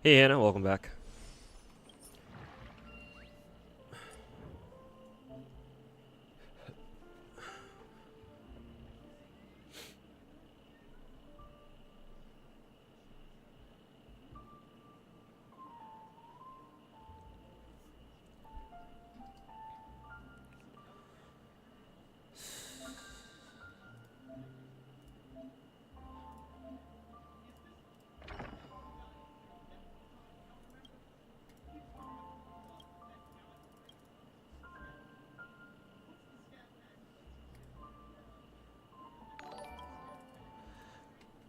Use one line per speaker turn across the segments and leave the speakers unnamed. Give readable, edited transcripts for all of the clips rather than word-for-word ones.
Hey Hannah, welcome back.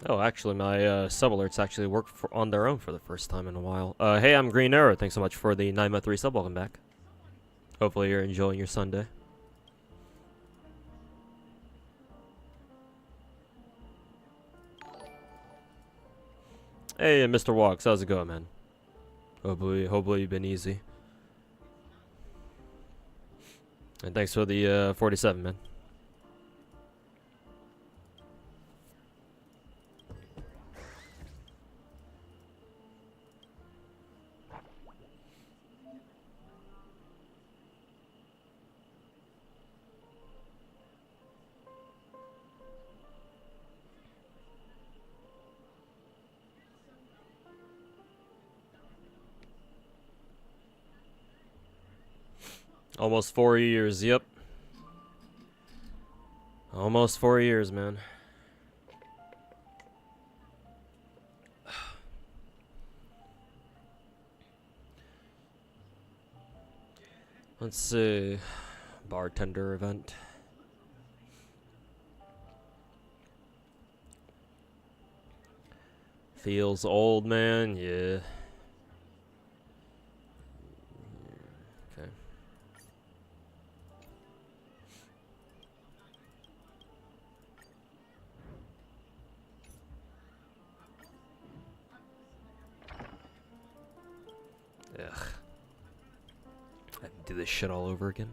Oh, actually, my sub alerts actually work on their own for the first time in a while. Hey, I'm Green Arrow. Thanks so much for the 9-month 3 sub. Welcome back. Hopefully, you're enjoying your Sunday. Hey, Mr. Walks, how's it going, man? Hopefully you've been easy. And thanks for the 47, man. Almost 4 years, yep. Almost 4 years, man. Let's see. Bartender event. Feels old, man. Yeah. Okay. Ugh. I have to do this shit all over again.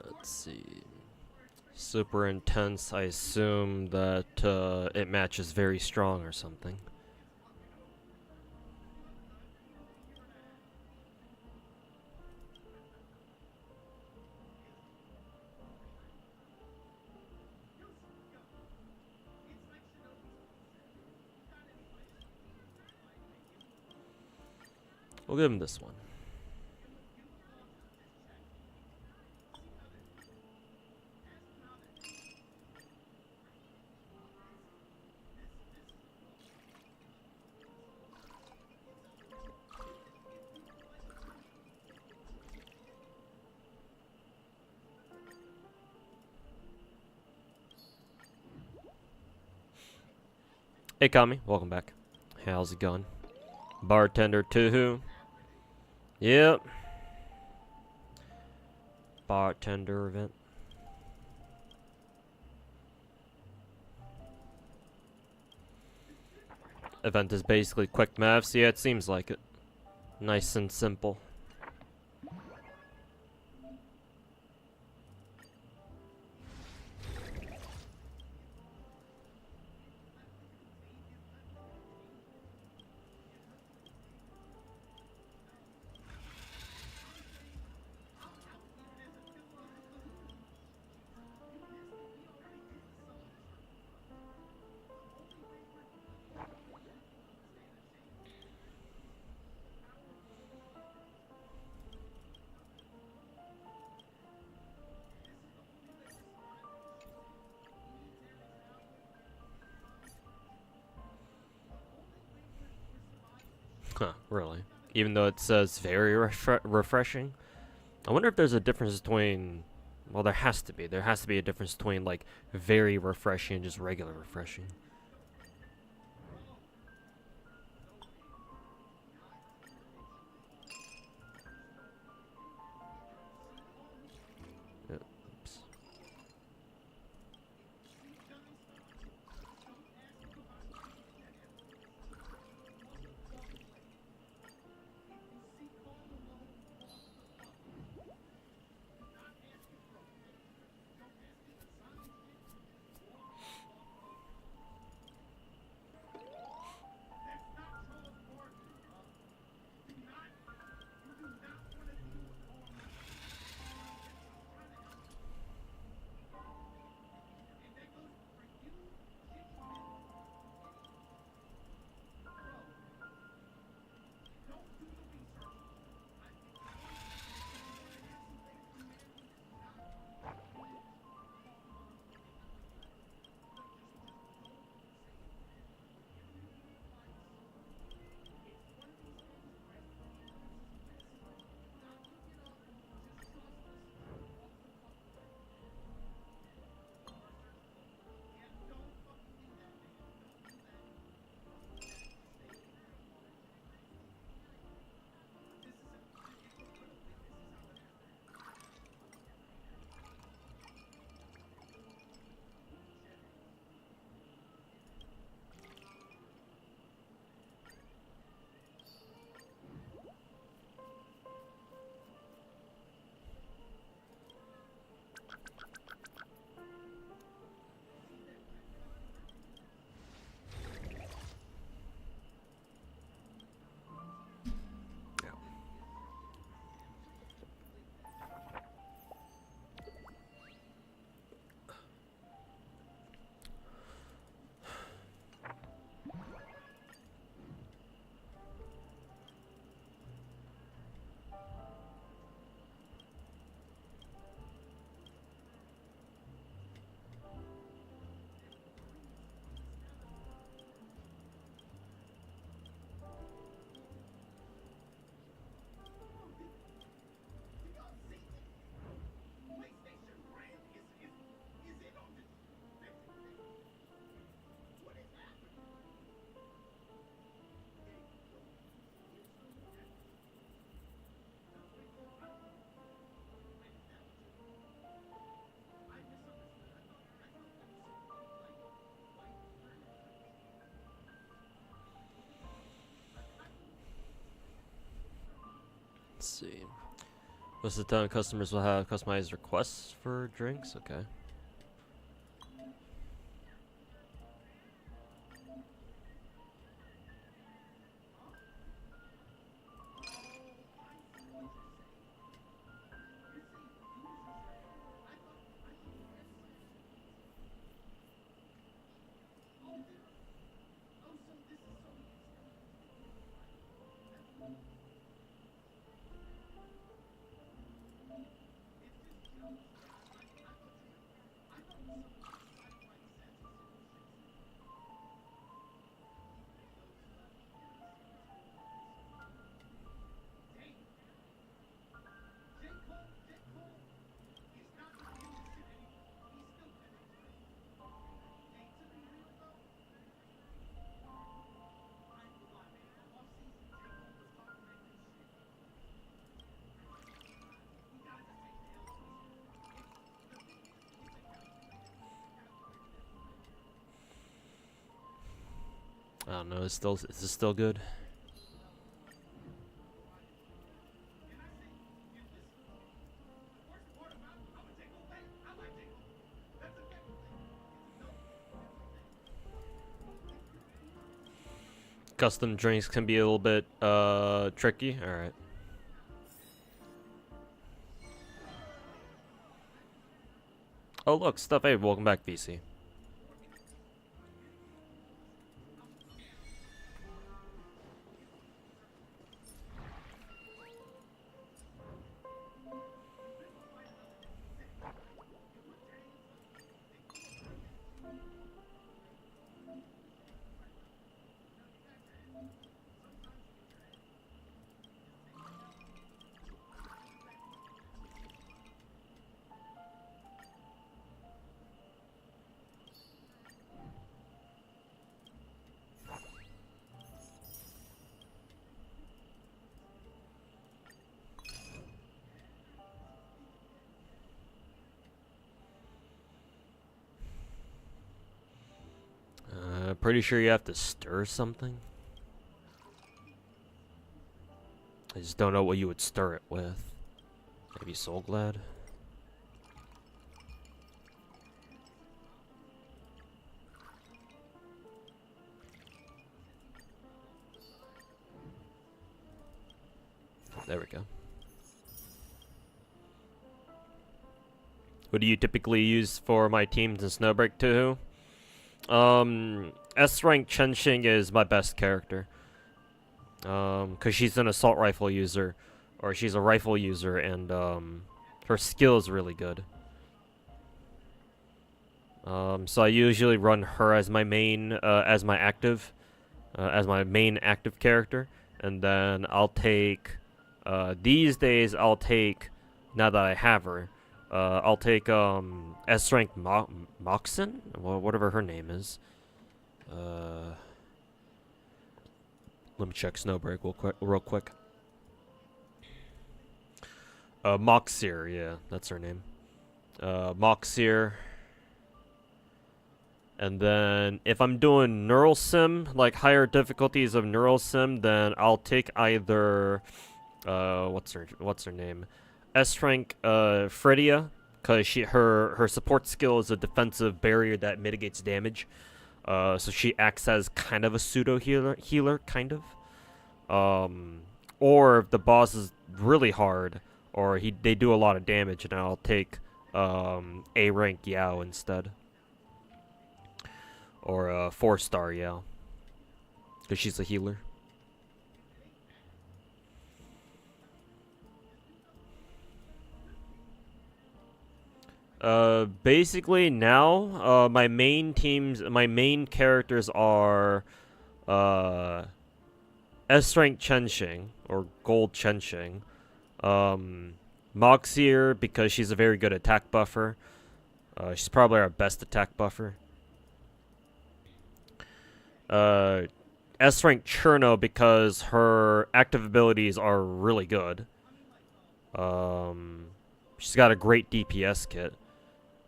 Let's see. Super intense. I assume that it matches very strong or something. We'll give him this one. Hey Kami, welcome back. How's it going? Bartender 2. Yep. Bartender event. Event is basically quick maths. Yeah, it seems like it. Nice and simple. Huh, really? Even though it says very refreshing? I wonder if there's a difference between... Well, there has to be. There has to be a difference between, like, very refreshing and just regular refreshing. Oops. Let's see. Most of the time, customers will have customized requests for drinks. Okay. I don't know. Is this still good? Custom drinks can be a little bit tricky. All right. Oh look, stuff. Hey, welcome back, VC. pretty sure you have to stir something. I just don't know what you would stir it with. Maybe Soul Glad? There we go. What do you typically use for my teams in Snowbreak 2? S-rank Chenxing is my best character. Cause she's an assault rifle user, or she's a rifle user, and her skill is really good. So I usually run her as my main, as my main active character, and then I'll take. These days I'll take, now that I have her, I'll take S-rank Moxen, whatever her name is. Let me check Snowbreak real quick. Moxier, yeah, that's her name. Moxier. And then if I'm doing neural sim, like higher difficulties of neural sim, then I'll take either what's her name? S-rank Fredia, cause her support skill is a defensive barrier that mitigates damage. So she acts as kind of a pseudo healer, kind of. Or if the boss is really hard, or they do a lot of damage, and I'll take A rank Yao instead, or 4-star Yao, because she's a healer. Basically now, my main characters are, S-rank Chenxing, or Gold Chenxing, Moxier, because she's a very good attack buffer. She's probably our best attack buffer. S-rank Cherno, because her active abilities are really good. She's got a great DPS kit.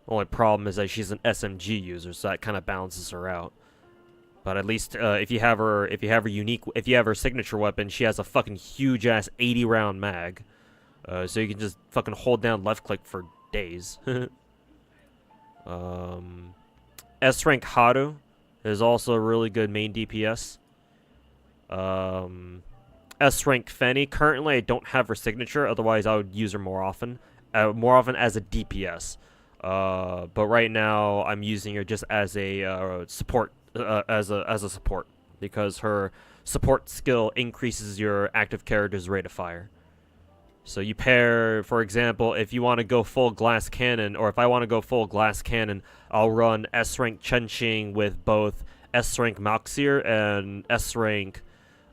Only problem is that she's an SMG user, so that kind of balances her out. But at least if you have her signature weapon, she has a fucking huge ass 80-round mag. So you can just fucking hold down left click for days. S-rank Haru is also a really good main DPS. S-rank Fenny. Currently, I don't have her signature. Otherwise, I would use her more often as a DPS. But right now, I'm using her just as a support, as a support, because her support skill increases your active character's rate of fire. So you pair, for example, if you want to go full glass cannon, or if I want to go full glass cannon, I'll run S-rank Chenxing with both S-rank Moxier and S-rank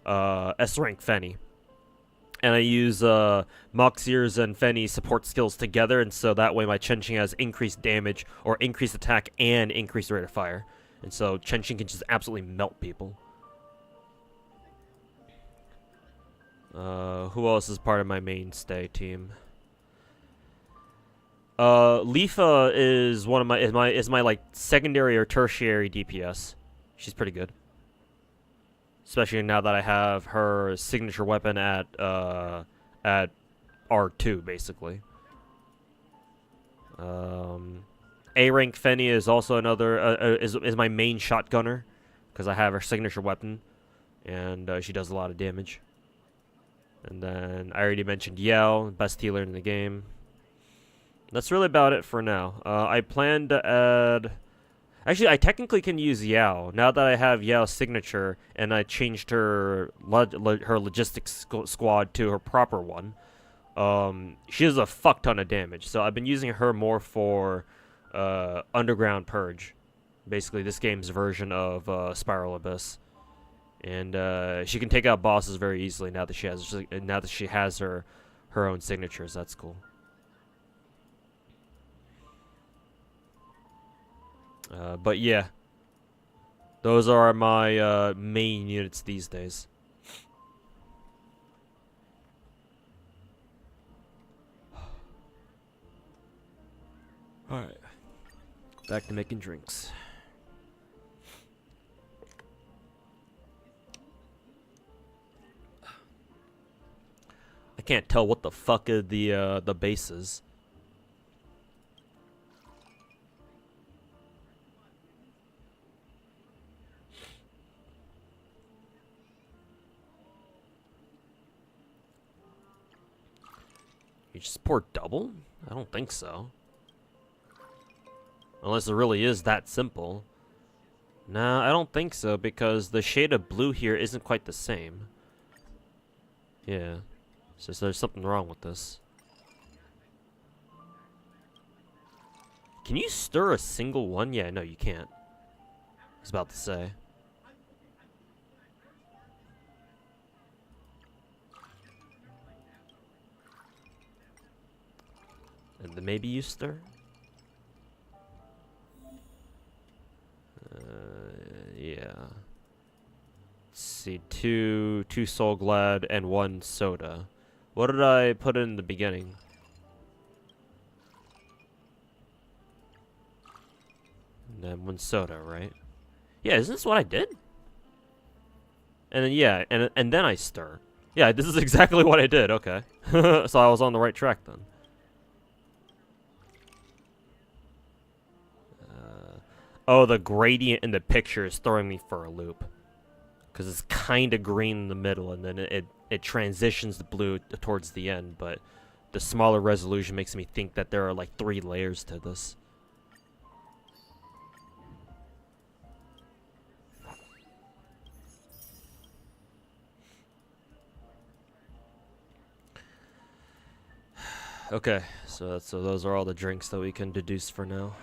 Fenny. And I use Moxier's and Fenny's support skills together, and so that way my Chenxing has increased damage, or increased attack, and increased rate of fire. And so Chenxing can just absolutely melt people. Who else is part of my mainstay team? Lifa is one of my like secondary or tertiary DPS. She's pretty good. Especially now that I have her signature weapon at R2, basically. A rank Fenny is also another is my main shotgunner, because I have her signature weapon, and she does a lot of damage. And then I already mentioned Yao, best healer in the game. That's really about it for now. I plan to add. Actually, I technically can use Yao now that I have Yao's signature, and I changed her logistics squad to her proper one. She does a fuck ton of damage, so I've been using her more for Underground Purge, basically this game's version of Spiral Abyss, and she can take out bosses very easily now that she has her own signatures. That's cool. But yeah, those are my main units these days. Alright, back to making drinks. can't tell what the fuck is the base is. You just pour double? I don't think so. Unless it really is that simple. Nah, I don't think so, because the shade of blue here isn't quite the same. Yeah. So there's something wrong with this. Can you stir a single one? Yeah, no, you can't. I was about to say. And then maybe you stir? Yeah. Let's see, two Soul Glad and 1 soda. What did I put in the beginning? And then 1 soda, right? Yeah, isn't this what I did? And then yeah, and then I stir. Yeah, this is exactly what I did. Okay, so I was on the right track then. Oh, the gradient in the picture is throwing me for a loop. Because it's kind of green in the middle, and then it transitions the blue towards the end, but the smaller resolution makes me think that there are like 3 layers to this. Okay, so those are all the drinks that we can deduce for now.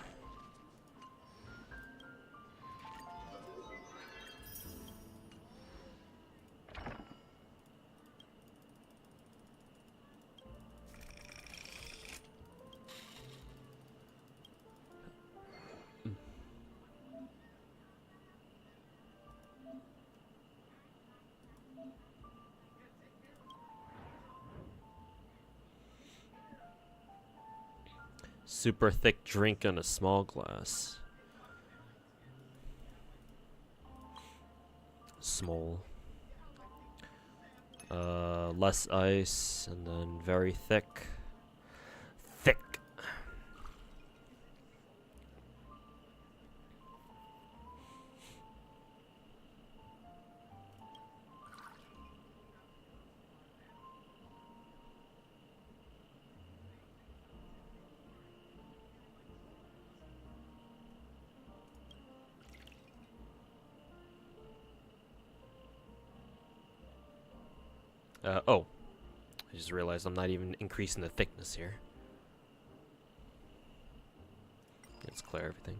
Super thick drink in a small glass. Small. Less ice, and then very thick. Thick. Oh. I just realized I'm not even increasing the thickness here. Let's clear everything.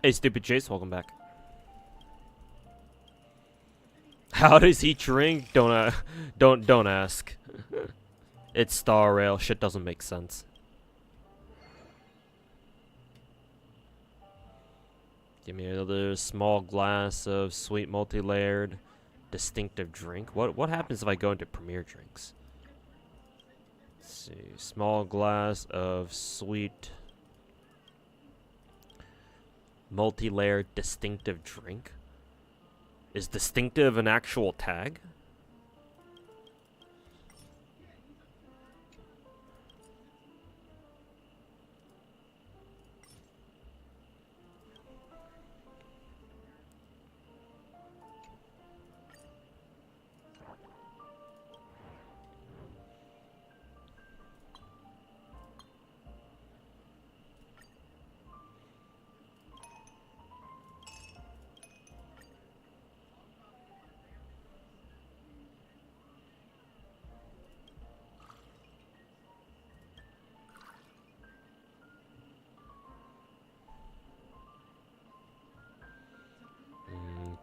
Hey, stupid Chase, welcome back. How does he drink? Don't ask. It's Star Rail. Shit doesn't make sense. Give me another small glass of sweet multi-layered distinctive drink. What happens if I go into Premier Drinks? Let's see. Small glass of sweet multi-layered distinctive drink. Is distinctive an actual tag?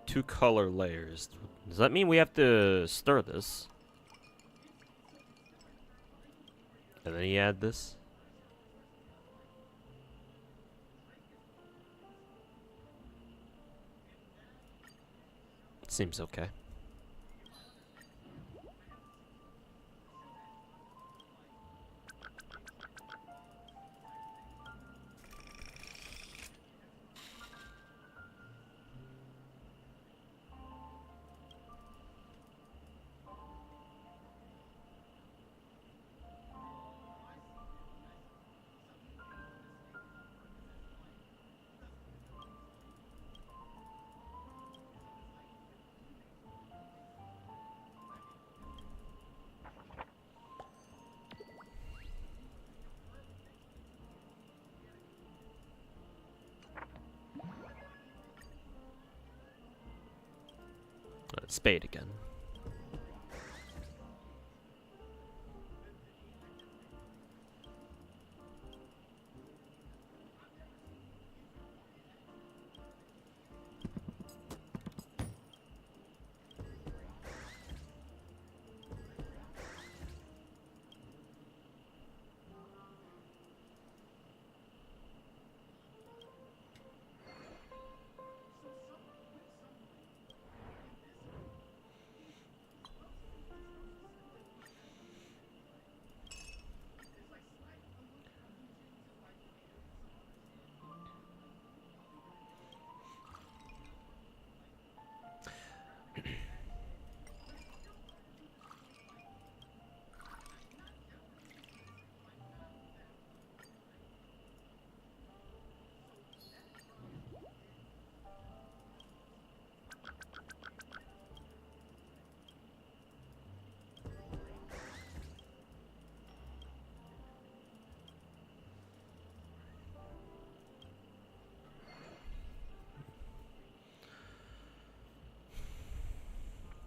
Two color layers. Does that mean we have to stir this? And then you add this. Seems okay. Spade again.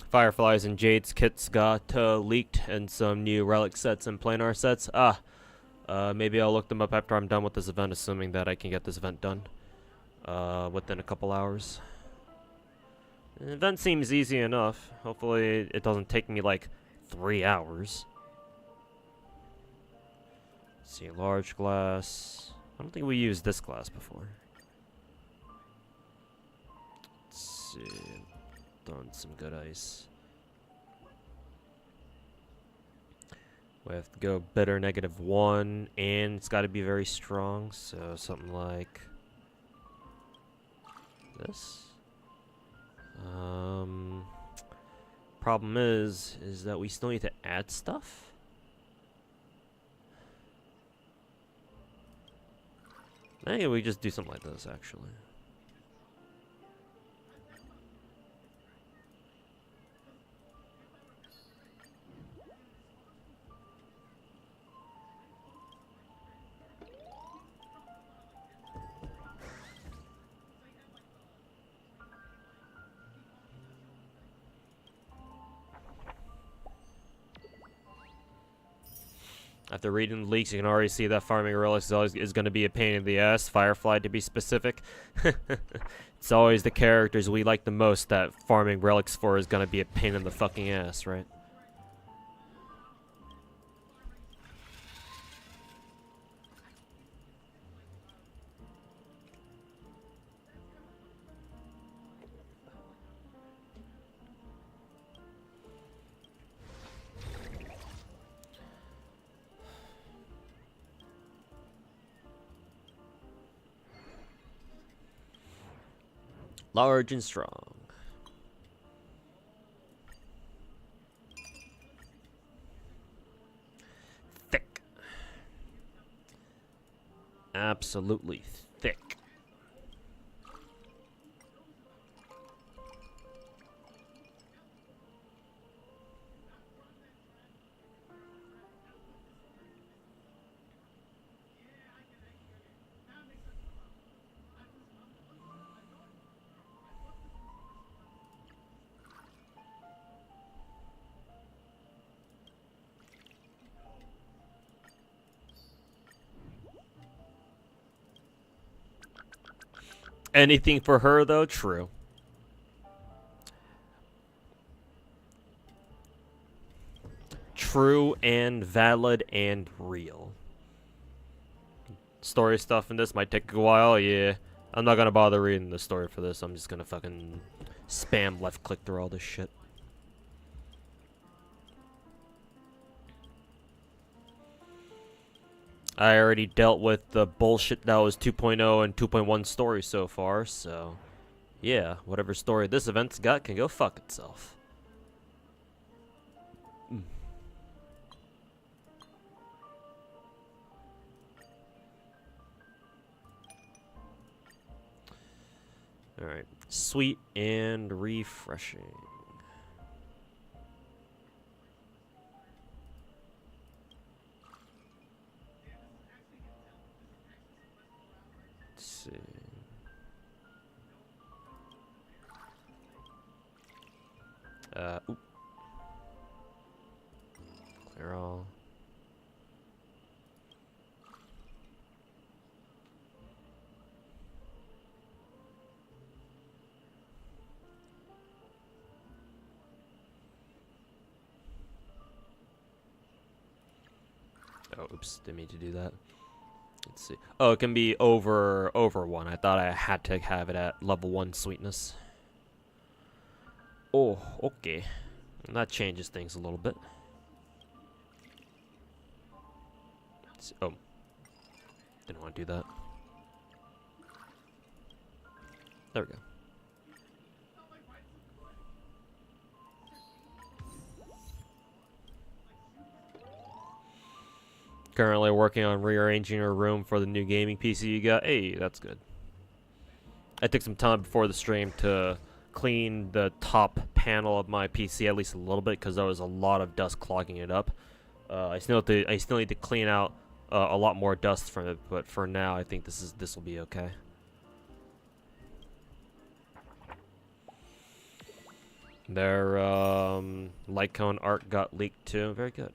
Fireflies and Jades kits got leaked, and some new relic sets and planar sets. Maybe I'll look them up after I'm done with this event, assuming that I can get this event done within a couple hours. The event seems easy enough. Hopefully it doesn't take me like 3 hours. Let's see, large glass. I don't think we used this glass before. Let's see. Throwing some good ice. We have to go bitter -1, and it's got to be very strong. So something like this. Problem is that we still need to add stuff. Maybe we just do something like this, actually. After reading the leaks, you can already see that farming relics is going to be a pain in the ass. Firefly, to be specific. It's always the characters we like the most that farming relics for is going to be a pain in the fucking ass, right? Large and strong. Thick. Absolutely thick. Anything for her, though? True. true and valid and real. Story stuff in this might take a while, yeah. I'm not gonna bother reading the story for this. I'm just gonna fucking spam left click through all this shit. I already dealt with the bullshit that was 2.0 and 2.1 story so far, so yeah, whatever story this event's got can go fuck itself. Alright, sweet and refreshing. Let's see. Oop. Clear all. Oh, oops, didn't mean to do that. Let's see. Oh, it can be over 1. I thought I had to have it at level 1 sweetness. Oh, okay. And that changes things a little bit. Let's see. Oh. Didn't want to do that. There we go. Currently working on rearranging your room for the new gaming PC you got. Hey, that's good. I took some time before the stream to clean the top panel of my PC at least a little bit because there was a lot of dust clogging it up. I still need to clean out a lot more dust from it, but for now I think this will be okay. Their light cone art got leaked too. Very good.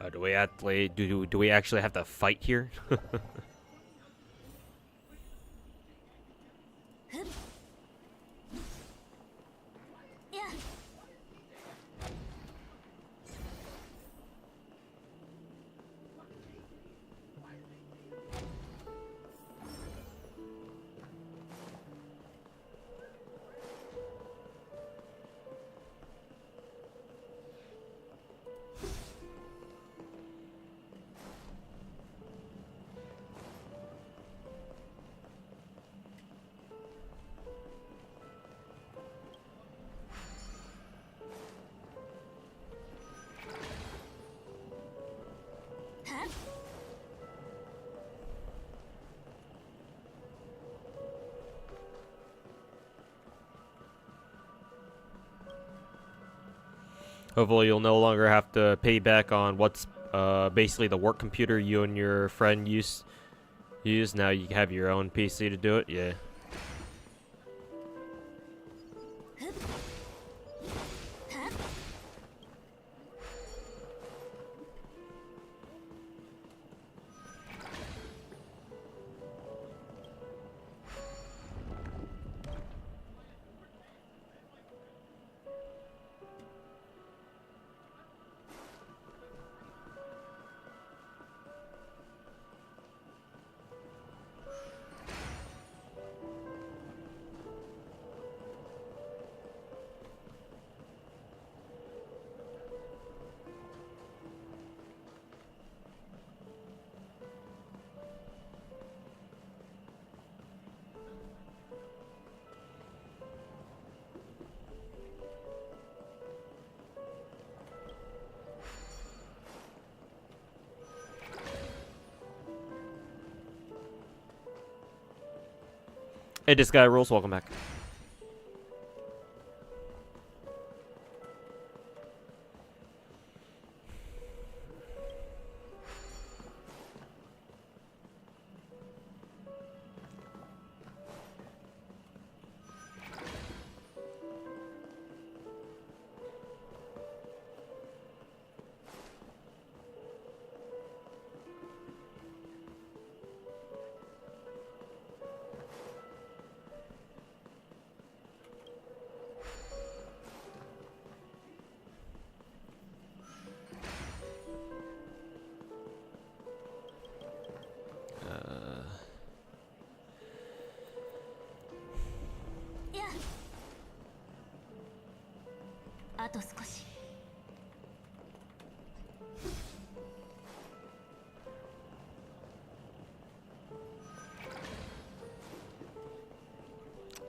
Do we actually have to fight here? Hopefully you'll no longer have to pay back on what's basically the work computer you and your friend use. Now you have your own PC to do it. Yeah. Hey, this guy rules. Welcome back.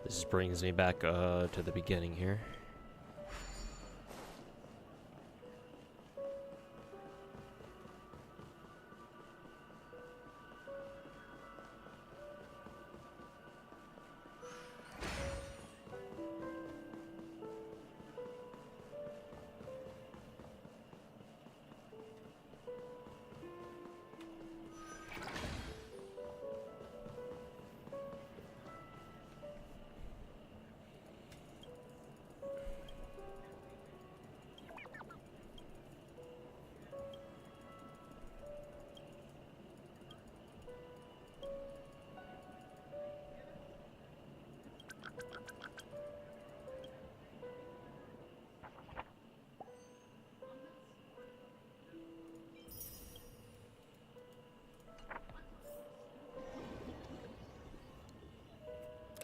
This brings me back to the beginning here.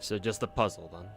So just a puzzle then.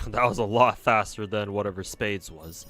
That was a lot faster than whatever Spades was.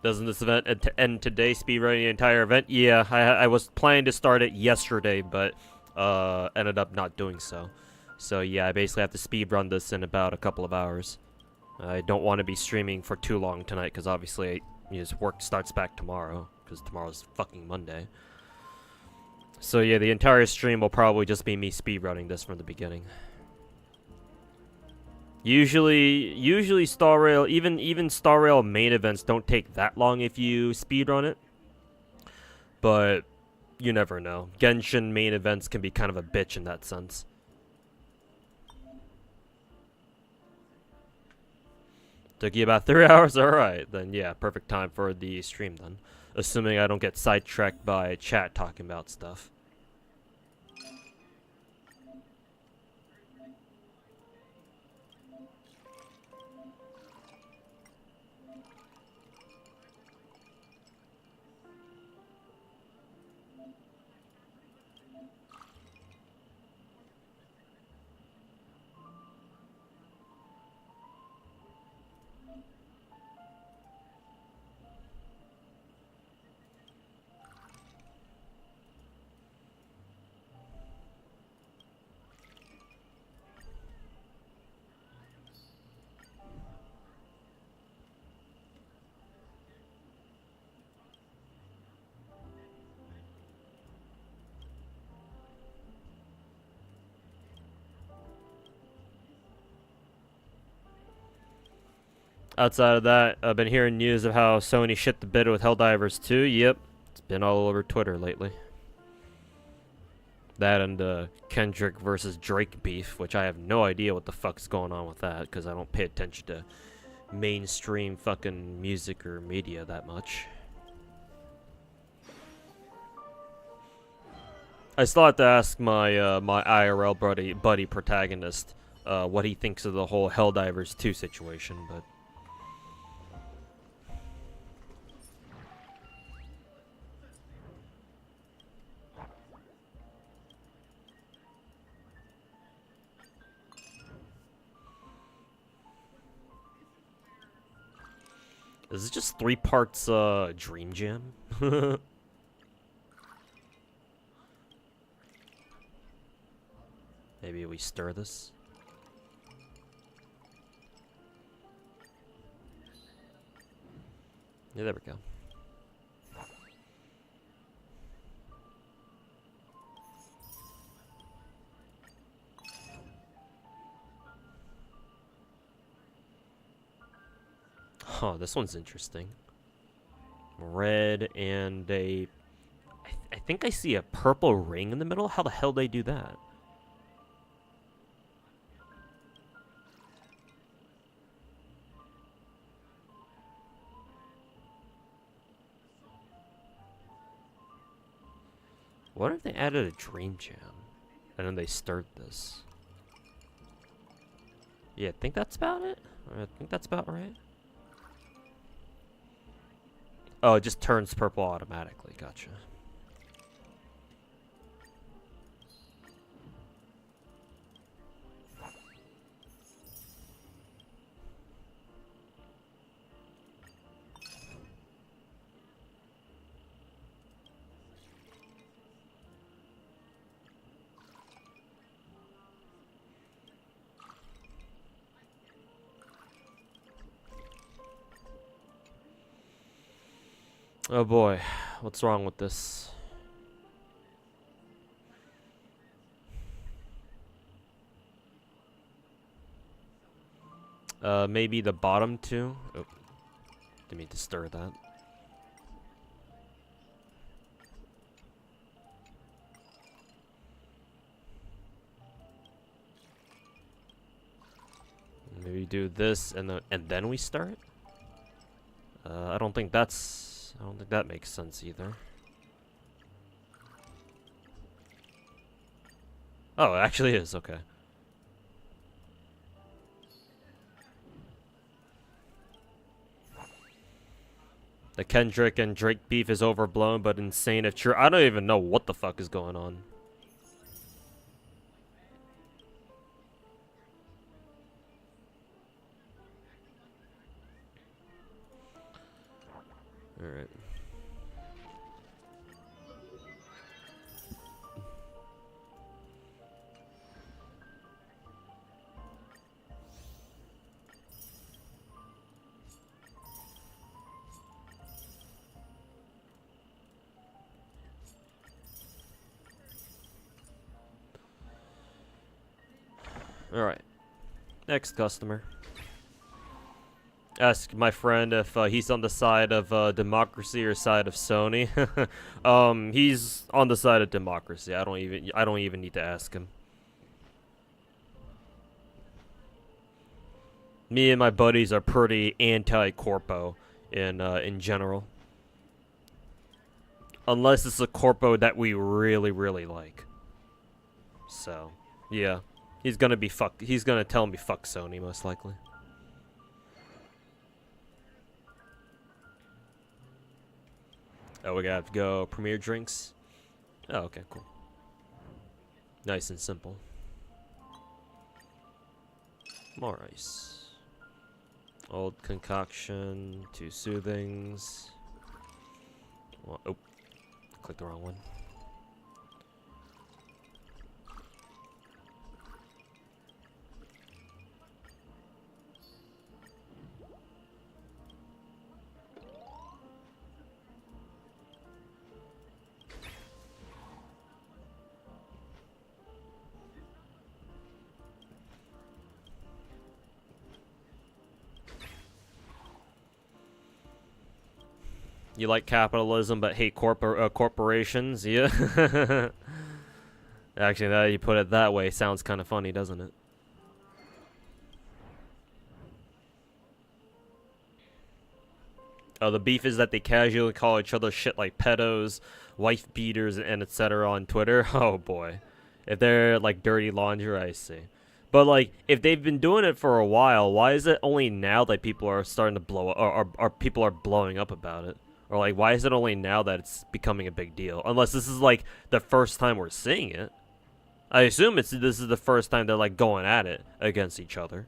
Doesn't this event end today, speedrunning the entire event? Yeah, I was planning to start it yesterday, but ended up not doing so. So yeah, I basically have to speedrun this in about a couple of hours. I don't want to be streaming for too long tonight, because obviously work starts back tomorrow, because tomorrow's fucking Monday. So yeah, the entire stream will probably just be me speedrunning this from the beginning. Usually Star Rail, even Star Rail main events don't take that long if you speedrun it. But you never know. Genshin main events can be kind of a bitch in that sense. Took you about 3 hours? Alright, then yeah, perfect time for the stream then. Assuming I don't get sidetracked by chat talking about stuff. Outside of that, I've been hearing news of how Sony shit the bed with Helldivers 2. Yep, it's been all over Twitter lately. That and Kendrick versus Drake beef, which I have no idea what the fuck's going on with that, because I don't pay attention to mainstream fucking music or media that much. I still have to ask my my IRL buddy protagonist what he thinks of the whole Helldivers 2 situation, but is it just 3 parts Dream Jam? Maybe we stir this. Yeah, there we go. Huh, this one's interesting. Red and a... I think I see a purple ring in the middle? How the hell did they do that? What if they added a Dream Jam? And then they stirred this? Yeah, I think that's about it. I think that's about right. Oh, it just turns purple automatically. Gotcha. Oh boy, what's wrong with this? Maybe the bottom two? Oh, didn't mean to stir that. Maybe do this and then we start? I don't think that makes sense either. Oh, it actually is, okay. The Kendrick and Drake beef is overblown but insane if true. I don't even know what the fuck is going on. Alright. Alright. Next customer. Ask my friend if he's on the side of democracy or side of Sony. He's on the side of democracy. I don't even need to ask him. Me and my buddies are pretty anti-corpo in general. Unless it's a corpo that we really, really like. So, yeah. He's gonna tell me fuck Sony, most likely. Oh, we gotta go Premier Drinks? Oh, okay, cool. Nice and simple. More ice. Old concoction, 2 soothings. Oh, clicked the wrong one. You like capitalism but hate corporations? Yeah. Actually, now you put it that way, sounds kind of funny, doesn't it? Oh, the beef is that they casually call each other shit like pedos, wife beaters, and etc. on Twitter. Oh boy. If they're like dirty laundry, I see. But like, if they've been doing it for a while, why is it only now that people are starting to blow up, or people are blowing up about it? Or like, why is it only now that it's becoming a big deal? Unless this is like the first time we're seeing it. I assume this is the first time they're like going at it against each other.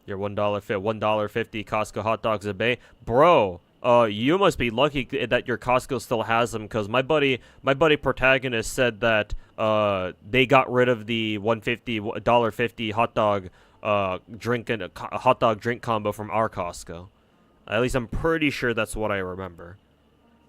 Your $1.50 Costco hot dogs a bay, bro. You must be lucky that your Costco still has them, because my buddy protagonist said that they got rid of the $1.50 hot dog drink and hot dog drink combo from our Costco. At least I'm pretty sure that's what I remember.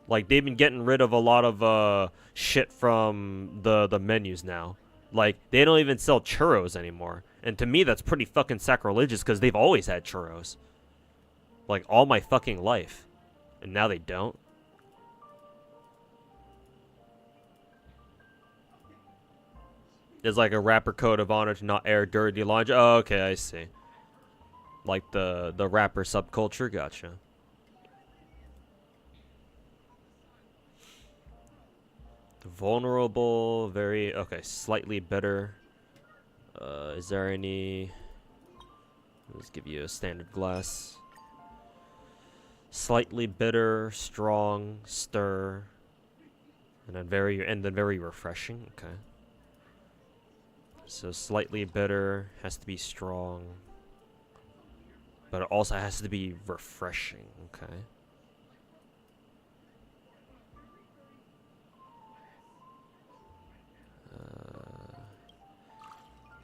Like, they've been getting rid of a lot of shit from the menus now. Like, they don't even sell churros anymore. And to me, that's pretty fucking sacrilegious, because they've always had churros. Like, all my fucking life. And now they don't. There's like a rapper code of honor to not air dirty laundry. Oh, okay, I see. Like the rapper subculture, gotcha. Vulnerable, very, okay, slightly bitter. Is there any, let's give you a standard glass. Slightly bitter, strong, stir, and then very refreshing, okay. So slightly bitter, has to be strong, but it also has to be refreshing, okay.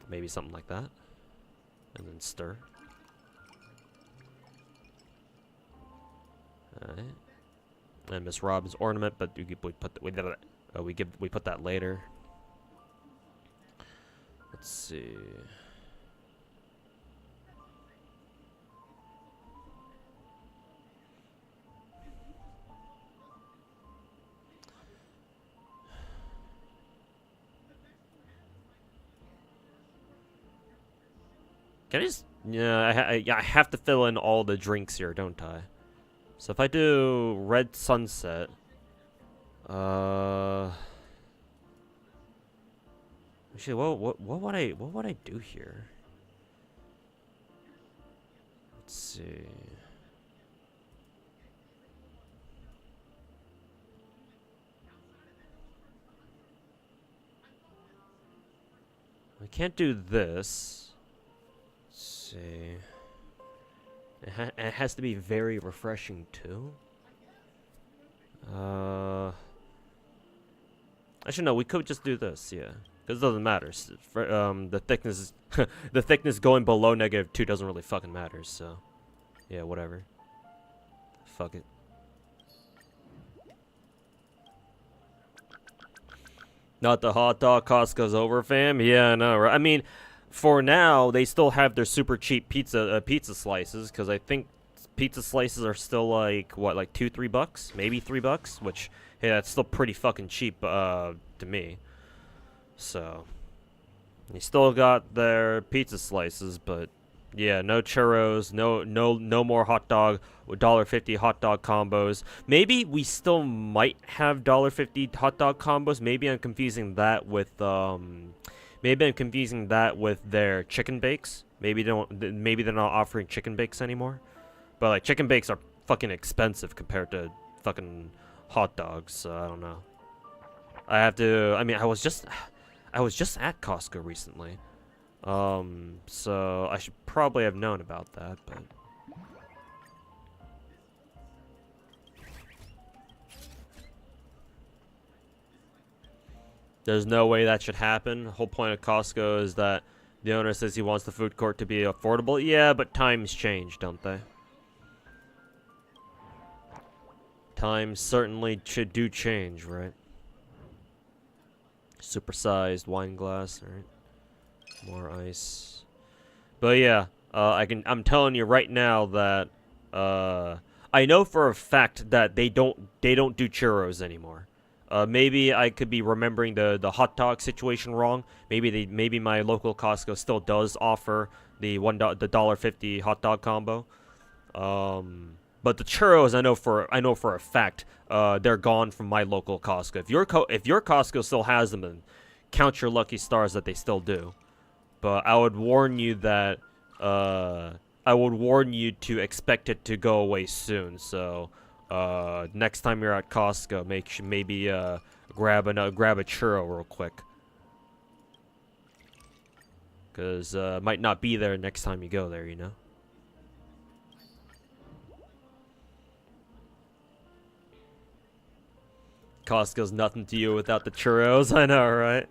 Maybe something like that. And then stir. Alright. And Miss Robin's ornament, but we put that later. Let's see. Can I just... Yeah, I have to fill in all the drinks here, don't I? So if I do red sunset... Actually, what would I do here? Let's see... I can't do this. See, it has to be very refreshing too. Actually, no, we could just do this, yeah, because it doesn't matter. The thickness, the thickness going below -2 doesn't really fucking matter. So, yeah, whatever. Fuck it. Not the hot dog. Costco's over, fam. Yeah, no, right? I mean, for now, they still have their super cheap pizza slices, because I think pizza slices are still like, what, like $2-3, maybe $3, which, hey, that's still pretty fucking cheap to me. So, You still got their pizza slices, but yeah, no churros, no more hot dog, $1.50 hot dog combos. Maybe we still might have $1.50 hot dog combos. Maybe I'm confusing that with their chicken bakes. Maybe they're not offering chicken bakes anymore. But like chicken bakes are fucking expensive compared to fucking hot dogs. So I don't know. I mean, I was just at Costco recently. So I should probably have known about that, but there's no way that should happen. The whole point of Costco is that the owner says he wants the food court to be affordable. Yeah, but times change, don't they? Times certainly do change, right? Supersized wine glass, alright. More ice. But yeah, I'm telling you right now that I know for a fact that they don't do churros anymore. Maybe I could be remembering the hot dog situation wrong. Maybe my local Costco still does offer the $1.50 hot dog combo. But the churros, I know for a fact, they're gone from my local Costco. If your Costco still has them, then count your lucky stars that they still do. But I would warn you that to expect it to go away soon. So next time you're at Costco, maybe grab a churro real quick, because might not be there next time you go there, you know. Costco's nothing to you without the churros. I know, right?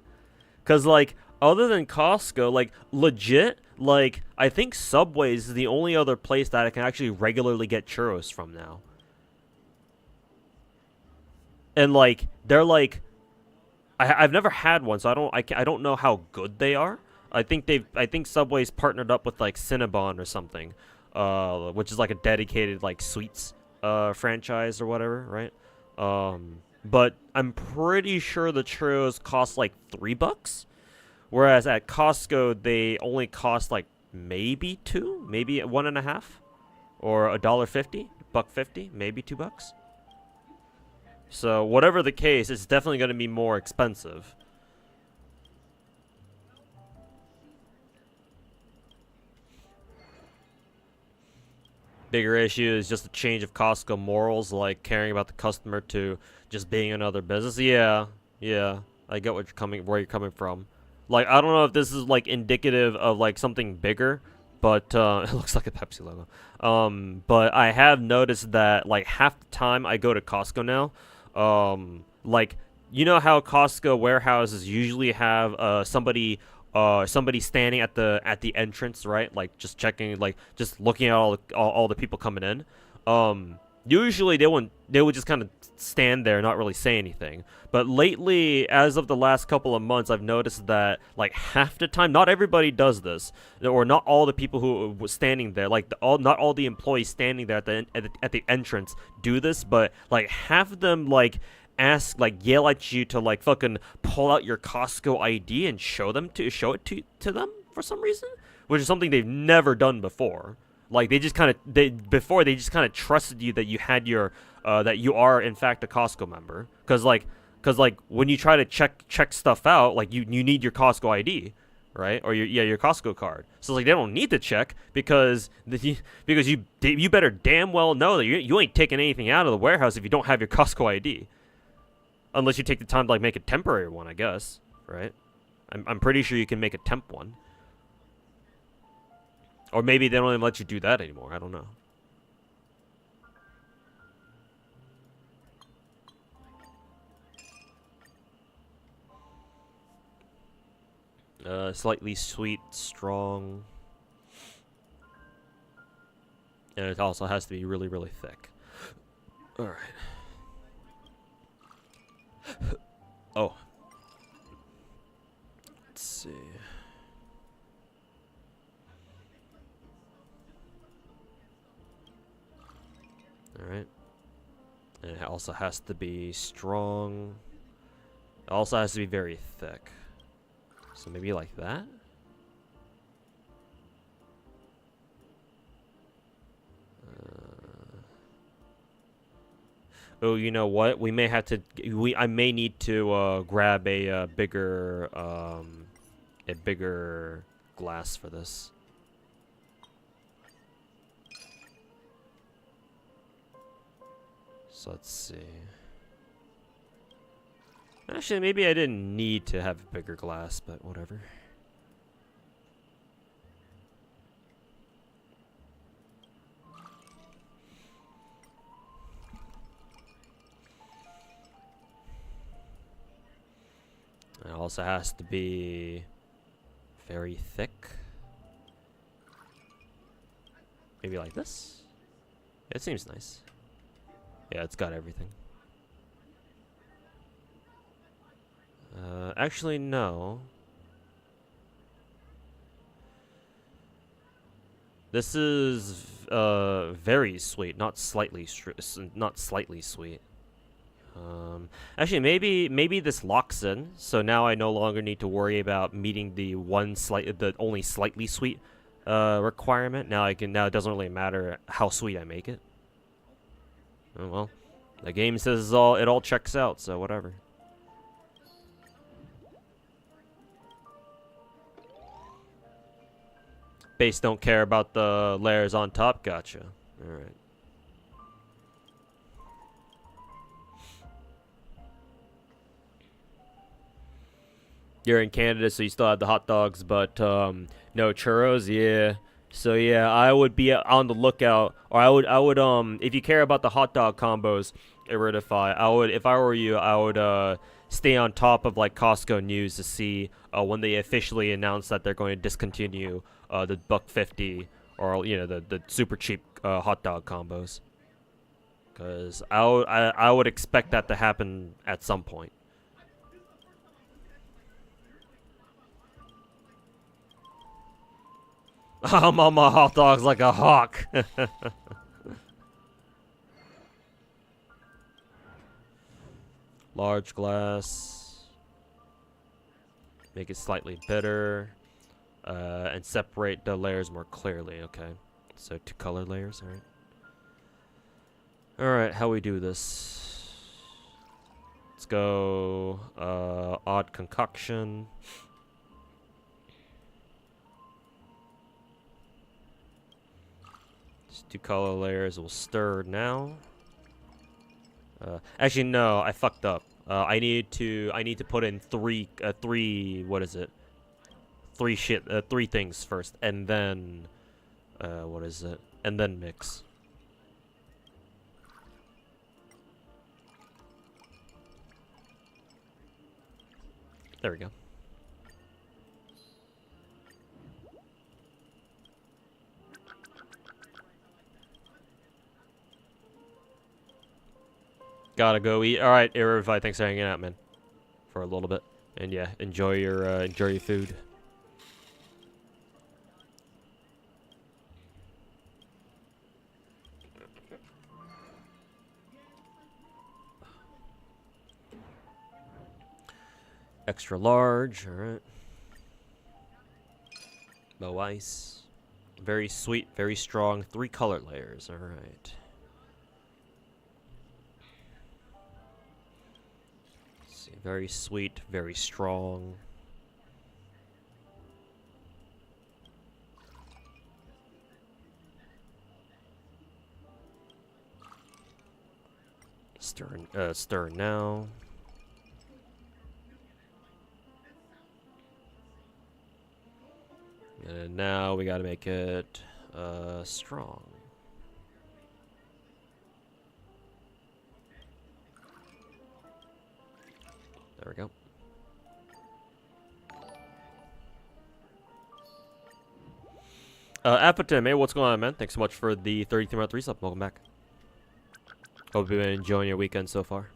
Because like, other than Costco, like, legit, like, I think Subway's is the only other place that I can actually regularly get churros from now. And, like, they're, like, I've never had one, so I don't know how good they are. I think Subway's partnered up with, like, Cinnabon or something, which is, like, a dedicated, like, sweets, franchise or whatever, right? But I'm pretty sure the churros cost, like, $3. Whereas at Costco, they only cost like maybe $2, maybe $1.50, or $1.50, $1.50, maybe $2. So whatever the case, it's definitely going to be more expensive. Bigger issue is just a change of Costco morals, like caring about the customer to just being another business. Yeah, I get where you're coming from. Like, I don't know if this is, like, indicative of, like, something bigger, but, it looks like a Pepsi logo. But I have noticed that, like, half the time I go to Costco now, like, you know how Costco warehouses usually have, somebody standing at the entrance, right? Like, just checking, like, just looking at all the people coming in. Usually they would just kind of stand there and not really say anything. But lately, as of the last couple of months, I've noticed that, like, half the time, not everybody does this, or not all the people who were standing there, like, not all the employees standing there at the entrance do this, but, like, half of them, like, yell at you to, like, fucking pull out your Costco ID and show it to them for some reason, which is something they've never done before. Like, they just kind of trusted you that you had your that you are in fact a Costco member, because when you try to check stuff out, like, you need your Costco ID, right, or your Costco card. So, like, they don't need to check because you better damn well know that you ain't taking anything out of the warehouse if you don't have your Costco ID, unless you take the time to, like, make a temporary one, I guess, right? I'm pretty sure you can make a temp one. Or maybe they don't even let you do that anymore. I don't know. Slightly sweet, strong. And it also has to be really, really thick. Alright. Oh. Let's see. Alright. And it also has to be strong. It also has to be very thick. So maybe like that? Oh, you know what? We may have to. I may need to grab a bigger glass for this. So let's see. Actually, maybe I didn't need to have a bigger glass, but whatever. It also has to be very thick. Maybe like this? It seems nice. Yeah, it's got everything. Actually, no. This is very sweet, not slightly sweet. Actually, maybe this locks in, so now I no longer need to worry about meeting the only slightly sweet requirement. Now it doesn't really matter how sweet I make it. Oh, well, the game says it all checks out, so whatever. Base don't care about the layers on top. Gotcha. All right. You're in Canada, so you still have the hot dogs, but no churros. Yeah. So yeah, I would be on the lookout, or I would if you care about the hot dog combos, Iridify, if I were you, I would stay on top of like Costco news to see when they officially announce that they're going to discontinue the $1.50 or the super cheap hot dog combos, because I would expect that to happen at some point. I'm on my hot dogs like a hawk. Large glass. Make it slightly bitter. And separate the layers more clearly. Okay. So 2 color layers. Alright. Alright, how we do this? Let's go odd concoction. Just 2 color layers. We'll stir now. Actually, no, I fucked up. I need to put in three. What is it? 3 things first, and then, what is it? And then mix. There we go. Gotta go eat. All right, Irvine, thanks for hanging out, man, for a little bit. And yeah, enjoy your food. Extra large. All right. No ice. Very sweet, very strong. 3 color layers. All right. Very sweet, very strong. Stir now. And now we gotta make it strong. There we go. Appleton, man, what's going on, man? Thanks so much for the 33-month resub. Welcome back. Hope you've been enjoying your weekend so far.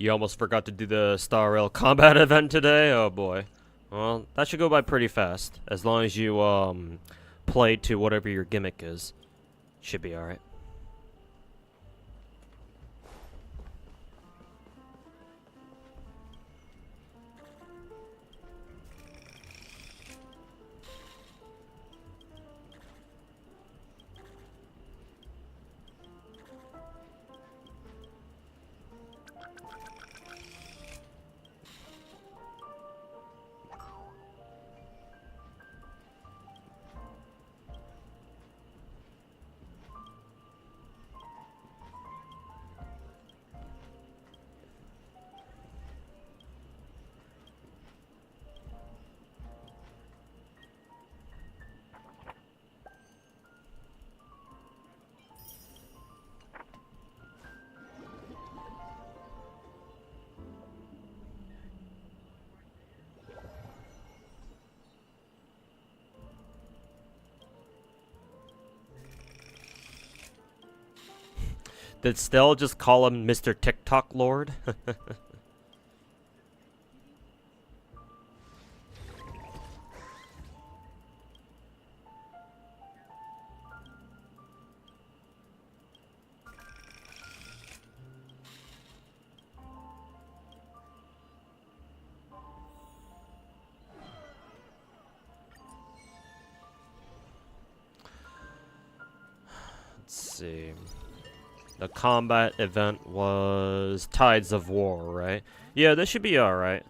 You almost forgot to do the Star Rail combat event today? Oh boy. Well, that should go by pretty fast. As long as you, play to whatever your gimmick is. Should be alright. Did Stell just call him Mr. TikTok Lord? Let's see. The combat event was Tides of War, right? Yeah, this should be alright.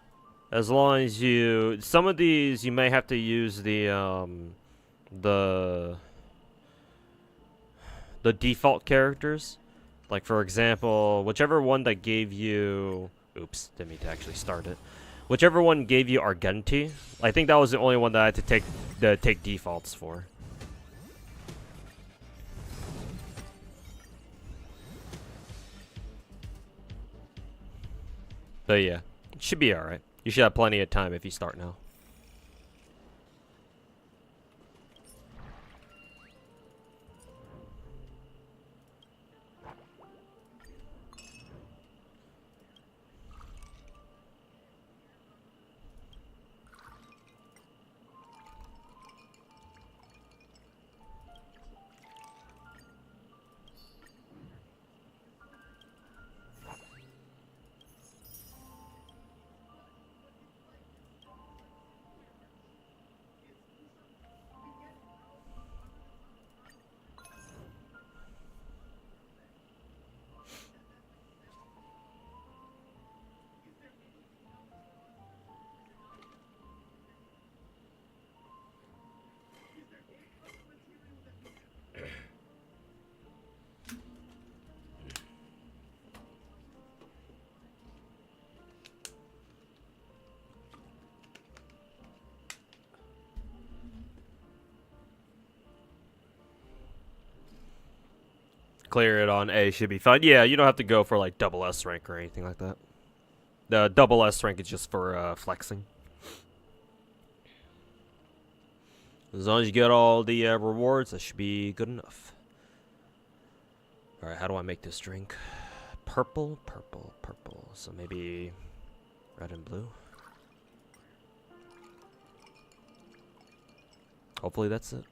As long as you... Some of these, you may have to use the default characters. Like, for example, whichever one that gave you... Oops, didn't mean to actually start it. Whichever one gave you Argenti, I think that was the only one that I had to take defaults for. But yeah, it should be alright. You should have plenty of time if you start now. Clear it on A should be fine. Yeah, you don't have to go for like double S rank or anything like that. The double S rank is just for flexing. As long as you get all the rewards, that should be good enough. Alright, how do I make this drink? Purple, purple, purple. So maybe red and blue. Hopefully that's it.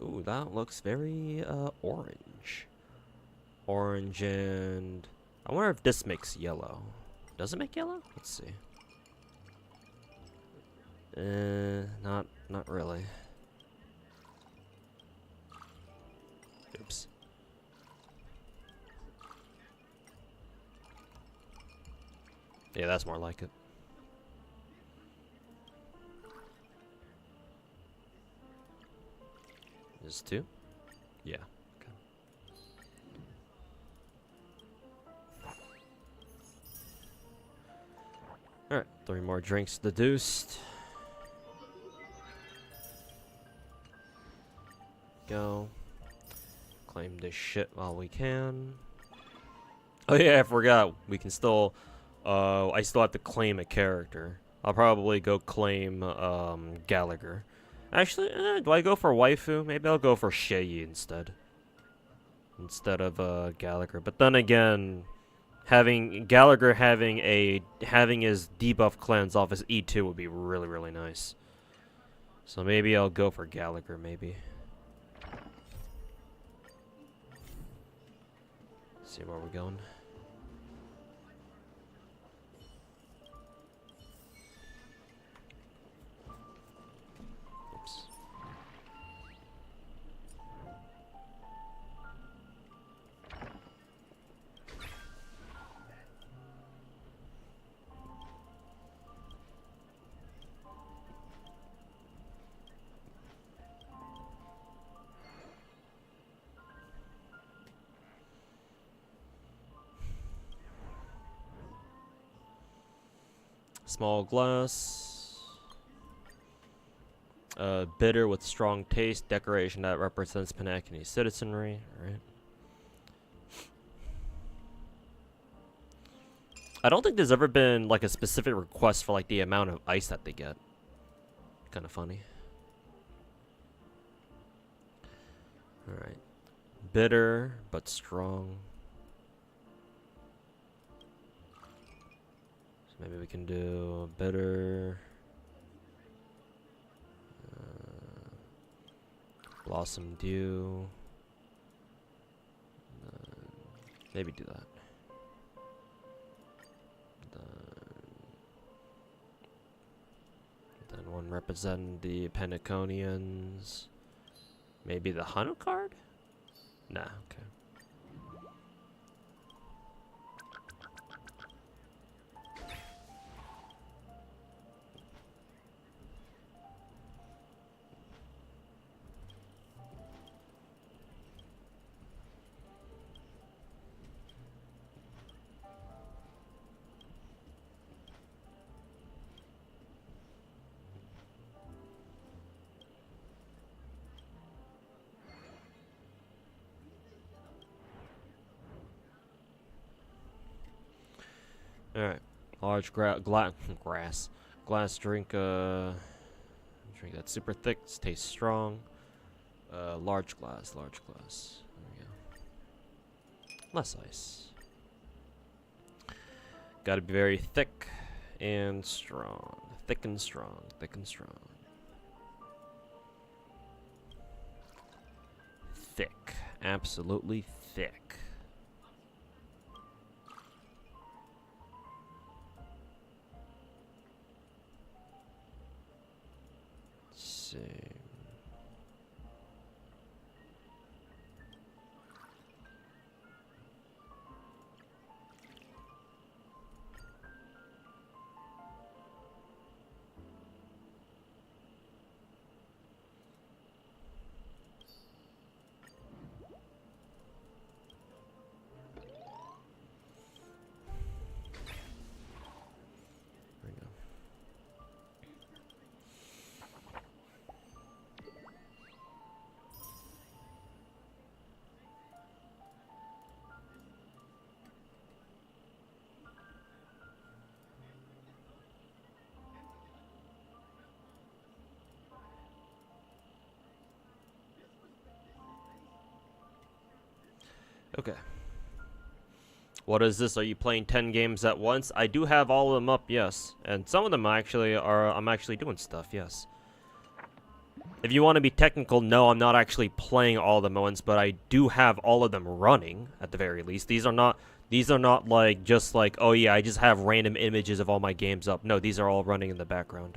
Ooh, that looks very, orange. Orange and... I wonder if this makes yellow. Does it make yellow? Let's see. Not really. Oops. Yeah, that's more like it. Is 2? Yeah. Okay. Alright, 3 more drinks deduced. Go. Claim this shit while we can. Oh yeah, I forgot. We can still. I still have to claim a character. I'll probably go claim Gallagher. Actually, do I go for waifu? Maybe I'll go for Shay instead of Gallagher. But then again, having Gallagher having his debuff cleanse off his E2 would be really, really nice. So maybe I'll go for Gallagher. Maybe. See where we're going. Oops. Small glass. Bitter with strong taste. Decoration that represents Penacony citizenry. Alright. I don't think there's ever been like a specific request for like the amount of ice that they get. Kind of funny. Alright. Bitter but strong. Maybe we can do bitter, blossom dew. Maybe do that. Then one represent the Penaconians. Maybe the Hanu card? Nah, okay. Alright. Large glass drink, drink that's super thick, tastes strong. Large glass. There we go. Less ice. Gotta be very thick and strong. Thick and strong. Thick. Absolutely thick. See. Okay. What is this? Are you playing 10 games at once? I do have all of them up, yes. And some of them actually are, I'm actually doing stuff, yes. If you want to be technical, no, I'm not actually playing all of them at once, but I do have all of them running, at the very least. These are not like, just like, oh yeah, I just have random images of all my games up. No, these are all running in the background.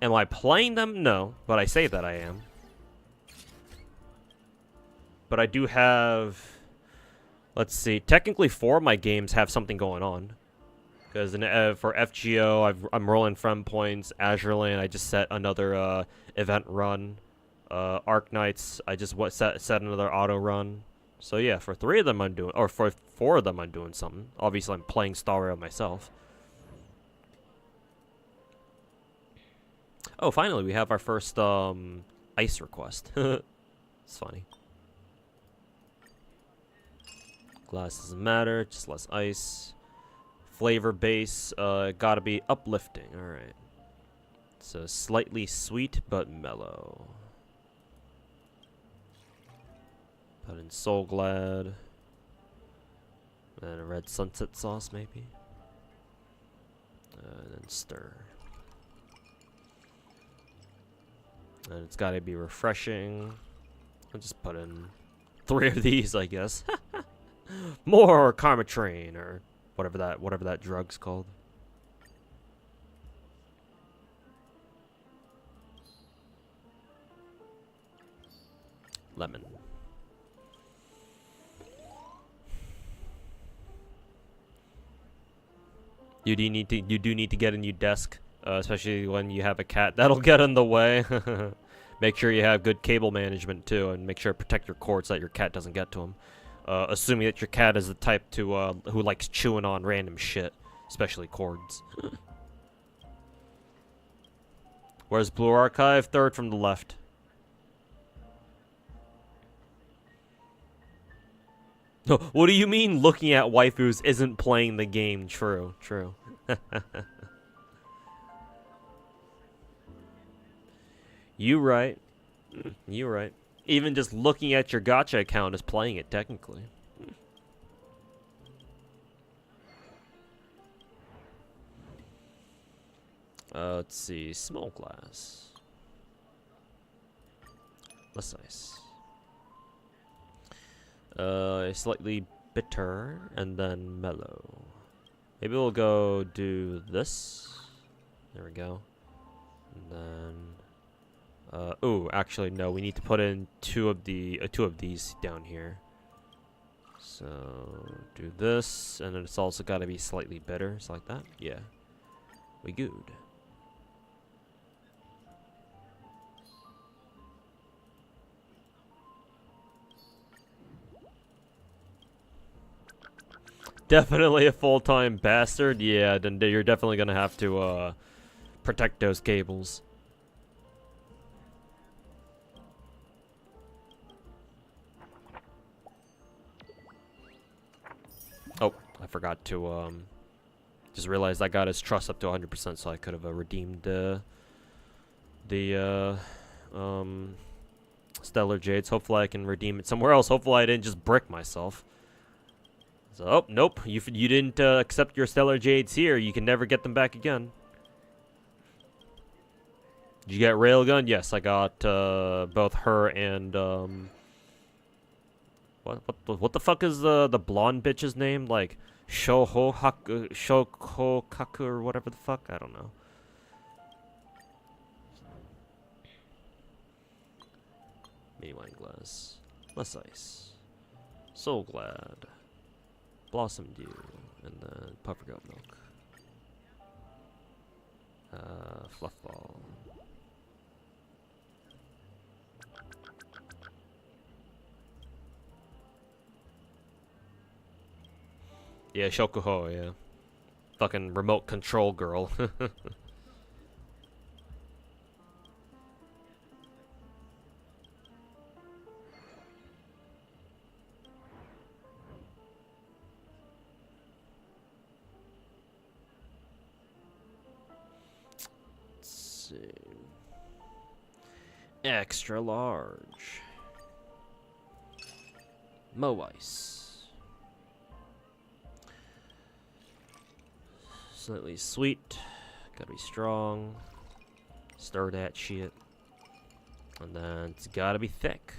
Am I playing them? No, but I say that I am. But I do have, let's see, technically 4 of my games have something going on. Because for FGO, I'm rolling friend points. Azure Lane, I just set another event run. Arknights, I just set another auto run. So yeah, for 3 of them I'm doing, or for 4 of them I'm doing something. Obviously I'm playing Star Rail myself. Oh, finally we have our first ice request. It's funny. glass doesn't matter, just less ice. Flavor base, gotta be uplifting. Alright. So slightly sweet but mellow. Put in Soul Glad. And a red sunset sauce, maybe. And then stir. And it's gotta be refreshing. I'll just put in 3 of these, I guess. More Karmatrain or whatever that drug's called. Lemon. You do need to get a new desk, especially when you have a cat. That'll get in the way. Make sure you have good cable management too, and make sure to protect your cords so that your cat doesn't get to them. Assuming that your cat is the type to who likes chewing on random shit, especially cords. Where's Blue Archive? 3rd from the left. What do you mean looking at waifus isn't playing the game? True, true. You right. You right. Even just looking at your gacha account is playing it, technically. Let's see. Small glass. Less ice. Slightly bitter and then mellow. Maybe we'll go do this. There we go. And then, oh, actually no. We need to put in two of these down here. So do this, and then it's also got to be slightly bitter, so like that. Yeah, we good. Definitely a full-time bastard. Yeah, then you're definitely gonna have to protect those cables. Oh, I forgot to just realized I got his trust up to 100%, so I could have redeemed the Stellar Jades. Hopefully I can redeem it somewhere else. Hopefully I didn't just brick myself. So, oh, nope. You didn't accept your Stellar Jades here. You can never get them back again. Did you get Railgun? Yes, I got both her and what the fuck is the blonde bitch's name? Like Shokokaku or whatever the fuck? I don't know. Mini wine glass. Less ice. Soul Glad. Blossom Dew, and then puffer goat milk. Fluff ball. Yeah, Shokuho, yeah. Fucking remote control girl. Extra large. Mo ice. Slightly sweet. Gotta be strong. Stir that shit. And then it's gotta be thick.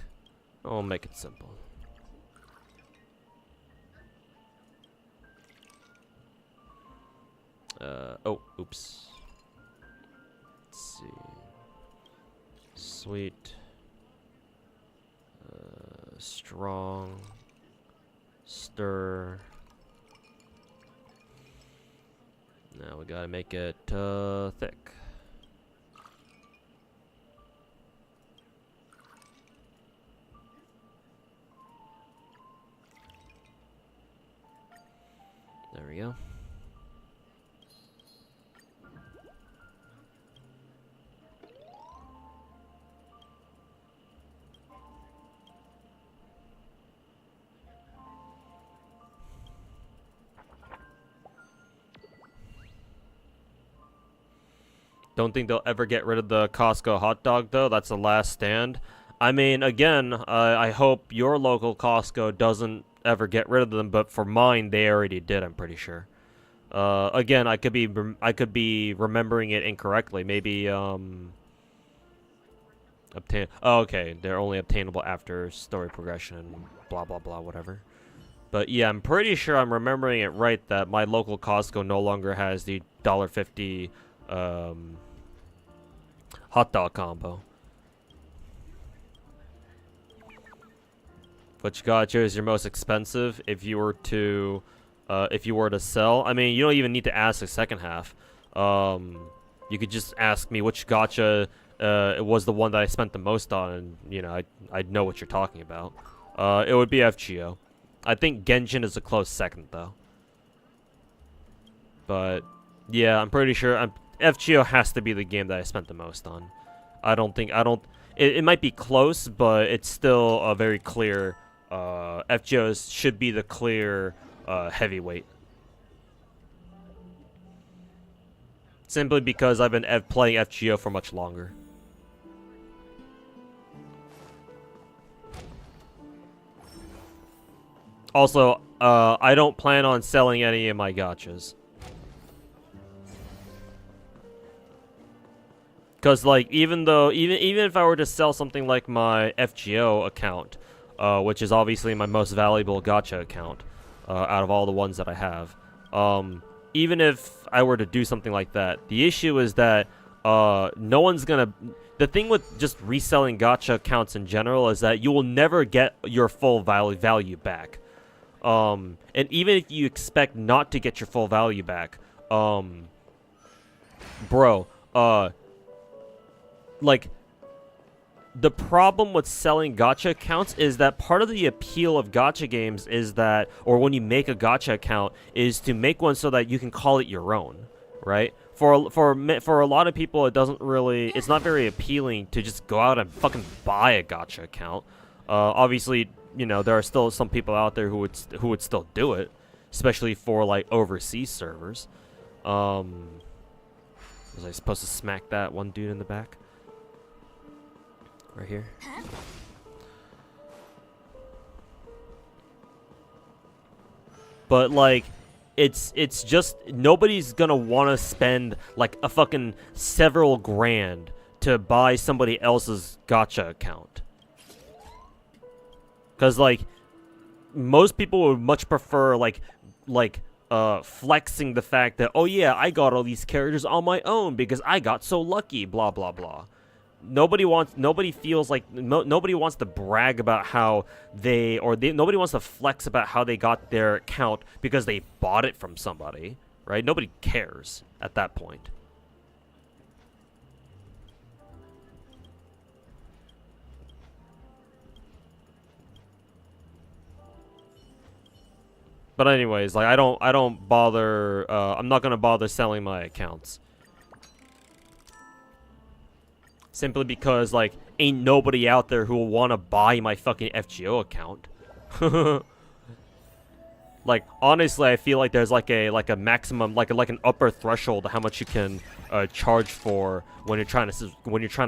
I'll make it simple. Oh, oops. Let's see. Sweet, strong, stir. Now we gotta make it thick. There we go. Don't think they'll ever get rid of the Costco hot dog, though. That's the last stand. I mean, again, I hope your local Costco doesn't ever get rid of them, but for mine, they already did, I'm pretty sure. Again, I could be remembering it incorrectly. Maybe, obtain... Oh, okay, they're only obtainable after story progression and blah, blah, blah, whatever. But yeah, I'm pretty sure I'm remembering it right that my local Costco no longer has the $1.50, hot dog combo. Which gacha is your most expensive if you were to sell? I mean, you don't even need to ask the second half. You could just ask me which gacha was the one that I spent the most on, and you know, I'd know what you're talking about. It would be FGO. I think Genshin is a close second though. But yeah, I'm pretty sure FGO has to be the game that I spent the most on. It might be close, but it's still a very clear. FGO should be the clear heavyweight. Simply because I've been playing FGO for much longer. Also, I don't plan on selling any of my gachas. Because, like, even if I were to sell something like my FGO account, which is obviously my most valuable gacha account, out of all the ones that I have, even if I were to do something like that, the issue is that, no one's gonna... The thing with just reselling gacha accounts in general is that you will never get your full value back. And even if you expect not to get your full value back, bro, like, the problem with selling gacha accounts is that part of the appeal of gacha games is that, or when you make a gacha account, is to make one so that you can call it your own, right? For a lot of people, it's not very appealing to just go out and fucking buy a gacha account. Obviously, you know, there are still some people out there who would still do it, especially for like overseas servers. Was I supposed to smack that one dude in the back? Right here. But like, it's just nobody's gonna want to spend like a fucking several grand to buy somebody else's gacha account. Cause like, most people would much prefer like flexing the fact that, oh yeah, I got all these characters on my own because I got so lucky, blah blah blah. Nobody wants to brag about how nobody wants to flex about how they got their account because they bought it from somebody, right? Nobody cares at that point. But anyways, like I don't bother. I'm not gonna bother selling my accounts. Simply because, like, ain't nobody out there who will want to buy my fucking FGO account. Like, honestly, I feel like there's like a maximum, like an upper threshold of how much you can charge for when you're trying to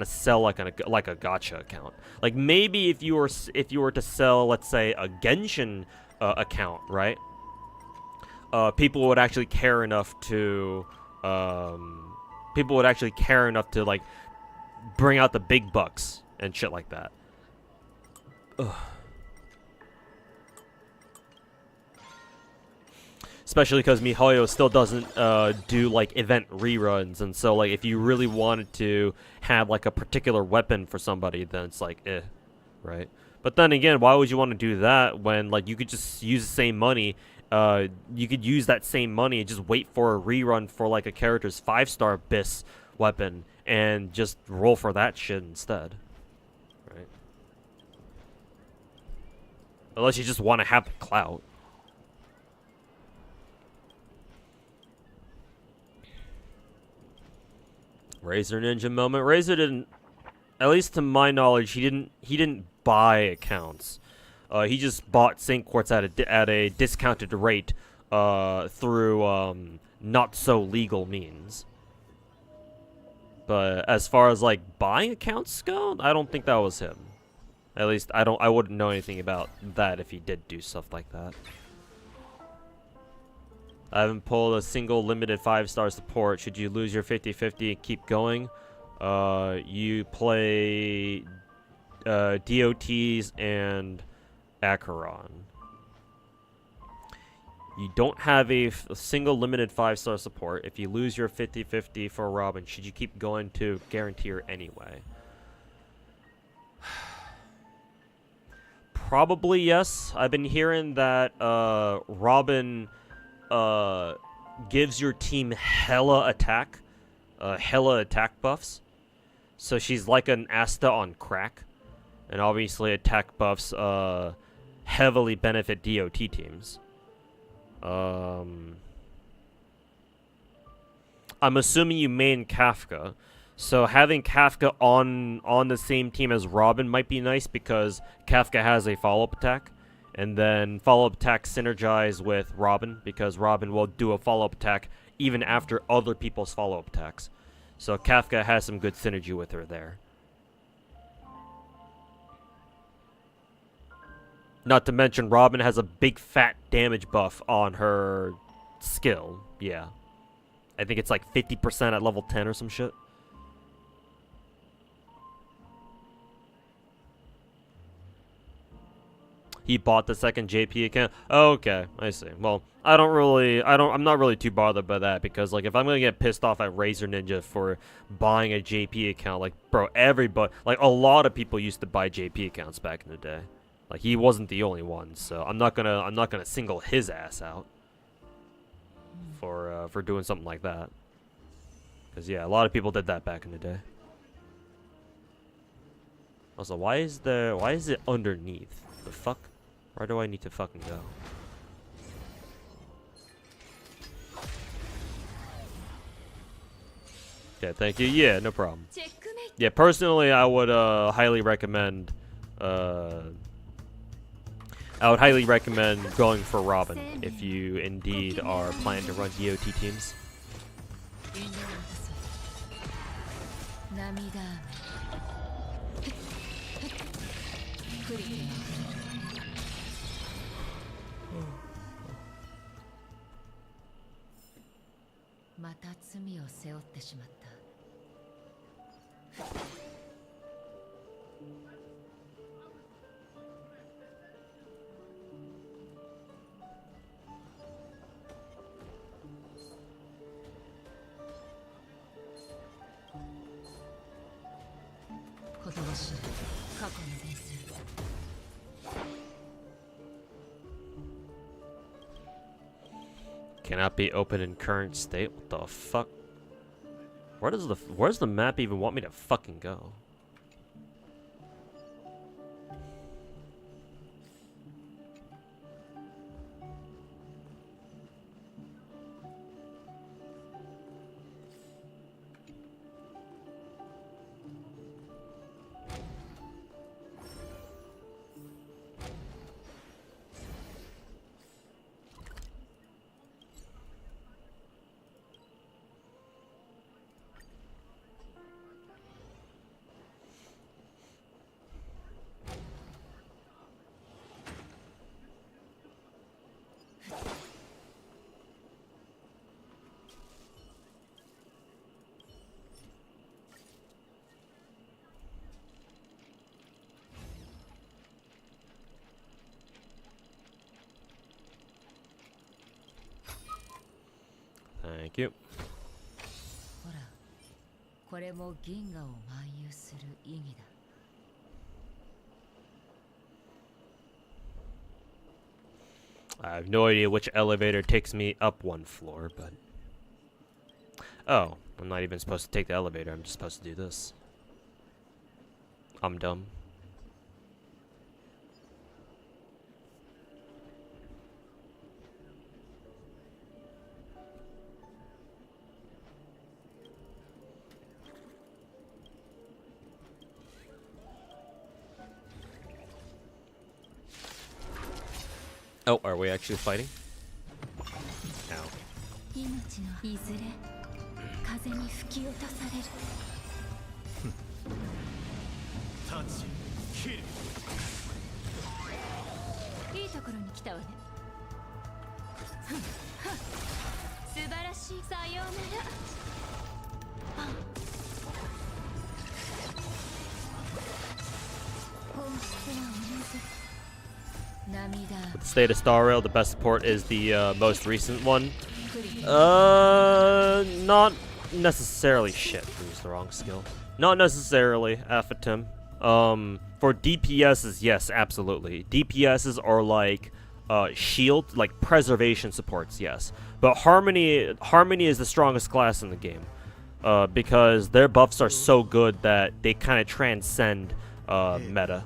sell like a gacha account. Like maybe if you were to sell, let's say, a Genshin account, right? People would actually care enough to like bring out the big bucks and shit like that. Ugh. Especially because miHoYo still doesn't do like event reruns, and so like if you really wanted to have like a particular weapon for somebody, then it's like right? But then again, why would you want to do that when like you could just use the same money? You could use that same money and just wait for a rerun for like a character's 5-star BIS weapon and just roll for that shit instead, right? Unless you just want to have the clout. Razor Ninja moment. Razor didn't, at least to my knowledge, he didn't buy accounts. He just bought Saint Quartz at a discounted rate through not so legal means. But as far as like buying accounts go, I don't think that was him. At least I wouldn't know anything about that if he did do stuff like that. I haven't pulled a single limited 5-star support. Should you lose your 50-50 and keep going, you play DOTs and Acheron. You don't have a single limited 5-star support. If you lose your 50-50 for Robin, should you keep going to guarantee her anyway? Probably yes. I've been hearing that Robin gives your team hella attack buffs. So she's like an Asta on crack. And obviously attack buffs heavily benefit DOT teams. I'm assuming you main Kafka. So having Kafka on the same team as Robin might be nice because Kafka has a follow-up attack. And then follow-up attack synergize with Robin because Robin will do a follow-up attack even after other people's follow-up attacks. So Kafka has some good synergy with her there. Not to mention Robin has a big fat damage buff on her skill. Yeah. I think it's like 50% at level 10 or some shit. He bought the second JP account. Oh, okay, I see. Well, I'm not really too bothered by that because like if I'm gonna get pissed off at Razor Ninja for buying a JP account, like bro, everybody, like a lot of people used to buy JP accounts back in the day. Like he wasn't the only one, so I'm not gonna single his ass out for doing something like that. Cause yeah, a lot of people did that back in the day. Also, why is it underneath? The fuck? Where do I need to fucking go? Okay, thank you. Yeah, no problem. Yeah, personally, I would highly recommend going for Robin if you indeed are planning to run DOT teams. Cannot be open in current state. What the fuck? Where's the map even want me to fucking go? Thank you. I have no idea which elevator takes me up one floor, but... Oh, I'm not even supposed to take the elevator, I'm just supposed to do this. I'm dumb. Oh, are we actually fighting? Ow.
いいところに来たわね。素晴らしい。さようなら。
With the state of Star Rail, the best support is the most recent one. Not necessarily. Shit, I used the wrong skill. Not necessarily, Aphatim. For DPSs, yes, absolutely. DPSs are like shield, like preservation supports, yes. But Harmony is the strongest class in the game. Because their buffs are so good that they kind of transcend meta.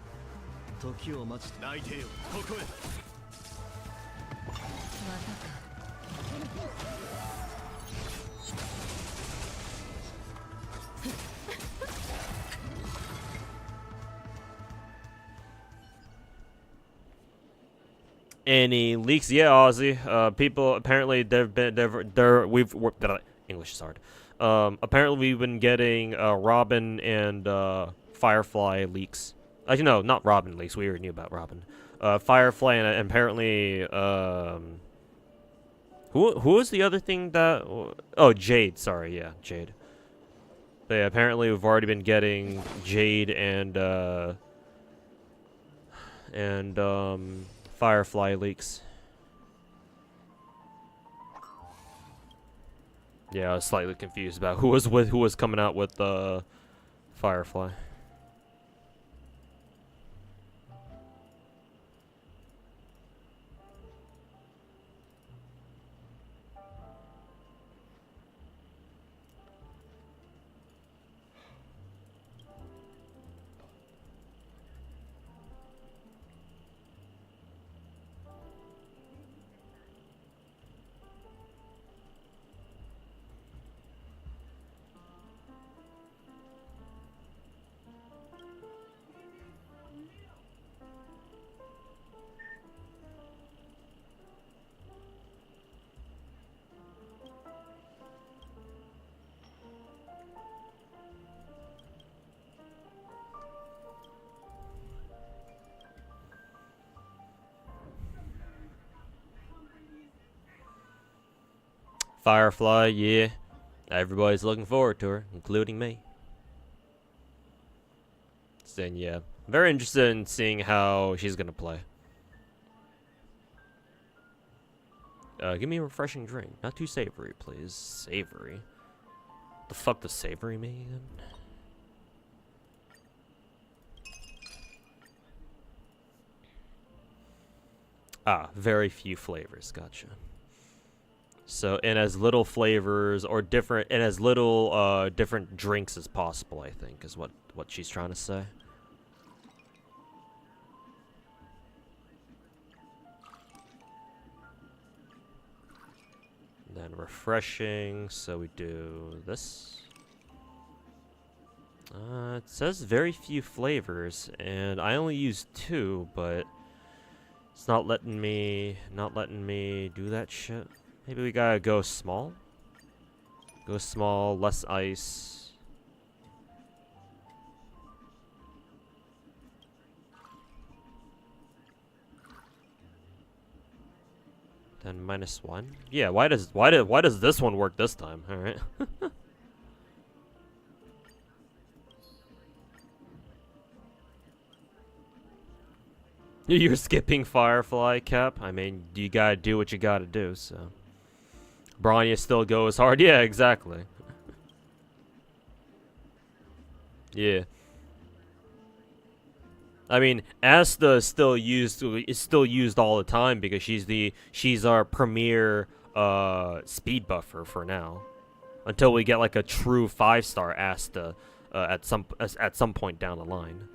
Any leaks? Yeah, Ozzy. People apparently English is hard. Apparently we've been getting Robin and Firefly leaks. Actually, no, not Robin leaks. We already knew about Robin. Firefly and apparently who was the other thing that? Oh, Jade. Sorry, yeah, Jade. But yeah, apparently we've already been getting Jade and Firefly leaks. Yeah, I was slightly confused about who was coming out with Firefly. Firefly, yeah. Everybody's looking forward to her, including me. So, yeah. Very interested in seeing how she's gonna play. Give me a refreshing drink. Not too savory, please. Savory? The fuck does savory mean? Ah, very few flavors. Gotcha. So, in as little flavors or different, in as little different drinks as possible, I think, is what she's trying to say. And then refreshing, so we do this. It says very few flavors, and I only use 2, but it's not letting me do that shit. Maybe we gotta go small? Go small, less ice. Then -1? Yeah, why does this one work this time? Alright. You're skipping Firefly, Cap? I mean, you gotta do what you gotta do, so. Bronya still goes hard. Yeah, exactly. Yeah. I mean, Asta is still used all the time because she's our premier speed buffer for now. Until we get like a true 5-star Asta at some point down the line.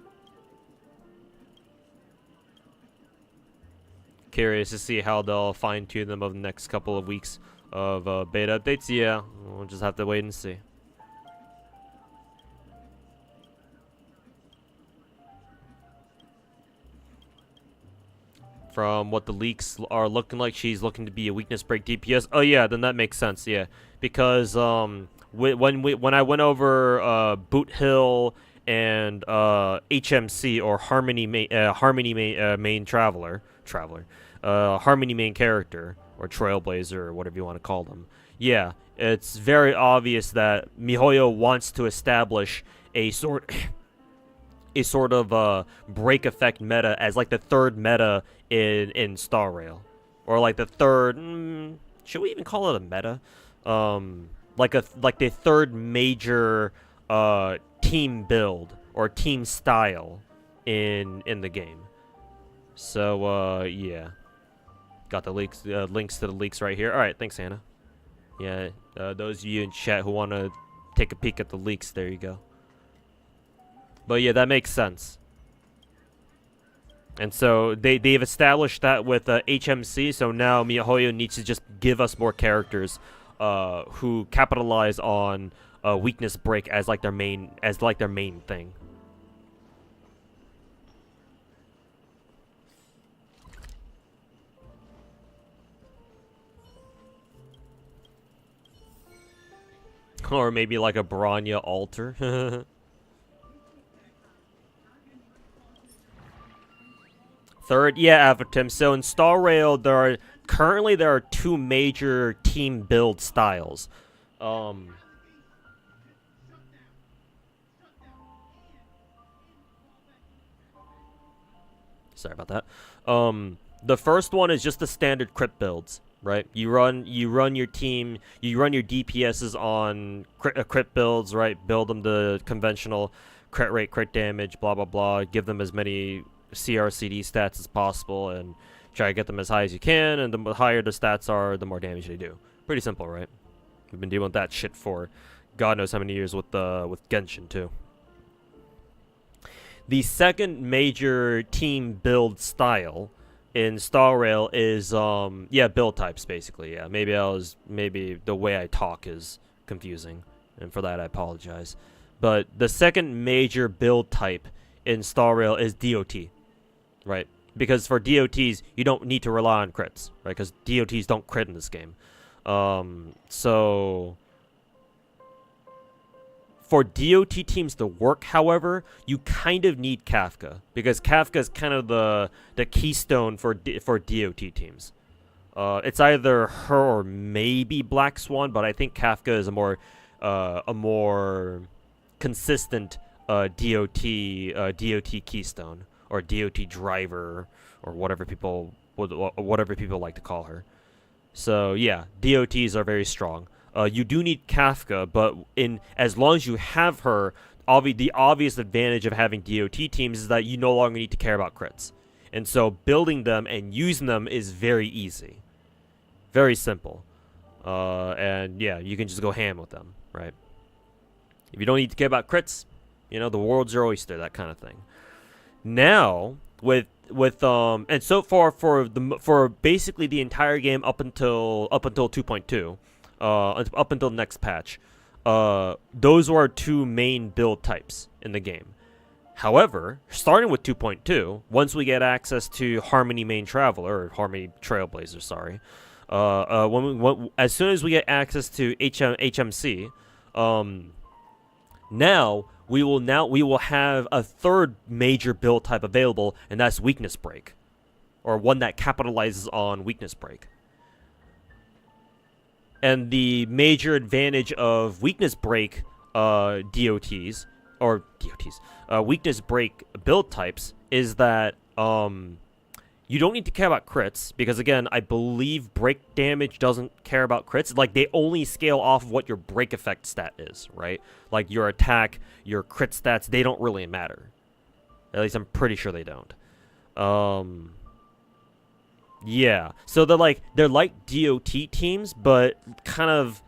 Curious to see how they'll fine-tune them over the next couple of weeks of beta updates. Yeah, we'll just have to wait and see. From what the leaks are looking like, she's looking to be a weakness break DPS. Oh yeah, then that makes sense. Yeah, because when I went over Boot Hill and HMC or main traveler, harmony main character or trailblazer or whatever you want to call them. Yeah, it's very obvious that MiHoYo wants to establish a sort of break effect meta as like the third meta in Star Rail, or like the third. Should we even call it a meta? Like the third major team build or team style in the game. So yeah, got the links to the leaks right here. All right, thanks, Hannah. Yeah, those of you in chat who want to take a peek at the leaks, there you go. But yeah, that makes sense. And so they've established that with HMC. So now MiHoYo needs to just give us more characters who capitalize on weakness break as like their main thing. Or maybe like a Bronya altar. Third, yeah, Avatim. So in Star Rail, there are two major team build styles. Sorry about that. The first one is just the standard crit builds, right? You run your team, you run your DPSs on crit builds, right? Build them to conventional crit rate, crit damage, blah blah blah. Give them as many CRCD stats as possible and try to get them as high as you can, and the higher the stats are, the more damage they do. Pretty simple, right? We've been dealing with that shit for God knows how many years with Genshin too. The second major team build style in Star Rail is build types basically. Yeah, maybe the way I talk is confusing, and for that I apologize. But the second major build type in Star Rail is DOT. Right, because for DOTs you don't need to rely on crits, right? Because DOTs don't crit in this game. So for DOT teams to work, however, you kind of need Kafka, because Kafka is kind of the keystone for DOT teams. It's either her or maybe Black Swan, but I think Kafka is a more consistent DOT keystone, or DOT driver, or whatever people like to call her. So yeah, DOTs are very strong. You do need Kafka, but as long as you have her, the obvious advantage of having DOT teams is that you no longer need to care about crits. And so building them and using them is very easy. Very simple. And yeah, you can just go ham with them, right? If you don't need to care about crits, the world's your oyster, that kind of thing. Now, and so far for basically the entire game up until 2.2, up until next patch, those were our two main build types in the game. However, starting with 2.2, once we get access to Harmony Main Traveler, or Harmony Trailblazer, sorry, as soon as we get access to HMC, now we will have a third major build type available, and that's Weakness Break, or one that capitalizes on Weakness Break. And the major advantage of Weakness Break Weakness Break build types is that you don't need to care about crits, because again, I believe break damage doesn't care about crits. Like, they only scale off of what your break effect stat is, right? Like your attack, your crit stats, they don't really matter. At least I'm pretty sure they don't. Yeah. So they're like DOT teams, but kind of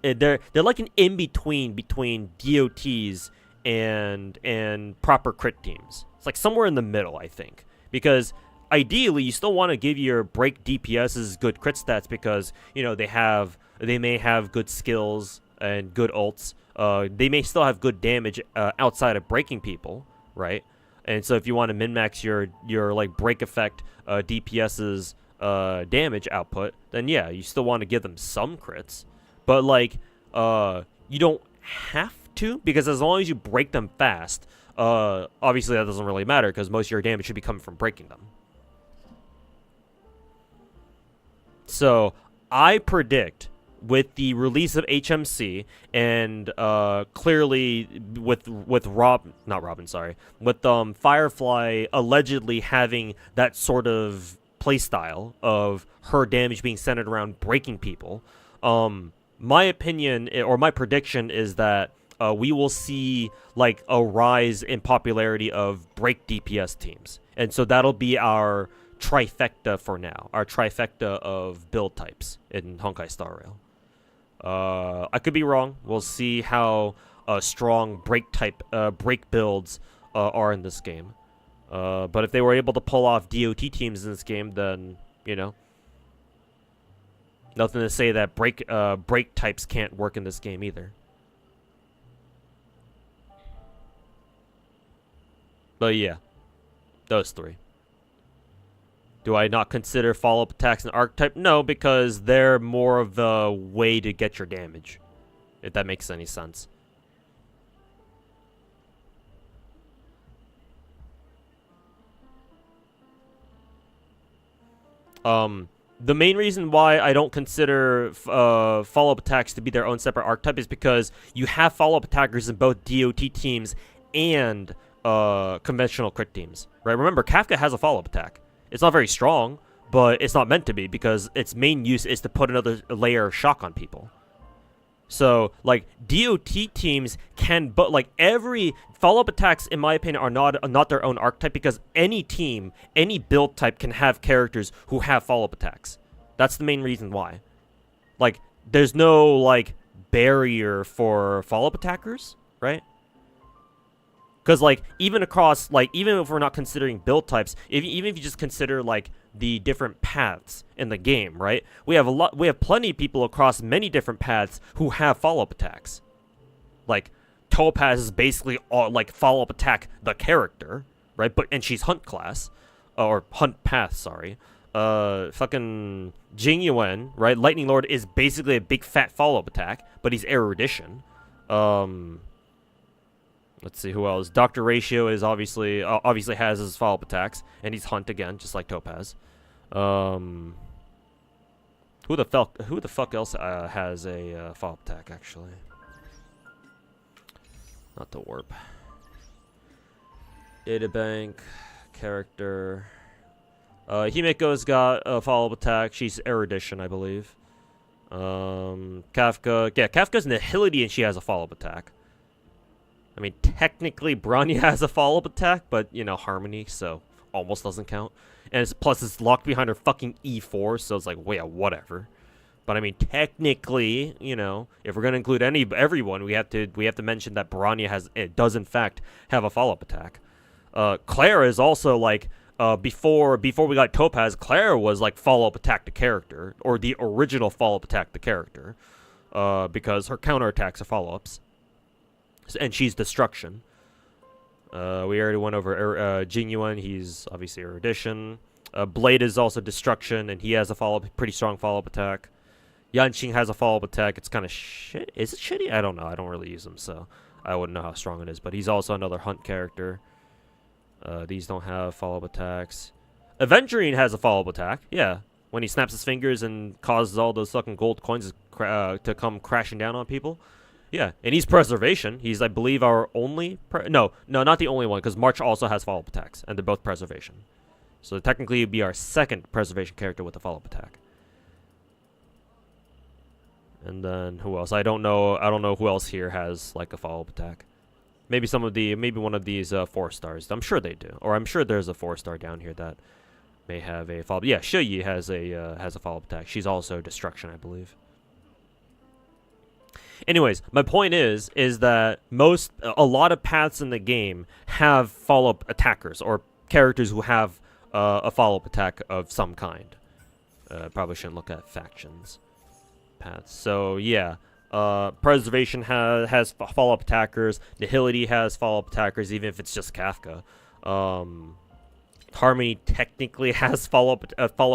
they're like an in-between between DOTs and proper crit teams. It's like somewhere in the middle, I think. Because ideally, you still want to give your break DPSs good crit stats, because they may have good skills and good ults. They may still have good damage outside of breaking people, right? And so if you want to min-max your like break effect DPS's damage output, then yeah, you still want to give them some crits. But like you don't have to, because as long as you break them fast, obviously that doesn't really matter because most of your damage should be coming from breaking them. So I predict with the release of HMC and clearly with Firefly allegedly having that sort of playstyle of her damage being centered around breaking people, my opinion or my prediction is that we will see like a rise in popularity of break DPS teams, and so that'll be our trifecta for now, our trifecta of build types in Honkai Star Rail. I could be wrong. We'll see how strong break builds are in this game. But if they were able to pull off DOT teams in this game, then nothing to say that break types can't work in this game either. But yeah, those three. Do I not consider follow-up attacks an archetype? No, because they're more of a way to get your damage, if that makes any sense. The main reason why I don't consider follow-up attacks to be their own separate archetype is because you have follow-up attackers in both DOT teams and conventional crit teams, right? Remember, Kafka has a follow-up attack. It's not very strong, but it's not meant to be because its main use is to put another layer of shock on people. So, like, DOT teams can, but like every follow-up attacks, in my opinion, are not their own archetype because any team, any build type can have characters who have follow-up attacks. That's the main reason why. Like, there's no like barrier for follow-up attackers, right? Because, like, even across, like, even if we're not considering build types, even if you just consider, like, the different paths in the game, right? We have plenty of people across many different paths who have follow-up attacks. Like, Topaz is basically, like, follow-up attack the character, right? And she's Hunt class. Or Hunt path, sorry. Fucking Jingyuan, right? Lightning Lord is basically a big fat follow-up attack, but he's Erudition. Let's see who else. Dr. Ratio is obviously has his follow-up attacks, and he's Hunt again, just like Topaz. Who the fuck else has a follow-up attack actually? Not the warp. Databank character. Himiko's got a follow-up attack. She's Erudition, I believe. Kafka, yeah, Kafka's Nihility, and she has a follow-up attack. I mean, technically, Bronya has a follow-up attack, but, you know, Harmony, so almost doesn't count. And plus, it's locked behind her fucking E4, so it's like, well, yeah, whatever. But, I mean, technically, you know, if we're going to include everyone, we have to mention that Bronya does, in fact, have a follow-up attack. Clara is also, like, before we got Topaz, Clara was, like, follow-up attack the character, or the original follow-up attack the character, because her counterattacks are follow-ups. And she's Destruction. We already went over Jingyuan. He's obviously Erudition. Blade is also Destruction, and he has a pretty strong follow-up attack. Yanqing has a follow-up attack. It's kind of shit. Is it shitty? I don't know. I don't really use him, so I wouldn't know how strong it is. But he's also another Hunt character. These don't have follow-up attacks. Aventurine has a follow-up attack. Yeah, when he snaps his fingers and causes all those fucking gold coins to come crashing down on people. Yeah, and he's Preservation. He's, I believe, our only... No, not the only one, because March also has follow-up attacks, and they're both Preservation. So technically, it'd be our second Preservation character with a follow-up attack. And then, who else? I don't know who else here has, like, a follow-up attack. Maybe one of these 4-stars. I'm sure they do. Or I'm sure there's a 4-star down here that may have a follow-up. Yeah, Shiyi has a follow-up attack. She's also Destruction, I believe. Anyways, my point is that a lot of paths in the game have follow-up attackers or characters who have a follow-up attack of some kind. Probably shouldn't look at factions paths. So yeah, Preservation has follow-up attackers. Nihility has follow-up attackers, even if it's just Kafka. Harmony technically has follow-up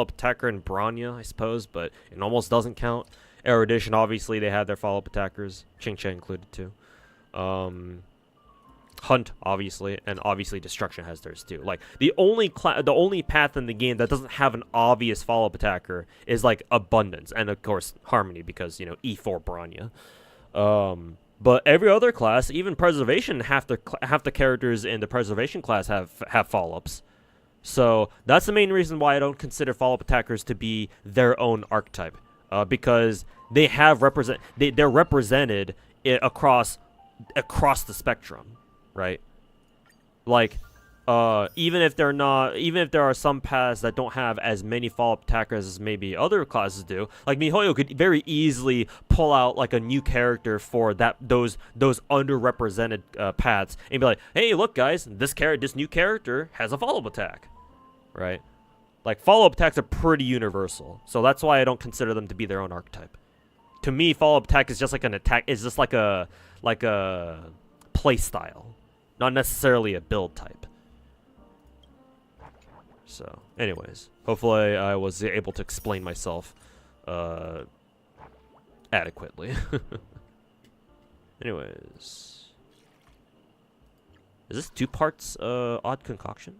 attacker in Bronya, I suppose, but it almost doesn't count. Erudition, obviously, they have their follow-up attackers. Chingche included, too. Hunt, obviously, and obviously Destruction has theirs too. Like, the only path in the game that doesn't have an obvious follow-up attacker is, like, Abundance, and of course, Harmony, because, you know, E4 Branya. But every other class, even Preservation, half the characters in the Preservation class have follow-ups. So, that's the main reason why I don't consider follow-up attackers to be their own archetype. Because they have they're represented across the spectrum. Right, like, even if there are some paths that don't have as many follow-up attackers as maybe other classes do, like MiHoYo could very easily pull out like a new character for those underrepresented paths and be like, hey, look guys, this new character has a follow-up attack, right? Like, follow-up attacks are pretty universal, so that's why I don't consider them to be their own archetype. To me, follow-up attack is just like an attack, is just like a play style. Not necessarily a build type. So, anyways. Hopefully I was able to explain myself adequately. Anyways. Is this 2 parts odd concoction?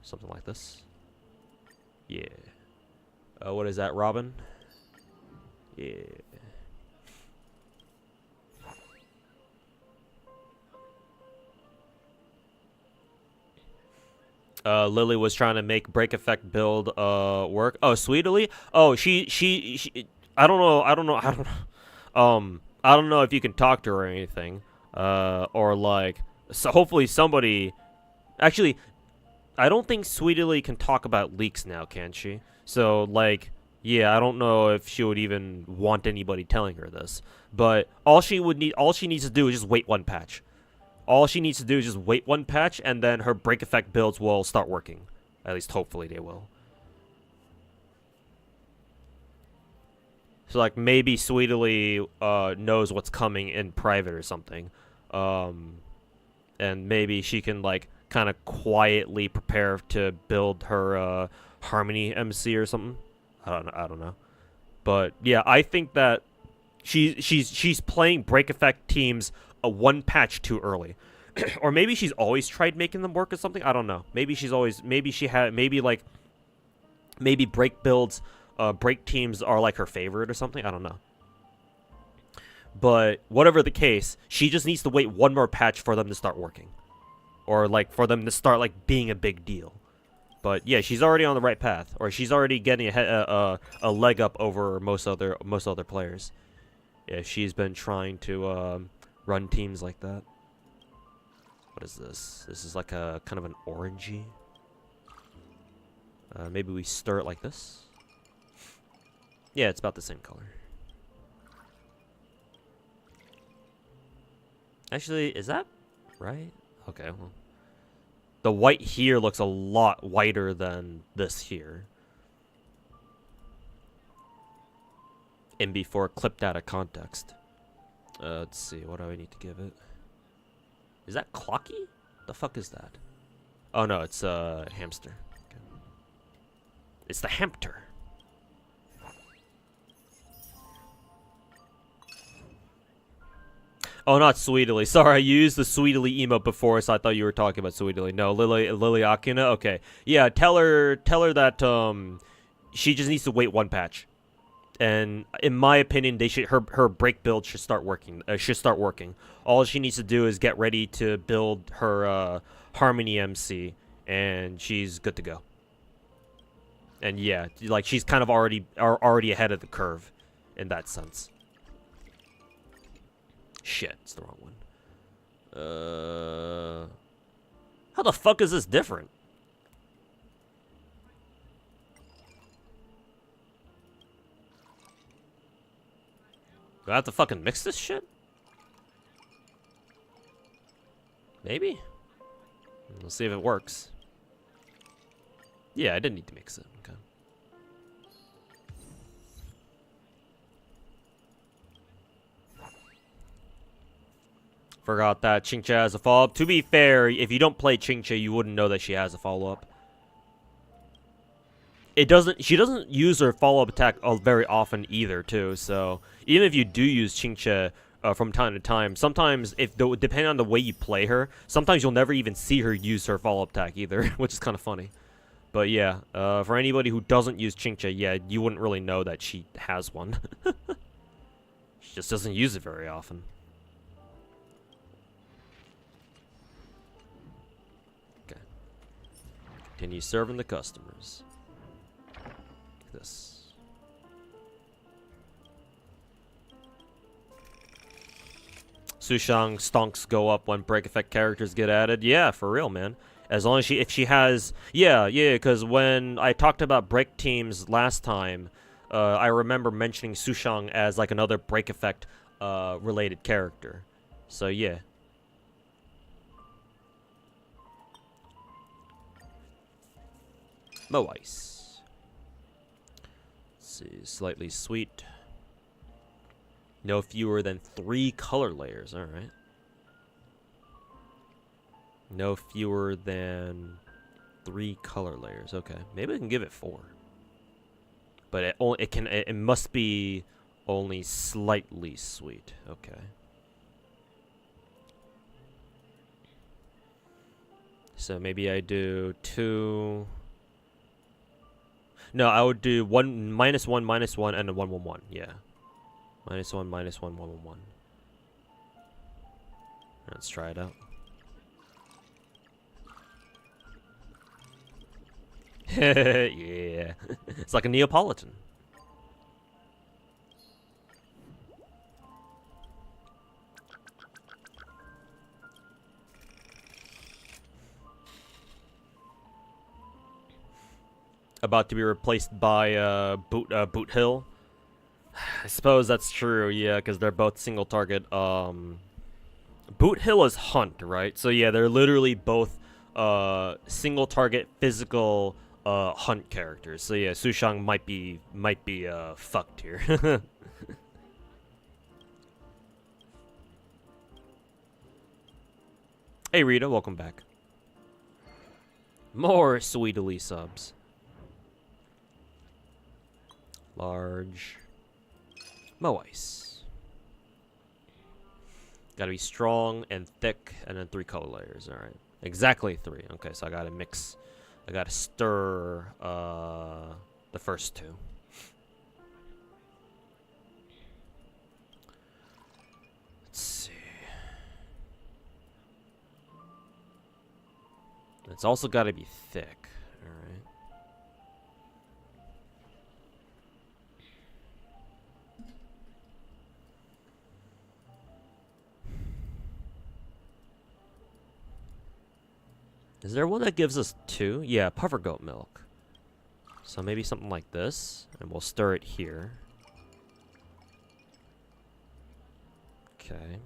Something like this. Yeah. What is that, Robin? Yeah. Lily was trying to make break effect build work. Oh, Sweetly? Oh, she I don't know. I don't know if you can talk to her or anything. Or like, so hopefully somebody, actually, I don't think Sweetly can talk about leaks now, can she? So like, yeah, I don't know if she would even want anybody telling her this. But all she needs to do is just wait 1 patch. All she needs to do is just wait 1 patch, and then her break effect builds will start working. At least, hopefully, they will. So, like, maybe Sweetly knows what's coming in private or something. And maybe she can, like, kind of quietly prepare to build her Harmony MC or something. I don't know. But, yeah, I think that she's playing break effect teams 1 patch too early. Or maybe she's always tried making them work or something. I don't know. Maybe break builds, break teams are like her favorite or something. I don't know. But whatever the case, she just needs to wait 1 more patch for them to start working. Or like for them to start like being a big deal. But yeah, she's already on the right path, or she's already getting a leg up over most other players. Yeah, she's been trying to run teams like that. What is this? This is like a kind of an orangey. Maybe we stir it like this. Yeah, it's about the same color. Actually, is that right? Okay, well. The white here looks a lot whiter than this here. And before clipped out of context. Let's see, what do I need to give it? Is that Clocky? The fuck is that? Oh no, it's hamster. Okay. It's the hamster. Oh, not Sweetly. Sorry, I used the Sweetly emote before, so I thought you were talking about Sweetly. No, Lily Akina. Okay, yeah. Tell her that she just needs to wait 1 patch, and in my opinion, her break build should start working. All she needs to do is get ready to build her Harmony MC, and she's good to go. And yeah, like she's kind of already ahead of the curve, in that sense. Shit, it's the wrong one. How the fuck is this different? Do I have to fucking mix this shit? Maybe? We'll see if it works. Yeah, I didn't need to mix it. Okay. Forgot that Chingcha has a follow-up. To be fair, if you don't play Chingcha, you wouldn't know that she has a follow-up. it doesn't. She doesn't use her follow-up attack very often either, too. So even if you do use Qingque from time to time, sometimes depending on the way you play her, sometimes you'll never even see her use her follow-up attack either, which is kind of funny. But yeah, for anybody who doesn't use Qingque, yeah, you wouldn't really know that she has one. She just doesn't use it very often. Okay. Continue serving the customers. This. Sushang stonks go up when break effect characters get added. Yeah, for real, man. As long as if she has, yeah, because when I talked about break teams last time, I remember mentioning Sushang as like another break effect related character. So yeah. Mo ice. Let's see, slightly sweet. No fewer than 3 color layers. All right. No fewer than 3 color layers. Okay, maybe we can give it 4. But it must be only slightly sweet. Okay. So maybe I do 2. No, I would do 1 -1 -1 and a 1 1 1. Yeah. -1 -1 1 1 1. Let's try it out. Yeah. It's like a Neapolitan. About to be replaced by Boot Hill. I suppose that's true, yeah, because they're both single target. Boot Hill is Hunt, right? So yeah, they're literally both single target physical Hunt characters. So yeah, Sushang might be fucked here. Hey Rita, welcome back. More sweetly subs. Large. Mo ice. Gotta be strong and thick, and then 3 color layers. All right, exactly 3. Okay, so I gotta mix. I gotta stir the first 2. Let's see. It's also gotta be thick. All right. Is there one that gives us 2? Yeah, puffer goat milk. So maybe something like this, and we'll stir it here. Okay.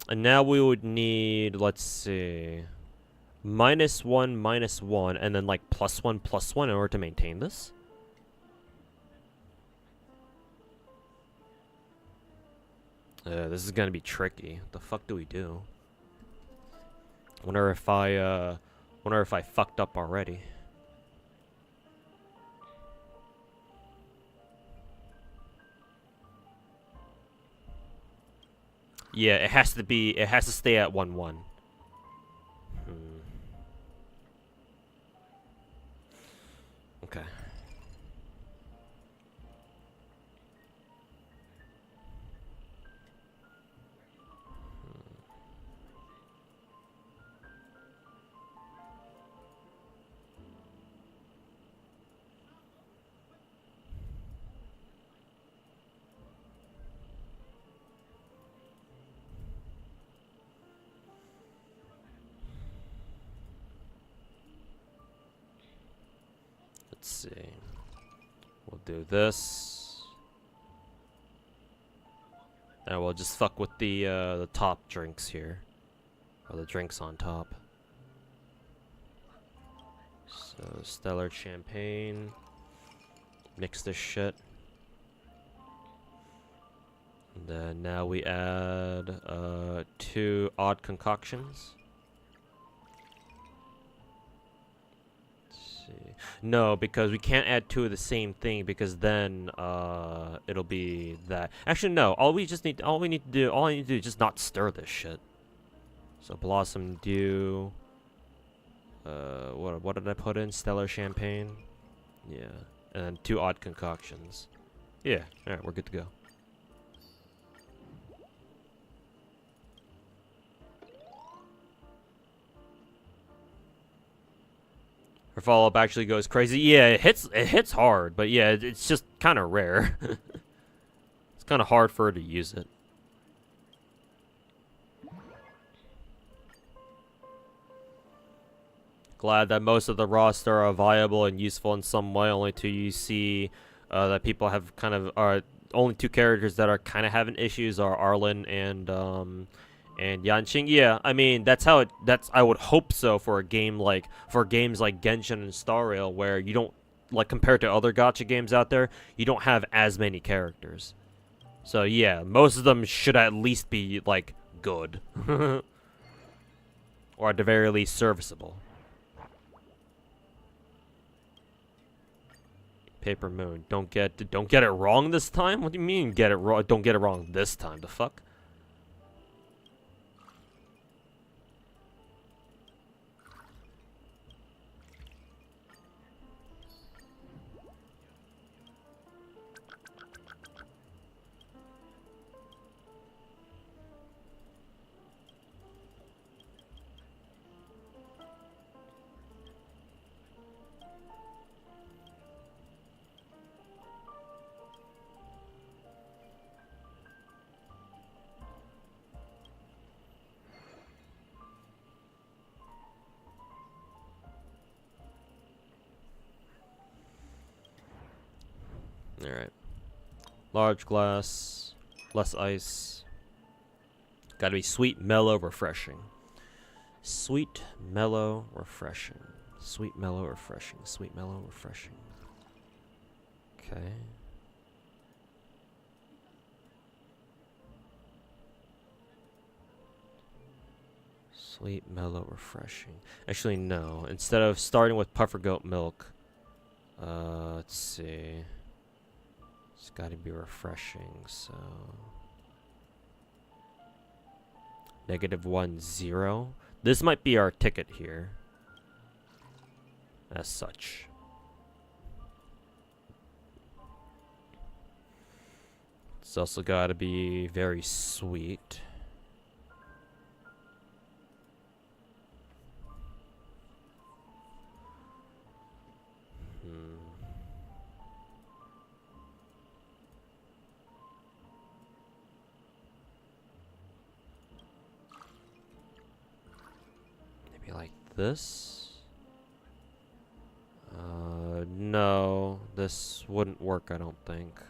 And now we would need, let's see, -1 -1, and then like +1 +1 in order to maintain this. This is gonna be tricky. What the fuck do we do? Wonder if I fucked up already. Yeah, it has to stay at 1 1. Okay. Let's see. We'll do this. And we'll just fuck with the top drinks here. Or the drinks on top. So, Stellar Champagne. Mix this shit. And then now we add 2 odd concoctions. No, because we can't add two of the same thing because then it'll be that. Actually, no. All I need to do is just not stir this shit. So Blossom Dew. What did I put in? Stellar Champagne. Yeah, and then 2 odd concoctions. Yeah. All right, we're good to go. Her follow-up actually goes crazy. Yeah, it hits hard, but yeah, it's just kind of rare. It's kind of hard for her to use it. Glad that most of the roster are viable and useful in some way. Only 2 you see that people have kind of only 2 characters that are kind of having issues are Arlen and Yanqing. Yeah, I mean I would hope so for games like Genshin and Star Rail, where you don't, like, compared to other gacha games out there, you don't have as many characters. So yeah, most of them should at least be like good. Or at the very least serviceable. Paper Moon, don't get it wrong this time? What do you mean get it wrong? Don't get it wrong this time. The fuck? Alright. Large glass, less ice. Gotta be sweet, mellow, refreshing. Sweet, mellow, refreshing. Sweet, mellow, refreshing. Sweet, mellow, refreshing. Okay. Sweet, mellow, refreshing. Actually, no. Instead of starting with puffer goat milk, let's see. It's got to be refreshing, so -1, 0. This might be our ticket here. As such. It's also got to be very sweet. Like this? No, this wouldn't work, I don't think.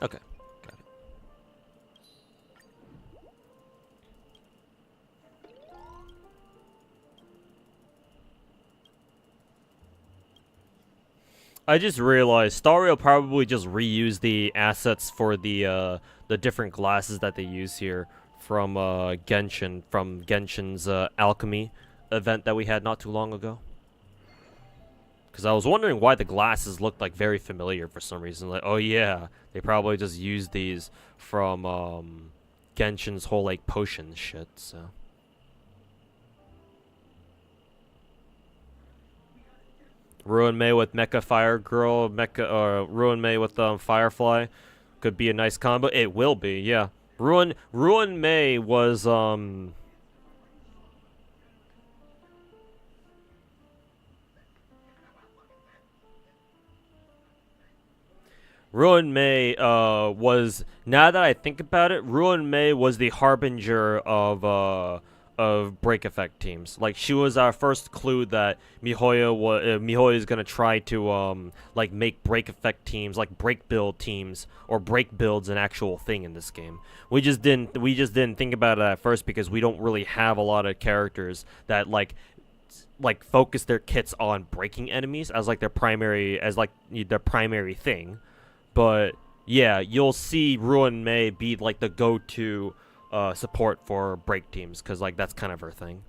Okay, got it. I just realized Star Rail probably just reused the assets for the different glasses that they use here from Genshin, from Genshin's alchemy event that we had not too long ago. Because I was wondering why the glasses looked like very familiar for some reason. Like, oh yeah, they probably just used these from Genshin's whole like potion shit. So. Ruin Mei with Mecha Fire Girl, Ruin Mei with Firefly, could be a nice combo. It will be, yeah. Ruin Mei was Ruin Mei was, now that I think about it, Ruin Mei was the harbinger of of break effect teams. Like she was our first clue that Mihoyo is gonna try to like make break effect teams, like break build teams, or break builds an actual thing in this game. We just didn't think about it at first because we don't really have a lot of characters that like focus their kits on breaking enemies as like their primary thing. But yeah, you'll see Ruin Mei be like the go-to support for break teams because like that's kind of her thing.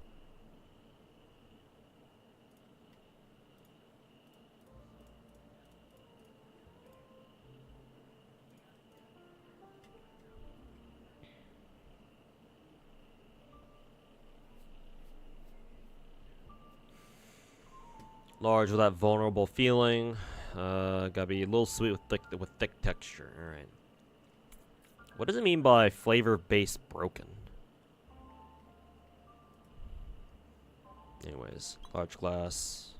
Large with that vulnerable feeling. Gotta be a little sweet with thick texture. All right. What does it mean by flavor base broken? Anyways, large glass.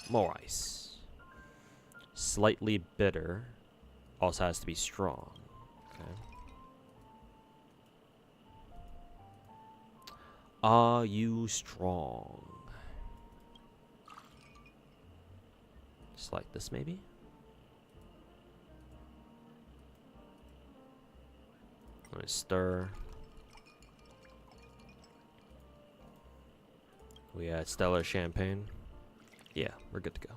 More ice. Slightly bitter. Also has to be strong. Okay. Are you strong? Just like this, maybe? Let me stir. We add stellar champagne. Yeah, we're good to go.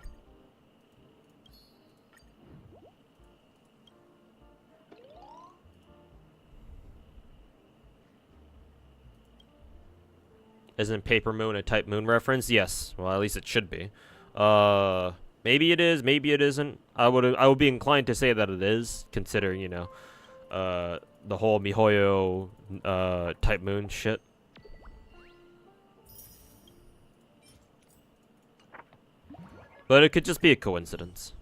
Isn't Paper Moon a Type Moon reference? Yes. Well, at least it should be. Maybe it is. Maybe it isn't. I would be inclined to say that it is, considering the whole Mihoyo Type Moon shit. But it could just be a coincidence.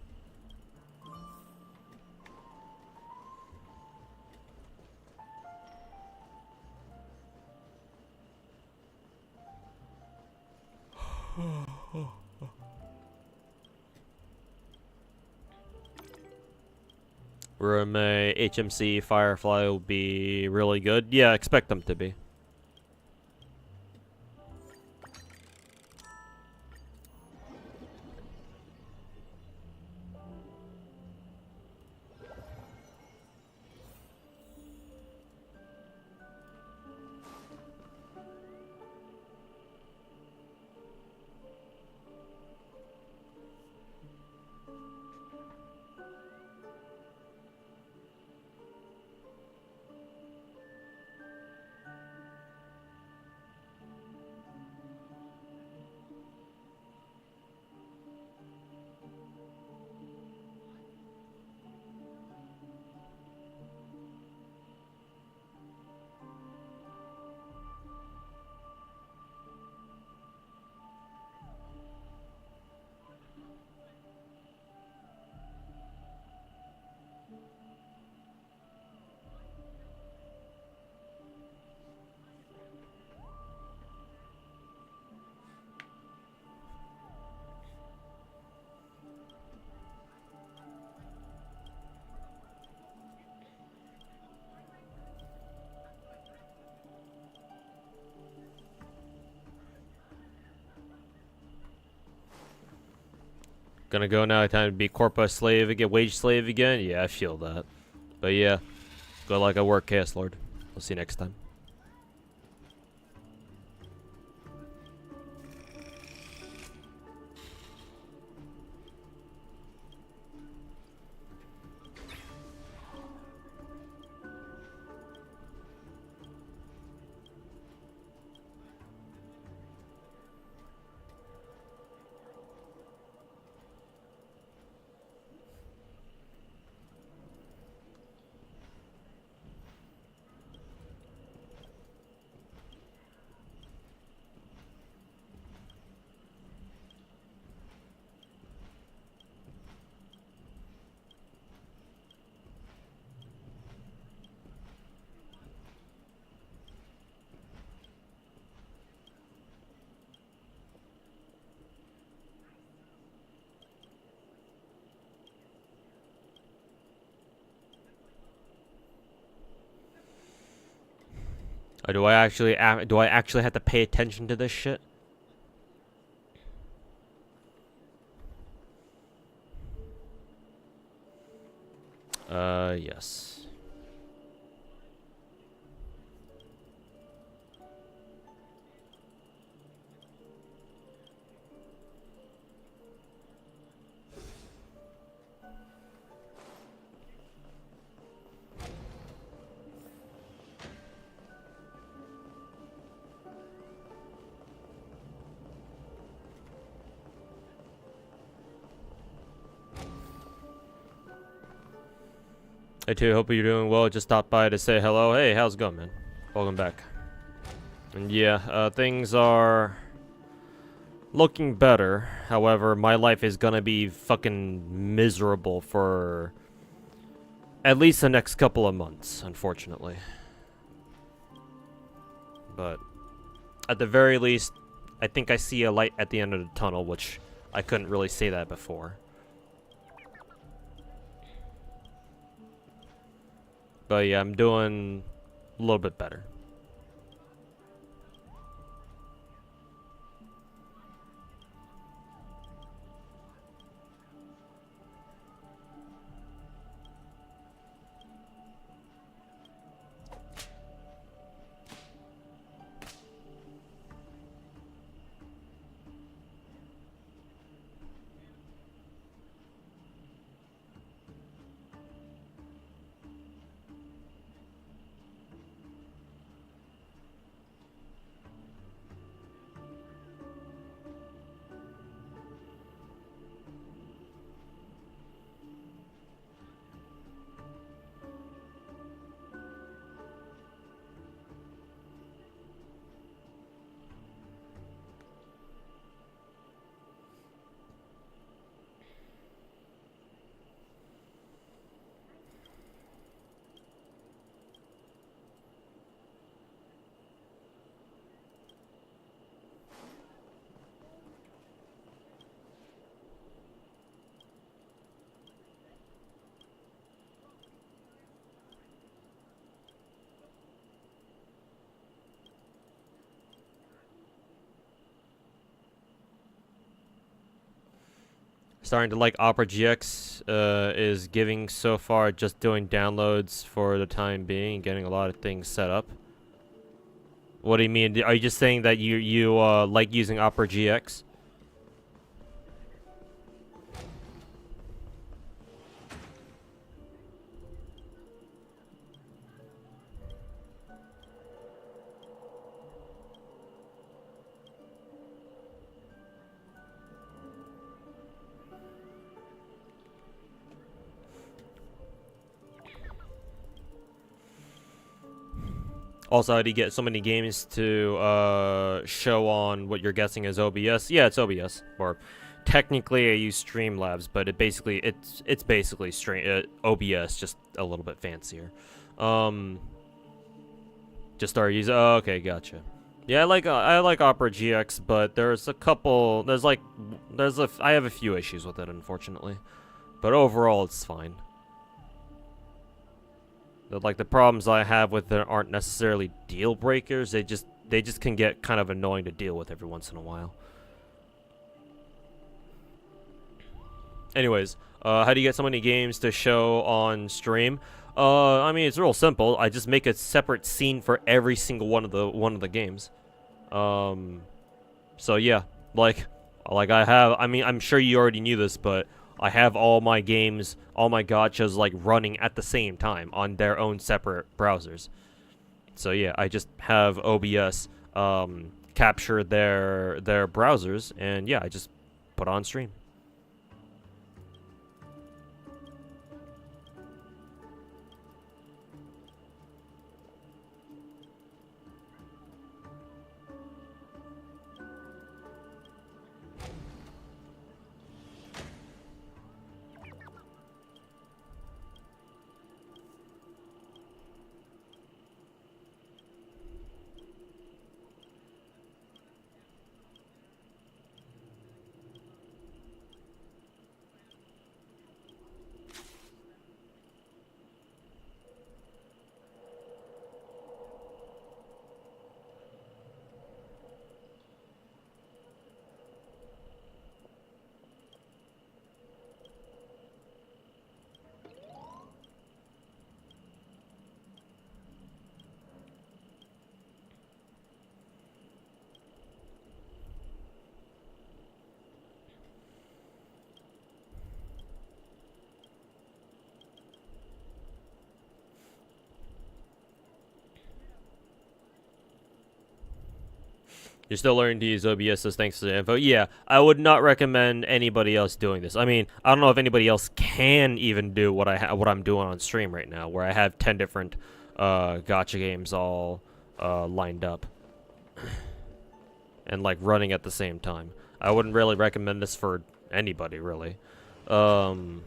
Room HMC Firefly will be really good. Yeah, expect them to be. Gonna go now. Time to be corpus slave again, wage slave again. Yeah, I feel that. But yeah, good luck at work, Chaos Lord. We'll see you next time. Or do I actually have to pay attention to this shit? Yes. Hey, too. Hope you're doing well. Just stopped by to say hello. Hey, how's it going, man? Welcome back. And yeah, things are looking better. However, my life is gonna be fucking miserable for at least the next couple of months, unfortunately. But at the very least, I think I see a light at the end of the tunnel, which I couldn't really say that before. But yeah, I'm doing a little bit better. Starting to like Opera GX is giving so far, just doing downloads for the time being, getting a lot of things set up. What do you mean? Are you just saying that you like using Opera GX? Also, how do you get so many games to show on what you're guessing is OBS? Yeah, it's OBS. Or technically, I use Streamlabs, but it's basically OBS, just a little bit fancier. Just started using. Oh, okay, gotcha. Yeah, I like Opera GX, but there's a couple. I have a few issues with it, unfortunately. But overall, it's fine. The problems I have with it aren't necessarily deal breakers. They just can get kind of annoying to deal with every once in a while. Anyways, how do you get so many games to show on stream? I mean, it's real simple. I just make a separate scene for every single one of the games. So yeah, like I have. I mean, I'm sure you already knew this, but I have all my games, all my gachas, like, running at the same time on their own separate browsers. So yeah, I just have OBS capture their browsers, and yeah, I just put on stream. You're still learning to use OBS, so thanks for the info. Yeah, I would not recommend anybody else doing this. I mean, I don't know if anybody else can even do what I'm doing on stream right now, where I have 10 different gacha games all lined up and like running at the same time. I wouldn't really recommend this for anybody, really. So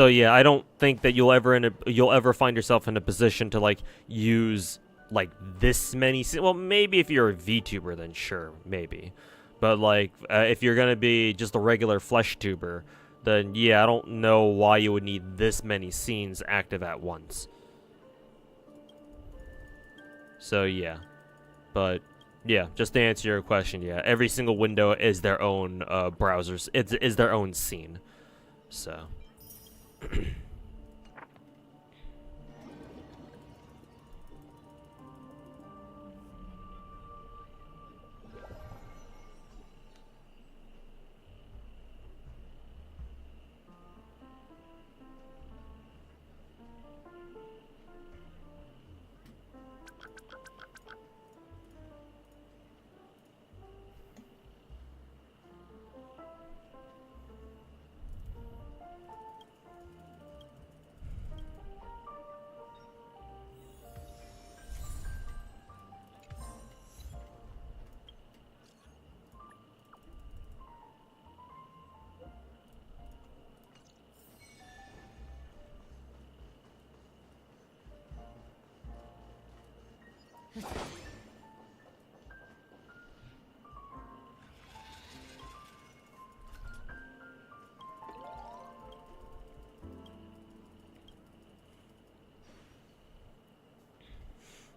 yeah, I don't think that you'll ever find yourself in a position to like use like this many. Well, maybe if you're a VTuber, then sure, maybe. But like if you're gonna be just a regular flesh tuber, then yeah, I don't know why you would need this many scenes active at once. So yeah, but yeah, just to answer your question, yeah, every single window is their own browsers. It's their own scene. So.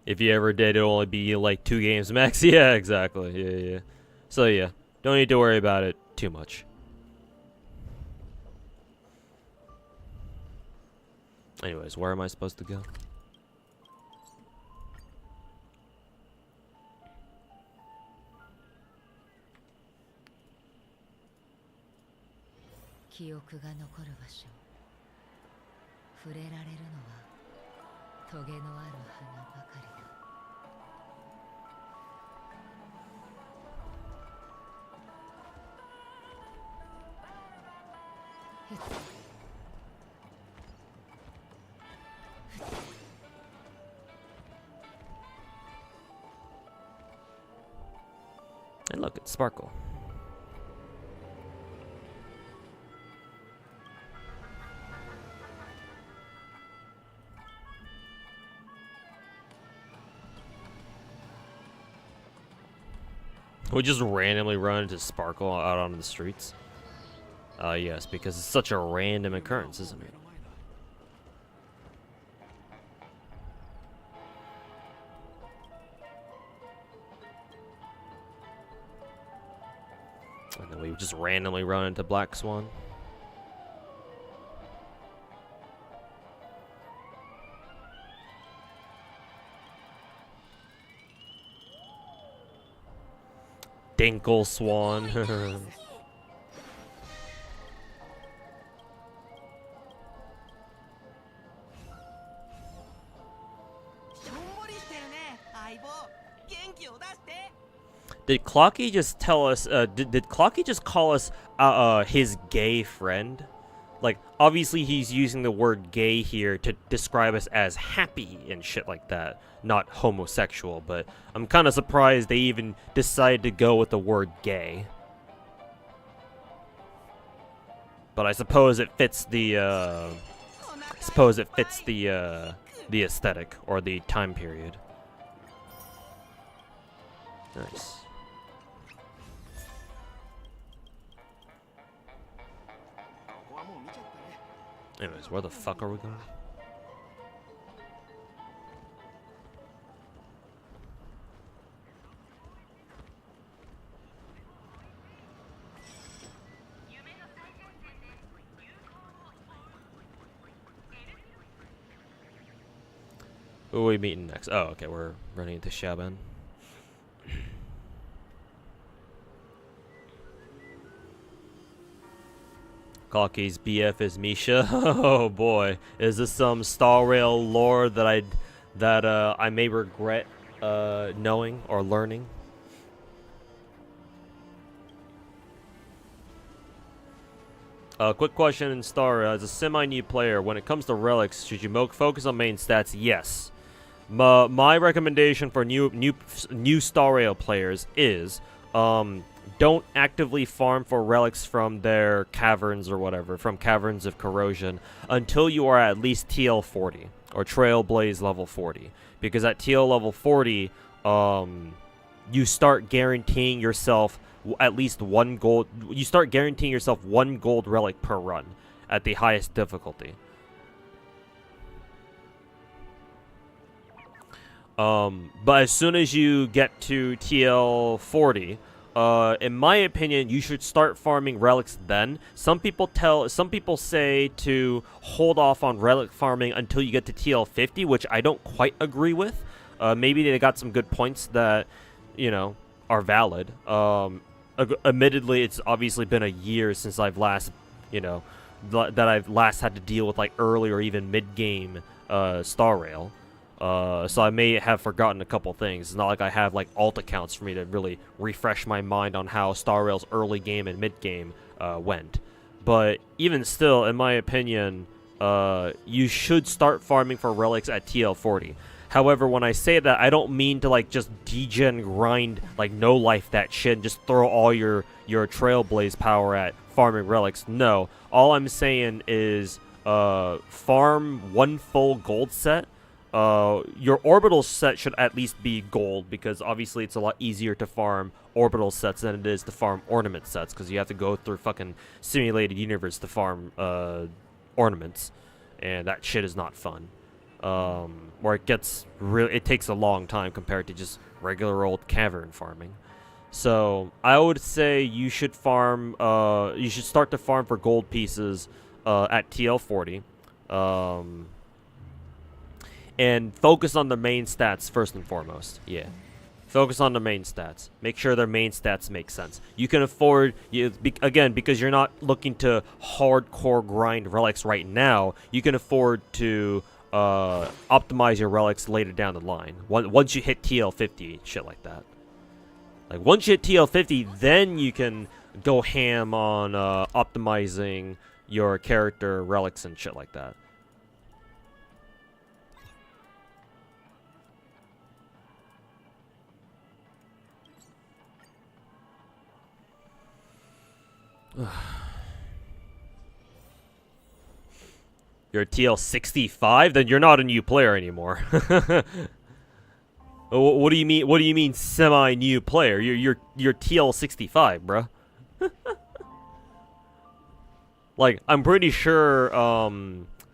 If you ever did, it'll only be like 2 games max. Yeah, exactly. Yeah. So yeah, don't need to worry about it too much. Anyways, where am I supposed to go? And look, it's Sparkle. We just randomly run into Sparkle out on the streets. Yes, because it's such a random occurrence, isn't it? And then we just randomly run into Black Swan. Dinkle Swan. Did Clocky just tell us, did Clocky just call us his gay friend? Like, obviously he's using the word gay here to describe us as happy and shit like that, not homosexual, but I'm kind of surprised they even decided to go with the word gay. But I suppose it fits the, the aesthetic, or the time period. Nice. Anyways, where the fuck are we going? Who are we meeting next? Oh, okay, we're running into Shaban. Clocky's BF is Misha. Oh boy, is this some Star Rail lore that I may regret knowing or learning. Quick question in Star. As a semi-new player, when it comes to relics, should you focus on main stats? Yes. My recommendation for new Star Rail players is don't actively farm for relics from their caverns or whatever, from Caverns of Corrosion, until you are at least TL 40 or Trailblaze level 40. Because at TL level 40, you start guaranteeing yourself at least one gold. You start guaranteeing yourself one gold relic per run at the highest difficulty. But as soon as you get to TL 40, in my opinion, you should start farming relics then. Some people say to hold off on relic farming until you get to TL 50, which I don't quite agree with. Maybe they got some good points that, you know, are valid. Admittedly, it's obviously been a year since I've last, you know, that I've last had to deal with like early or even mid-game Star Rail. So I may have forgotten a couple things. It's not like I have like alt accounts for me to really refresh my mind on how Star Rail's early game and mid game went. But even still, in my opinion, you should start farming for relics at TL 40. However, when I say that, I don't mean to like just degen grind, like no life that shit and just throw all your Trailblaze power at farming relics. No, all I'm saying is farm one full gold set. Your orbital set should at least be gold, because obviously it's a lot easier to farm orbital sets than it is to farm ornament sets, because you have to go through fucking simulated universe to farm ornaments, and that shit is not fun. Or it takes a long time compared to just regular old cavern farming. So I would say you should farm. You should start to farm for gold pieces at TL 40. And focus on the main stats first and foremost. Yeah. Focus on the main stats. Make sure their main stats make sense. You can afford, again, because you're not looking to hardcore grind relics right now, you can afford to optimize your relics later down the line. Once you hit TL 50, shit like that. Like, once you hit TL 50, then you can go ham on optimizing your character relics and shit like that. You're TL 65? Then you're not a new player anymore. What do you mean? What do you mean semi-new player? You're TL 65, bruh. Like, I'm pretty sure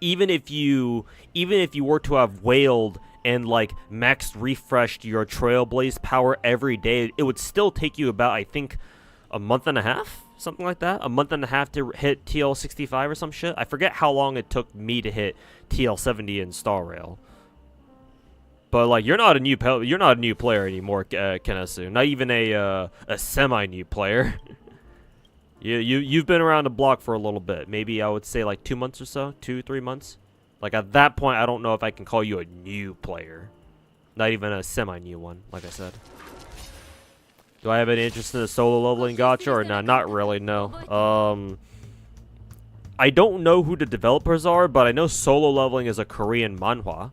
even if you were to have whaled and like max refreshed your Trailblaze power every day, it would still take you about, I think, a month and a half, something like that. A month and a half to hit TL 65 or some shit. I forget how long it took me to hit TL 70 in Star Rail. But like, you're not a new player anymore, Kenesu. Not even a semi-new player. You've been around the block for a little bit. Maybe I would say like 2 months or so, 2-3 months. Like, at that point, I don't know if I can call you a new player. Not even a semi-new one, like I said. Do I have any interest in the solo leveling gacha or not? Not really, no. I don't know who the developers are, but I know solo leveling is a Korean manhwa.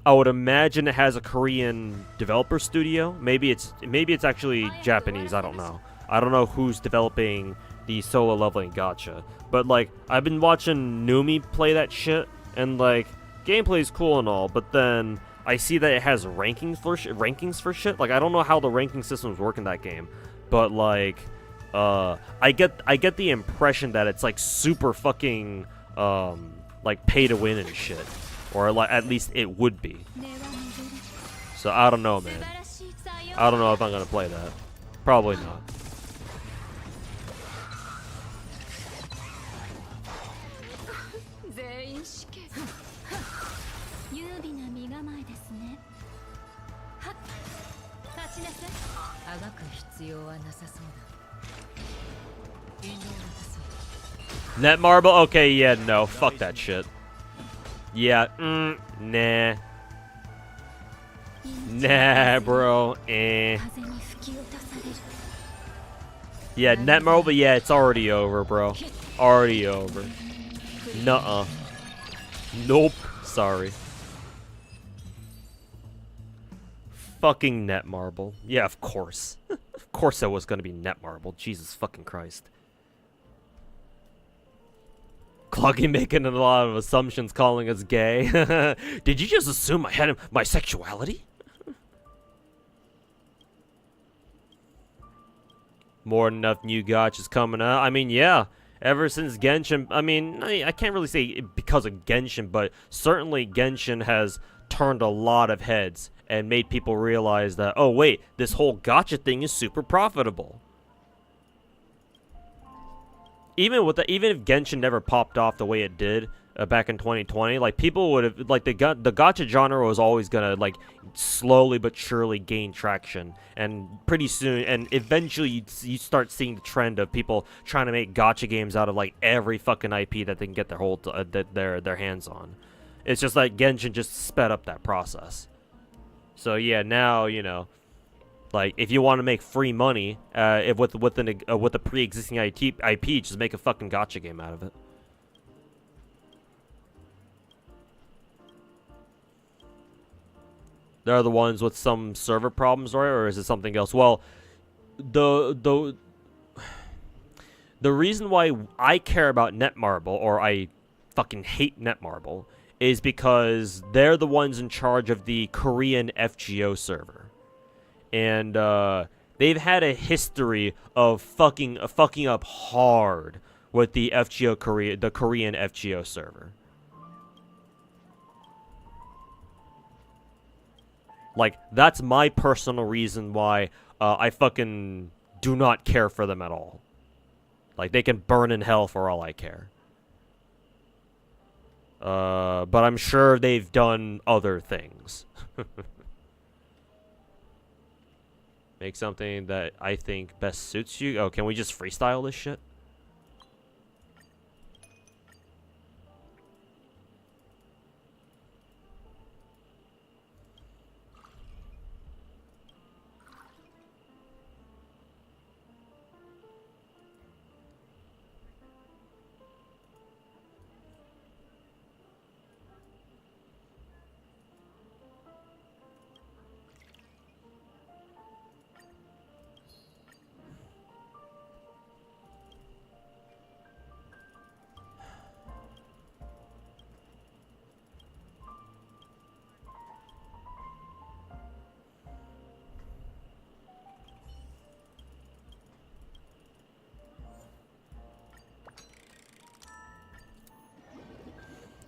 I would imagine it has a Korean developer studio. Maybe it's actually Japanese. I don't know. I don't know who's developing the solo leveling gacha. But like, I've been watching Numi play that shit, and like, gameplay is cool and all, but then I see that it has rankings for shit. Like, I don't know how the ranking systems work in that game, but like, I get the impression that it's like super fucking like pay to win and shit, or like at least it would be. So I don't know, man. I don't know if I'm gonna play that. Probably not. Netmarble? Okay, yeah, no. Fuck that shit. Yeah, nah. Nah, bro. Eh.
風に吹き落とされる
Yeah, Netmarble, but yeah, it's already over, bro. Already over. Nuh-uh. Nope. Sorry. Fucking Netmarble. Yeah, of course. Of course it was gonna be Netmarble. Jesus fucking Christ. Cloggy making a lot of assumptions, calling us gay. Did you just assume I had my sexuality? More than enough new gachas coming out. I mean, yeah. Ever since Genshin, I mean, I can't really say because of Genshin, but certainly Genshin has turned a lot of heads and made people realize that, oh wait, this whole gacha thing is super profitable. Even if Genshin never popped off the way it did back in 2020, like people would have like the gacha genre was always gonna like slowly but surely gain traction, and pretty soon, and eventually you start seeing the trend of people trying to make gacha games out of like every fucking IP that they can get their hands on. It's just like Genshin just sped up that process. So yeah, now you know. Like, if you want to make free money, with a pre-existing IP, just make a fucking gacha game out of it. They're the ones with some server problems, right? Or is it something else? Well, the reason why I care about Netmarble, or I fucking hate Netmarble, is because they're the ones in charge of the Korean FGO server. And they've had a history of fucking up hard with the the Korean FGO server. Like, that's my personal reason why I fucking do not care for them at all. Like, they can burn in hell for all I care. But I'm sure they've done other things. Make something that I think best suits you. Oh, can we just freestyle this shit?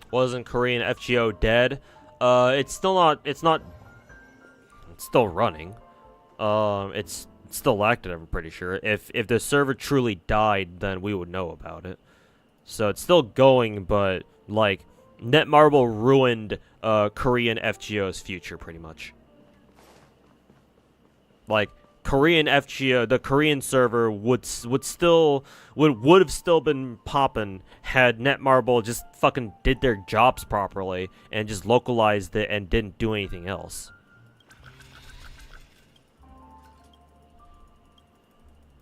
Wasn't Korean FGO dead? It's still not. It's still running. It's still active. I'm pretty sure. If the server truly died, then we would know about it. So it's still going, but like Netmarble ruined Korean FGO's future pretty much. Like, Korean FGO, the Korean server would have still been popping had Netmarble just fucking did their jobs properly and just localized it and didn't do anything else.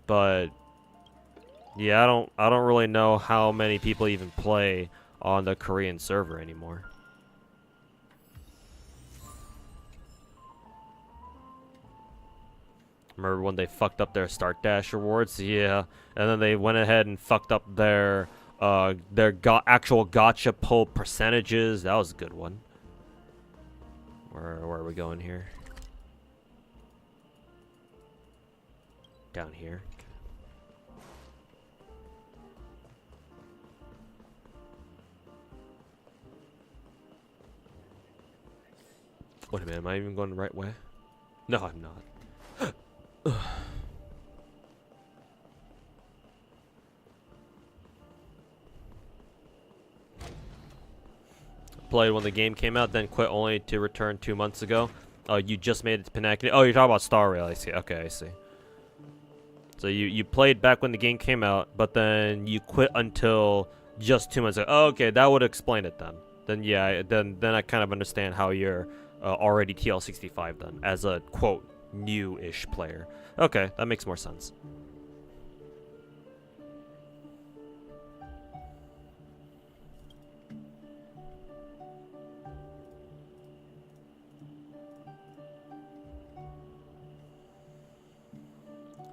But yeah, I don't really know how many people even play on the Korean server anymore. Remember when they fucked up their Start Dash rewards? Yeah. And then they went ahead and fucked up their actual gacha pull percentages. That was a good one. Where are we going here? Down here. Wait a minute, am I even going the right way? No, I'm not. Played when the game came out, then quit only to return 2 months ago. Oh, you just made it to Pinnacle. Oh, you're talking about Star Rail. I see. Okay, I see. So you played back when the game came out, but then you quit until just 2 months ago. Oh, okay, that would explain it then. Then yeah, then I kind of understand how you're already TL65 then, as a quote new-ish player. Okay, that makes more sense.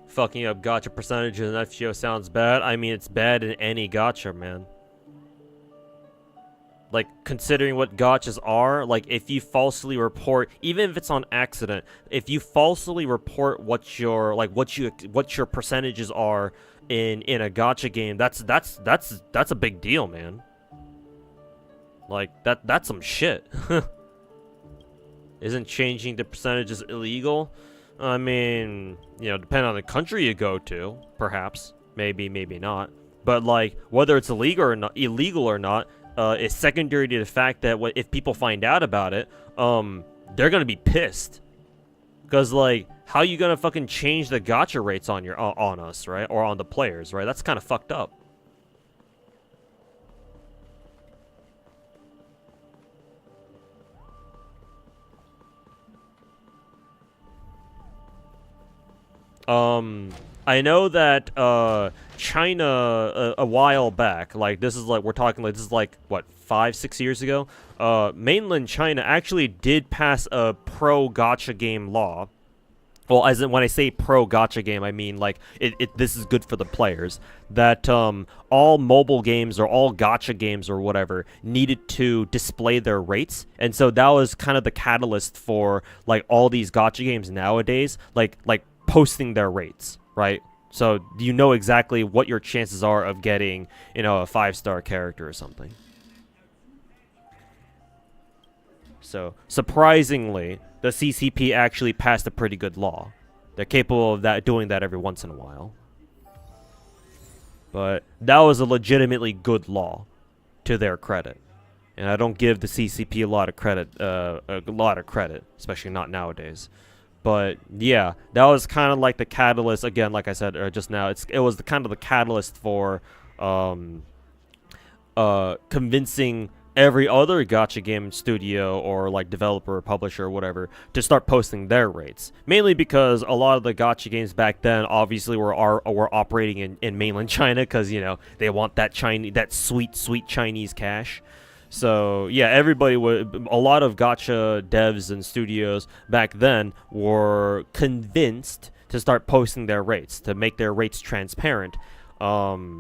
Fucking up gacha percentages in FGO sounds bad. I mean, it's bad in any gacha, man. Like, considering what gachas are, like, if you falsely report, even if it's on accident, if you falsely report what your, like, what your percentages are in a gacha game, that's a big deal, man. Like, that's some shit. Isn't changing the percentages illegal? I mean, you know, depending on the country you go to, perhaps, maybe not. But like, whether it's illegal or not, is secondary to the fact that if people find out about it, they're gonna be pissed. Cause like, how you gonna fucking change the gacha rates on on us, right, or on the players, right? That's kind of fucked up. I know that China a while back, like this is like this is like what 5-6 years ago. Mainland China actually did pass a pro gacha game law. Well, as in when I say pro gacha game, I mean like this is good for the players. That all mobile games or all gacha games or whatever needed to display their rates, and so that was kind of the catalyst for like all these gacha games nowadays, like posting their rates, right? So you know exactly what your chances are of getting, you know, a 5-star character or something. So surprisingly, the CCP actually passed a pretty good law. They're capable of doing that every once in a while. But that was a legitimately good law, to their credit. And I don't give the CCP a lot of credit, especially not nowadays. But yeah, that was kind of like the catalyst. Again, like I said just now, it was the kind of the catalyst for convincing every other gacha game studio or like developer or publisher or whatever to start posting their rates. Mainly because a lot of the gacha games back then obviously were operating in mainland China, because you know they want that sweet Chinese cash. So yeah, a lot of gacha devs and studios back then were convinced to start posting their rates, to make their rates transparent. Yeah,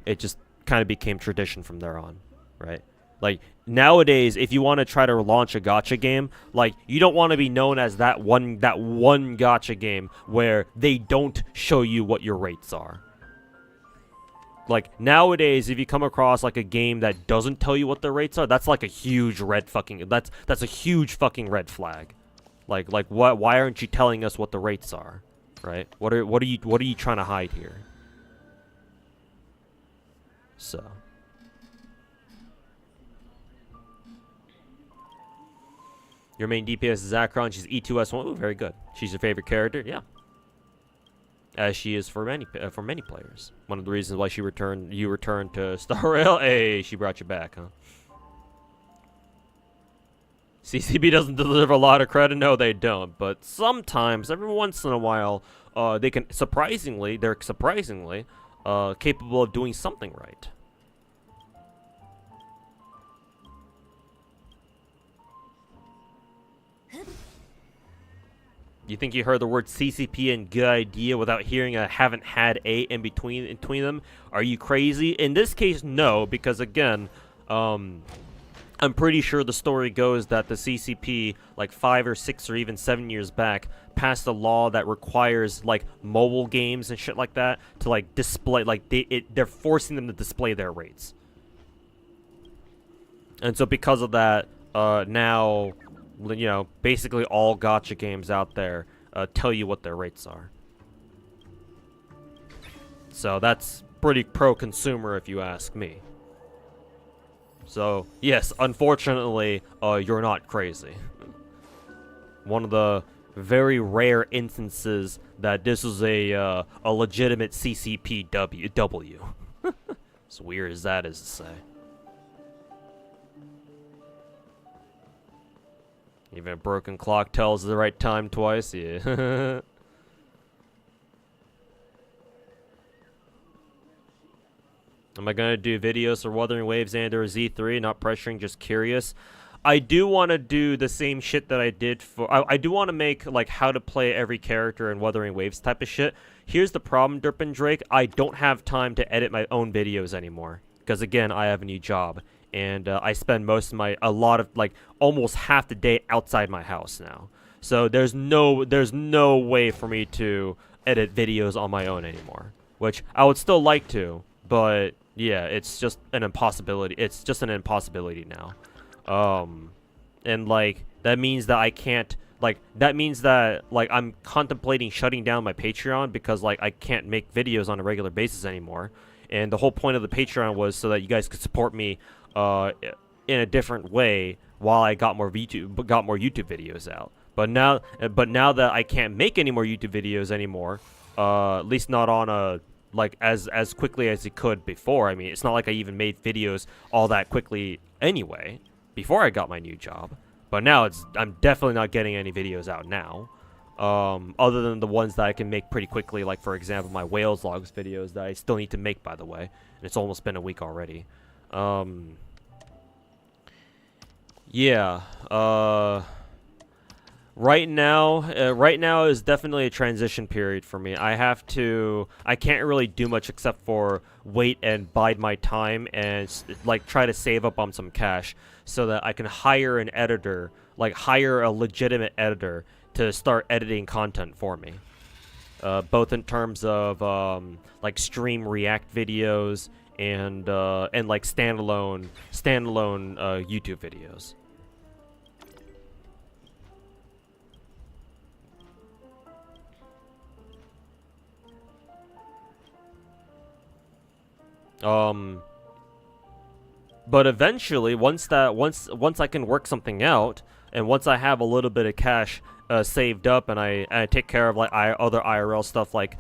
it just kind of became tradition from there on, right? Like nowadays, if you want to try to launch a gacha game, like you don't want to be known as that one gacha game where they don't show you what your rates are. Like nowadays, if you come across like a game that doesn't tell you what the rates are, that's like a huge that's a huge fucking red flag. Like why aren't you telling us what the rates are, right? What are you trying to hide here? So your main DPS is Zakron. She's E2S1. Ooh, very good. She's your favorite character, yeah. As she is for many players. One of the reasons why you returned to Star Rail. Hey, she brought you back, huh? CCB doesn't deliver a lot of credit. No, they don't. But sometimes, every once in a while, they're surprisingly capable of doing something right. You think you heard the word CCP and good idea without hearing a haven't had a in between them? Are you crazy? In this case, no, because again, I'm pretty sure the story goes that the CCP, like 5 or 6 or even 7 years back, passed a law that requires like mobile games and shit like that to like display, like they're forcing them to display their rates. And so because of that, now, you know, basically all gacha games out there tell you what their rates are. So that's pretty pro-consumer if you ask me. So, yes, unfortunately, you're not crazy. One of the very rare instances that this is a legitimate CCPW. As weird as that is to say. Even a broken clock tells the right time twice. Yeah. Am I gonna do videos for Wuthering Waves and or Z3? Not pressuring, just curious. I do want to do the same shit that I did for... I do want to make, like, how to play every character in Wuthering Waves type of shit. Here's the problem, Derp and Drake. I don't have time to edit my own videos anymore. Because, again, I have a new job. And I spend almost half the day outside my house now. So there's no way for me to edit videos on my own anymore. Which I would still like to, but... yeah, it's just an impossibility. It's just an impossibility now. And, like, that means that I can't, like, that means that, like, I'm contemplating shutting down my Patreon because, like, I can't make videos on a regular basis anymore. And the whole point of the Patreon was so that you guys could support me, in a different way while I got more YouTube videos out. But now that I can't make any more YouTube videos anymore, at least not on a... like as quickly as it could before. I mean, it's not like I even made videos all that quickly anyway before I got my new job. But now I'm definitely not getting any videos out now. Other than the ones that I can make pretty quickly, like for example my Whales Logs videos that I still need to make, by the way. And it's almost been a week already. Yeah. Right now is definitely a transition period for me. I can't really do much except for wait and bide my time and like try to save up on some cash so that I can hire an editor, like hire a legitimate editor to start editing content for me. Both in terms of like stream react videos and like standalone YouTube videos. But eventually, once I can work something out, and once I have a little bit of cash saved up, and I take care of like other IRL stuff like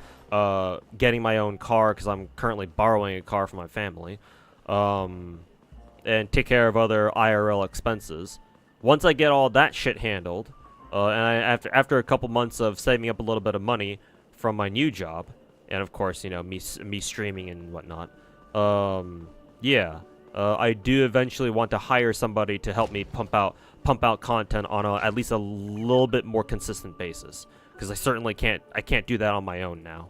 getting my own car because I'm currently borrowing a car from my family, and take care of other IRL expenses. Once I get all that shit handled, and after a couple months of saving up a little bit of money from my new job, and of course me streaming and whatnot. Yeah, I do eventually want to hire somebody to help me pump out content on at least a little bit more consistent basis, because I can't do that on my own now.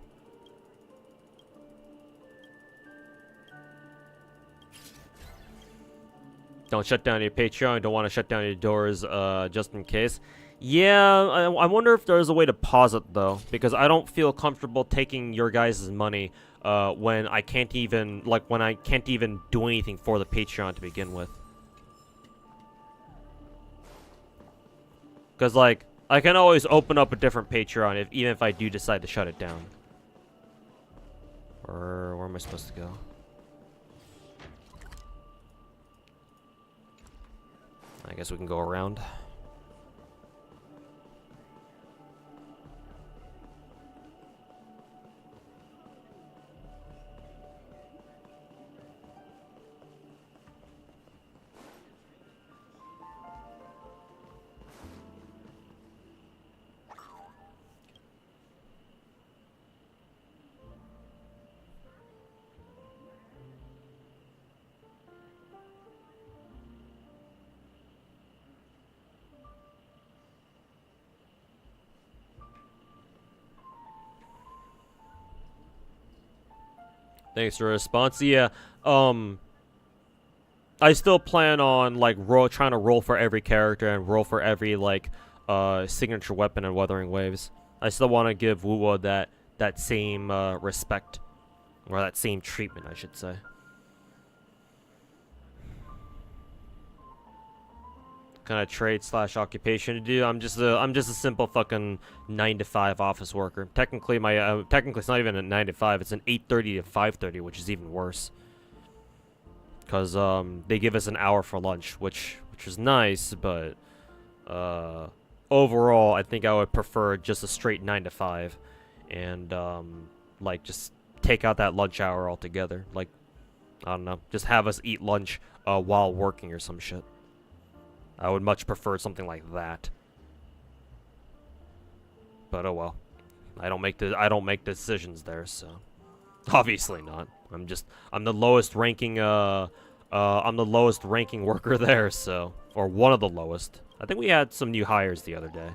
Don't shut down your Patreon. Don't want to shut down your doors, just in case. Yeah, I wonder if there's a way to pause it though, because I don't feel comfortable taking your guys' money when I can't even do anything for the Patreon to begin with. Because like I can always open up a different Patreon even if I do decide to shut it down. Or where am I supposed to go? I guess we can go around. Thanks for the response. Yeah, I still plan on like trying to roll for every character and roll for every like signature weapon in Wuthering Waves. I still want to give Wuwo that same respect, or that same treatment, I should say. Kind of trade / occupation to do. I'm just a simple fucking 9-to-5 office worker. Technically it's not even a 9 to 5. It's an 8:30 to 5:30, which is even worse. Cause they give us an hour for lunch, which is nice, but overall I think I would prefer just a straight 9 to 5, and like just take out that lunch hour altogether. Like I don't know, just have us eat lunch while working or some shit. I would much prefer something like that. But oh well. I don't make decisions there, so obviously not. I'm the lowest ranking worker there, so, or one of the lowest. I think we had some new hires the other day.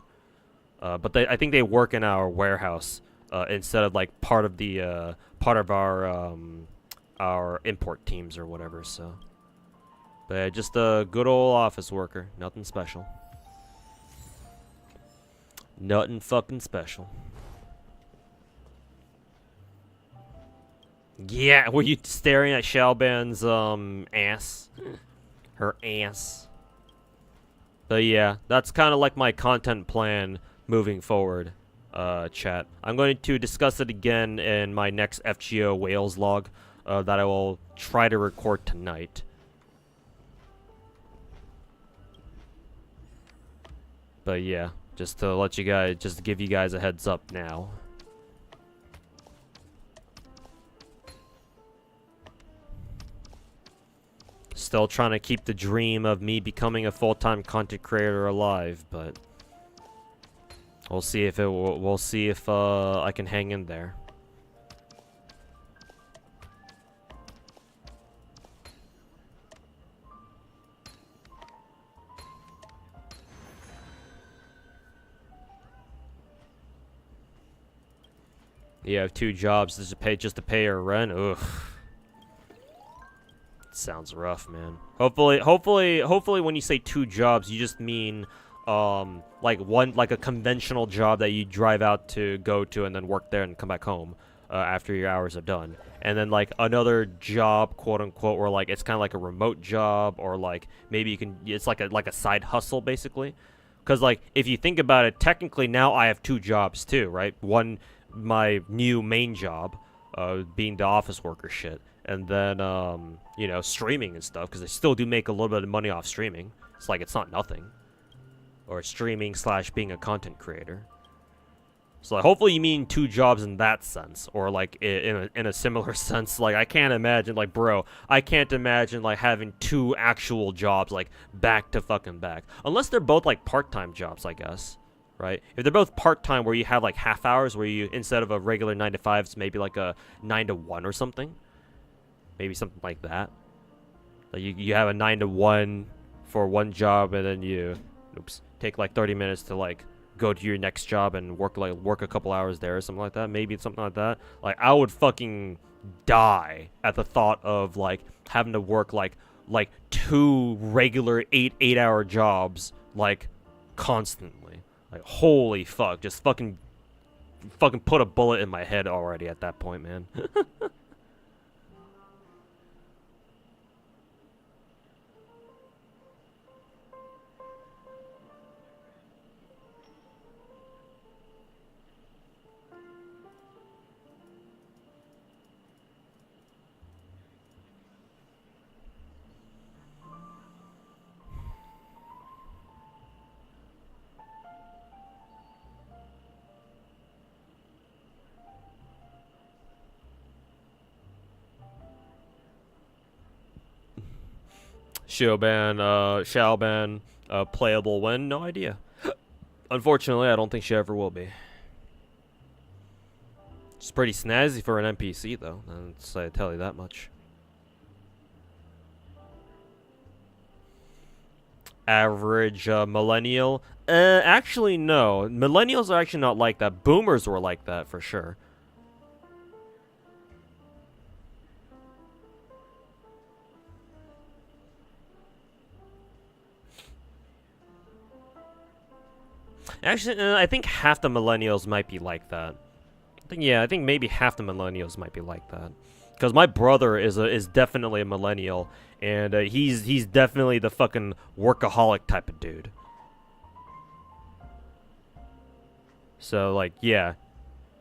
But I think they work in our warehouse instead of like part of our import teams or whatever, so. But yeah, just a good old office worker, nothing special. Nothing fucking special. Yeah, were you staring at Shalban's ass? Her ass. But yeah, that's kind of like my content plan moving forward, chat. I'm going to discuss it again in my next FGO Wales log that I will try to record tonight. But yeah, just to give you guys a heads up now. Still trying to keep the dream of me becoming a full-time content creator alive, but we'll see if I can hang in there. You have 2 jobs just to pay your rent. Ugh. Sounds rough, man. Hopefully when you say 2 jobs, you just mean like a conventional job that you drive out to go to and then work there and come back home after your hours are done. And then like another job, quote unquote, where like it's kind of like a remote job, or like maybe it's like a side hustle basically. Cuz like if you think about it, technically now I have 2 jobs too, right? One, my new main job, being the office worker shit. And then, you know, streaming and stuff, because I still do make a little bit of money off streaming. It's like, it's not nothing. Or streaming / being a content creator. So like, hopefully you mean 2 jobs in that sense. Or like, in a similar sense. Like, I can't imagine, like, bro, I can't imagine, like, having 2 actual jobs, like, back to fucking back. Unless they're both, like, part-time jobs, I guess. Right? If they're both part-time, where you have, like, half hours, where you, instead of a regular 9 to 5, it's maybe like a 9 to 1 or something. Maybe something like that. Like you have a 9 to 1 for one job, and then you, take like 30 minutes to like go to your next job and work a couple hours there or something like that. Maybe it's something like that. Like I would fucking die at the thought of like having to work like 2 regular 8-hour jobs like constantly. Like holy fuck, just fucking put a bullet in my head already at that point, man. Shalban, playable when? No idea. Unfortunately, I don't think she ever will be. It's pretty snazzy for an NPC, though. I tell you that much. Average millennial? Actually, no. Millennials are actually not like that. Boomers were like that, for sure. Actually, I think half the millennials might be like that. I think maybe half the millennials might be like that. Because my brother is definitely a millennial, and he's definitely the fucking workaholic type of dude. So like, yeah,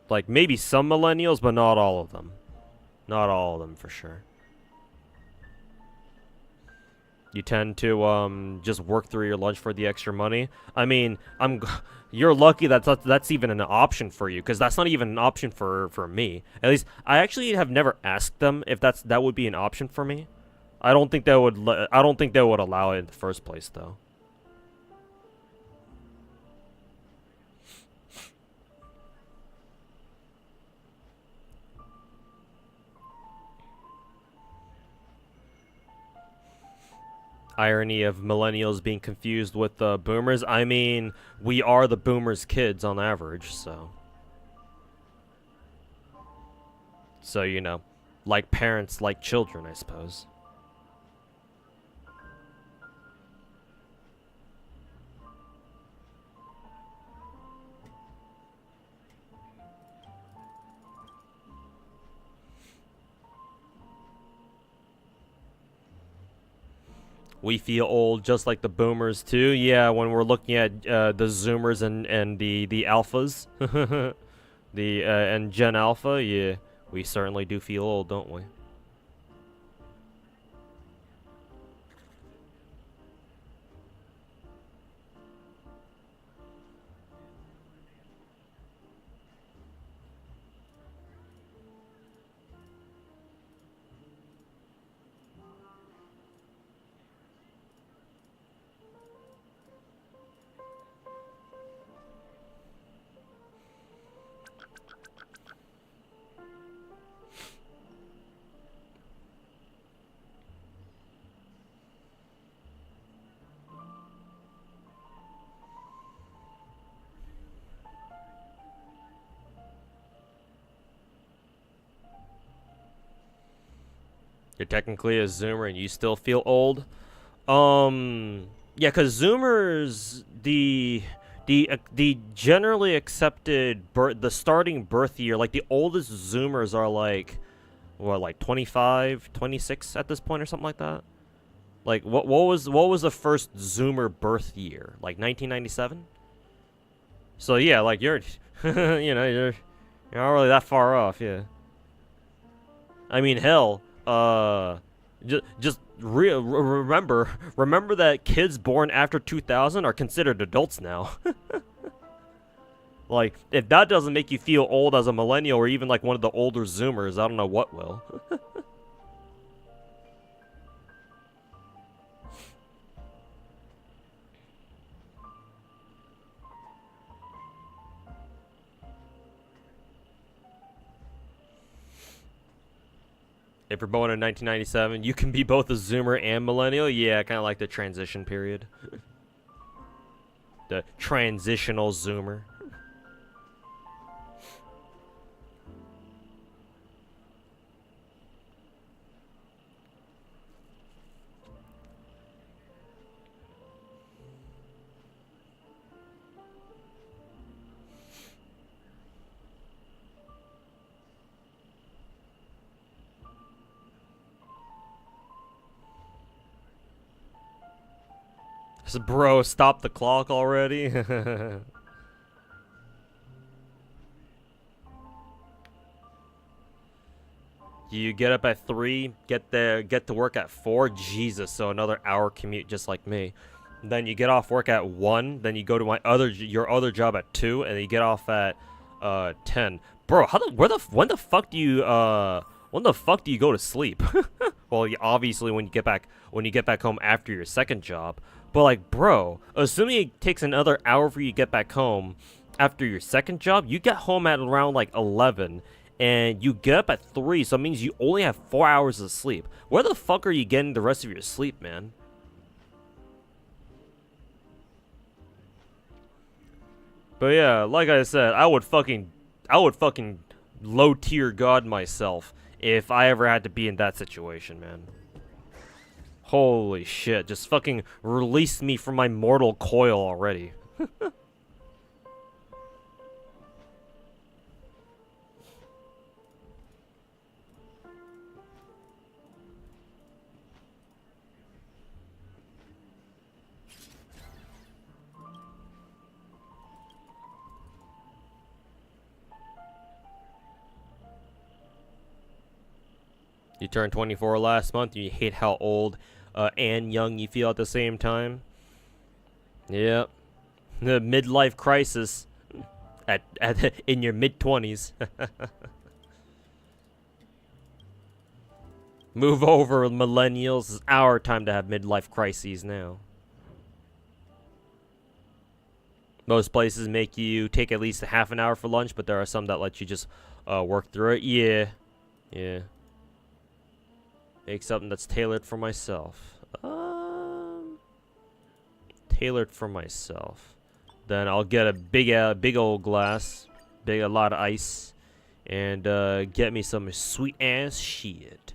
like maybe some millennials, but not all of them. Not all of them for sure. You tend to just work through your lunch for the extra money. I mean, you're lucky that's even an option for you, because that's not even an option for me. At least I actually have never asked them if that would be an option for me. I don't think they would allow it in the first place, though. Irony of millennials being confused with boomers. I mean, we are the boomers' kids on average, so. So, you know, like parents, like children, I suppose. We feel old just like the boomers too. Yeah, when we're looking at the Zoomers and the alphas, the and Gen Alpha, yeah, we certainly do feel old, don't we? You're technically a Zoomer and you still feel old. Yeah, cause Zoomers, the generally accepted the starting birth year, like the oldest Zoomers are like, what, like 25, 26 at this point or something like that. Like what was the first Zoomer birth year? Like 1997. So yeah, like you're, you know, you're not really that far off. Yeah. I mean, hell, just remember that kids born after 2000 are considered adults now. Like, if that doesn't make you feel old as a millennial or even like one of the older Zoomers, I don't know what will. If you're born in 1997, you can be both a Zoomer and millennial. Yeah, kind of like the transition period. The transitional Zoomer. So, bro, stop the clock already. You get up at 3, get to work at 4. Jesus, so another hour commute just like me. Then you get off work at 1, then you go to your other job at 2, and then you get off at 10. Bro, when the fuck do you go to sleep? Well, obviously when you get back home after your second job. But like, bro, assuming it takes another hour for you to get back home after your second job, you get home at around like 11 and you get up at 3, so it means you only have 4 hours of sleep. Where the fuck are you getting the rest of your sleep, man? But yeah, like I said, I would fucking low tier god myself if I ever had to be in that situation, man. Holy shit, just fucking release me from my mortal coil already. You turned 24 last month, and you hate how old and young you feel at the same time. Yep. The midlife crisis in your mid-20s. Move over, millennials. It's our time to have midlife crises now. Most places make you take at least a half an hour for lunch, but there are some that let you just work through it. Yeah. Yeah. Make something that's tailored for myself. tailored for myself. Then I'll get a big old glass, a lot of ice, and get me some sweet ass shit.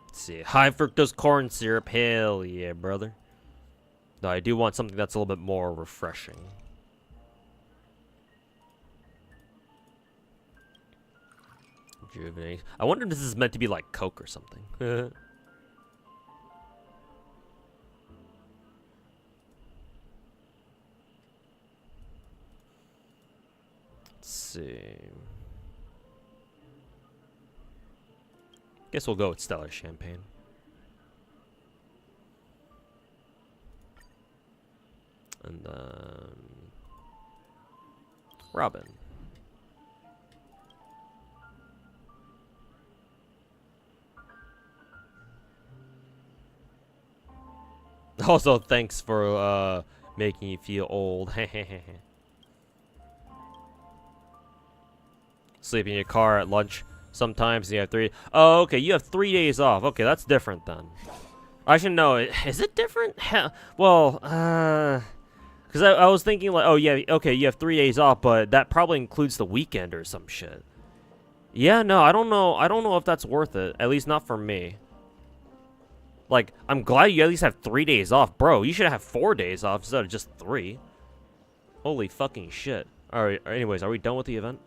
Let's see, high fructose corn syrup. Hell yeah, brother. No, I do want something that's a little bit more refreshing. Rejuvenate. I wonder if this is meant to be like Coke or something. Let's see. Guess we'll go with Stellar Champagne. And then Robin. Also, thanks for making you feel old. Sleep in your car at lunch sometimes. You have 3. Oh, okay. You have 3 days off. Okay, that's different then. I should know. Is it different? Well, because I was thinking like, oh yeah, okay, you have 3 days off, but that probably includes the weekend or some shit. Yeah, no, I don't know. I don't know if that's worth it. At least not for me. Like, I'm glad you at least have 3 days off. Bro, you should have 4 days off instead of just 3. Holy fucking shit. Alright, anyways, are we done with the event?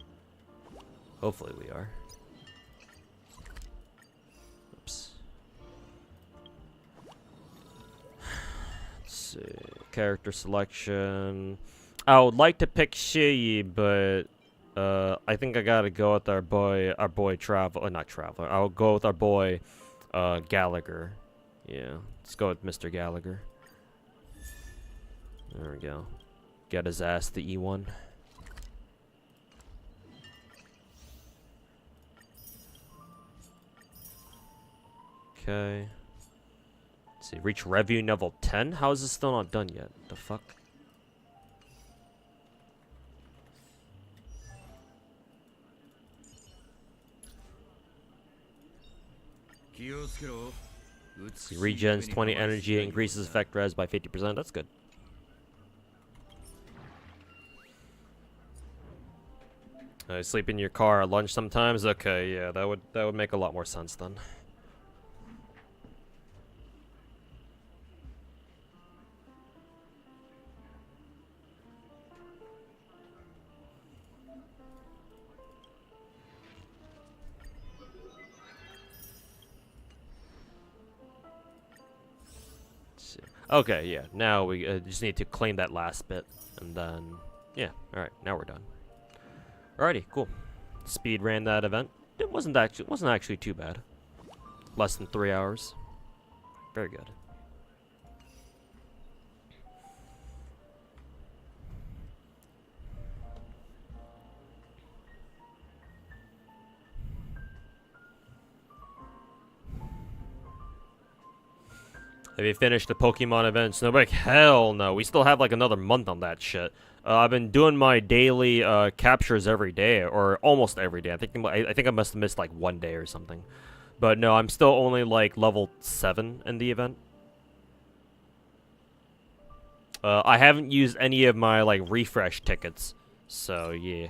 Hopefully we are. Oops. Let's see. Character selection. I would like to pick Shiyi, but I think I gotta go with our boy Traveler. Not Traveler. I'll go with our boy Gallagher. Yeah, let's go with Mr. Gallagher. There we go. Get his ass the E1. Okay. Let's see, reach review level 10? How is this still not done yet? The fuck? See, regens 20 energy, increases effect res by 50%. That's good. Sleep in your car at lunch sometimes. Okay, yeah, that would make a lot more sense then. Okay, yeah. Now we just need to claim that last bit, and then yeah. All right, now we're done. Alrighty, cool. Speed ran that event. It wasn't actually too bad. Less than 3 hours. Very good. Have you finished the Pokemon event, Snowbreak? Hell no. We still have like another month on that shit. I've been doing my daily captures every day, or almost every day. I think I must have missed like 1 day or something. But no, I'm still only like level 7 in the event. I haven't used any of my like refresh tickets, so yeah.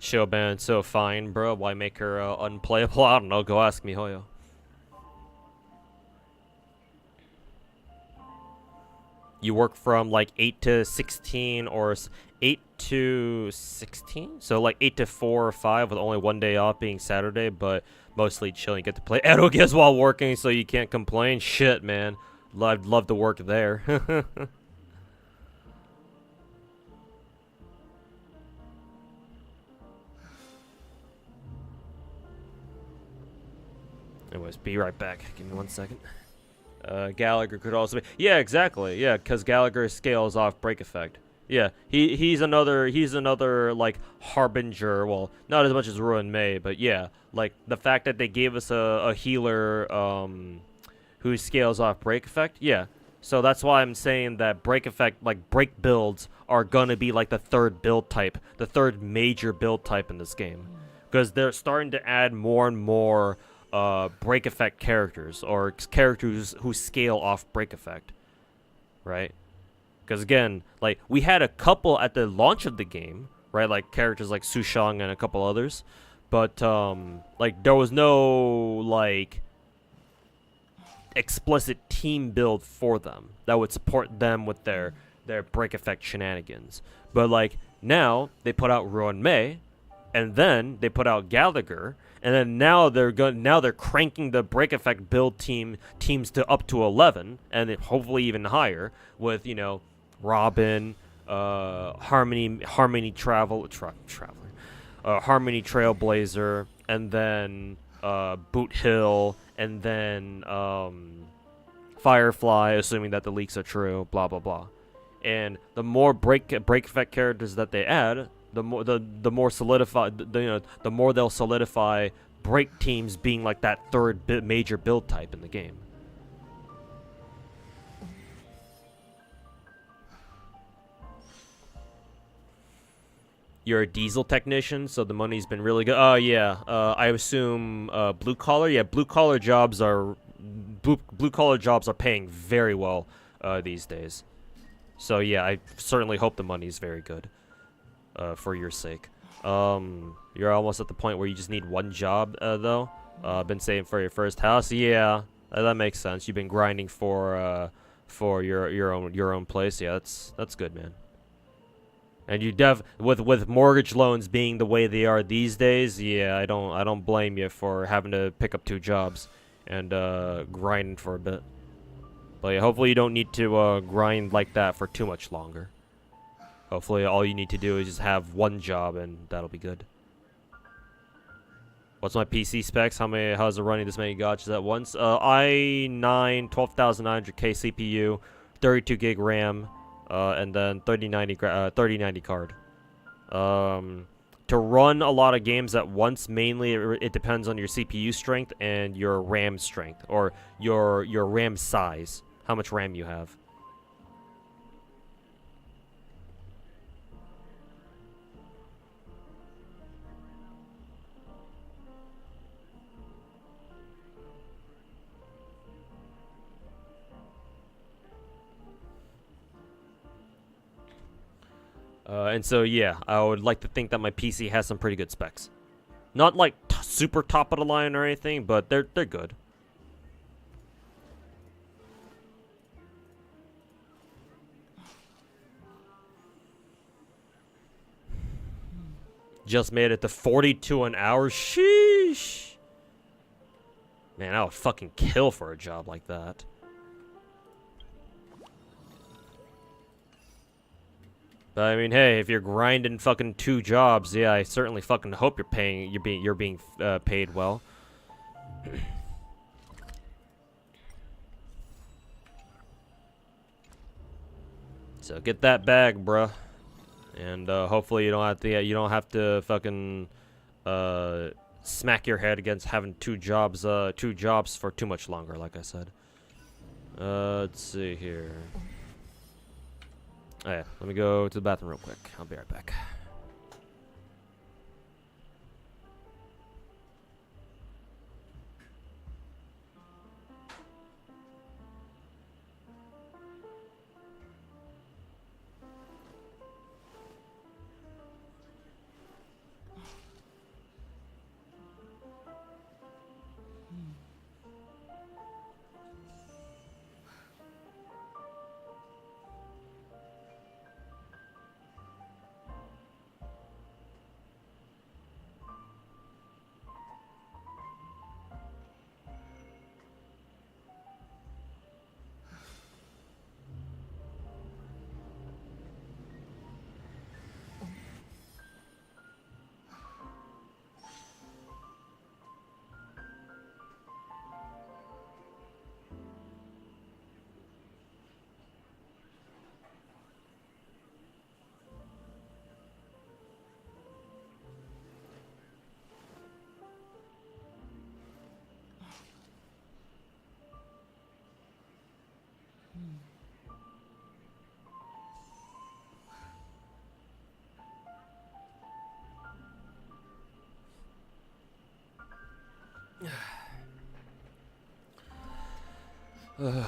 Shoban so fine, bro. Why make her unplayable? I don't know. Go ask MiHoYo. You work from like 8 to 16 or 8 to 16? So like 8 to 4 or 5 with only 1 day off being Saturday, but mostly chilling. You get to play Edogas while working, so you can't complain. Shit, man. I'd love to work there. Anyways, be right back. Give me 1 second. Gallagher could also be... Yeah, exactly. Yeah, because Gallagher scales off break effect. Yeah, he's another like harbinger. Well, not as much as Ruin May, but yeah, like the fact that they gave us a healer who scales off break effect. Yeah, So that's why I'm saying that break effect, like break builds, are gonna be like the third build type, the third major build type in this game, because they're starting to add more and more break effect characters or characters who scale off break effect, right? Because again, like we had a couple at the launch of the game, right? Like characters like Sushang and a couple others, but like there was no like explicit team build for them that would support them with their break effect shenanigans. But like now they put out Ruan Mei, and then they put out Gallagher, and then now they're cranking the break effect build teams to up to 11, and hopefully even higher with Robin, Harmony Traveler, Harmony Trailblazer, and then Boot Hill, and then Firefly, assuming that the leaks are true, blah blah blah. And the more break effect characters that they add, the more solidified, the more they'll solidify break teams being like that third major build type in the game. You're a diesel technician, so the money's been really good. Oh yeah, I assume blue collar. Yeah, blue collar jobs are paying very well these days. So yeah, I certainly hope the money's very good for your sake. You're almost at the point where you just need one job though. Been saving for your first house. Yeah, that makes sense. You've been grinding for your own place. Yeah, that's good, man. And you with mortgage loans being the way they are these days, yeah, I don't blame you for having to pick up 2 jobs and grind for a bit. But yeah, hopefully you don't need to grind like that for too much longer. Hopefully all you need to do is just have one job and that'll be good. What's my PC specs? How's it running this many gachas at once? i9 12900K CPU, 32 gig RAM. And then 3090 card. To run a lot of games at once, mainly it depends on your CPU strength and your RAM strength, or your RAM size, how much RAM you have. And so, yeah, I would like to think that my PC has some pretty good specs. Not like super top of the line or anything, but they're good. Just made it to 42 an hour. Sheesh. Man, I would fucking kill for a job like that. But I mean, hey, if you're grinding fucking 2 jobs, yeah, I certainly fucking hope you're being paid well. So get that bag, bruh, and hopefully you don't have to fucking smack your head against having 2 jobs for too much longer, like I said. Let's see here. Oh yeah, let me go to the bathroom real quick. I'll be right back. Okay.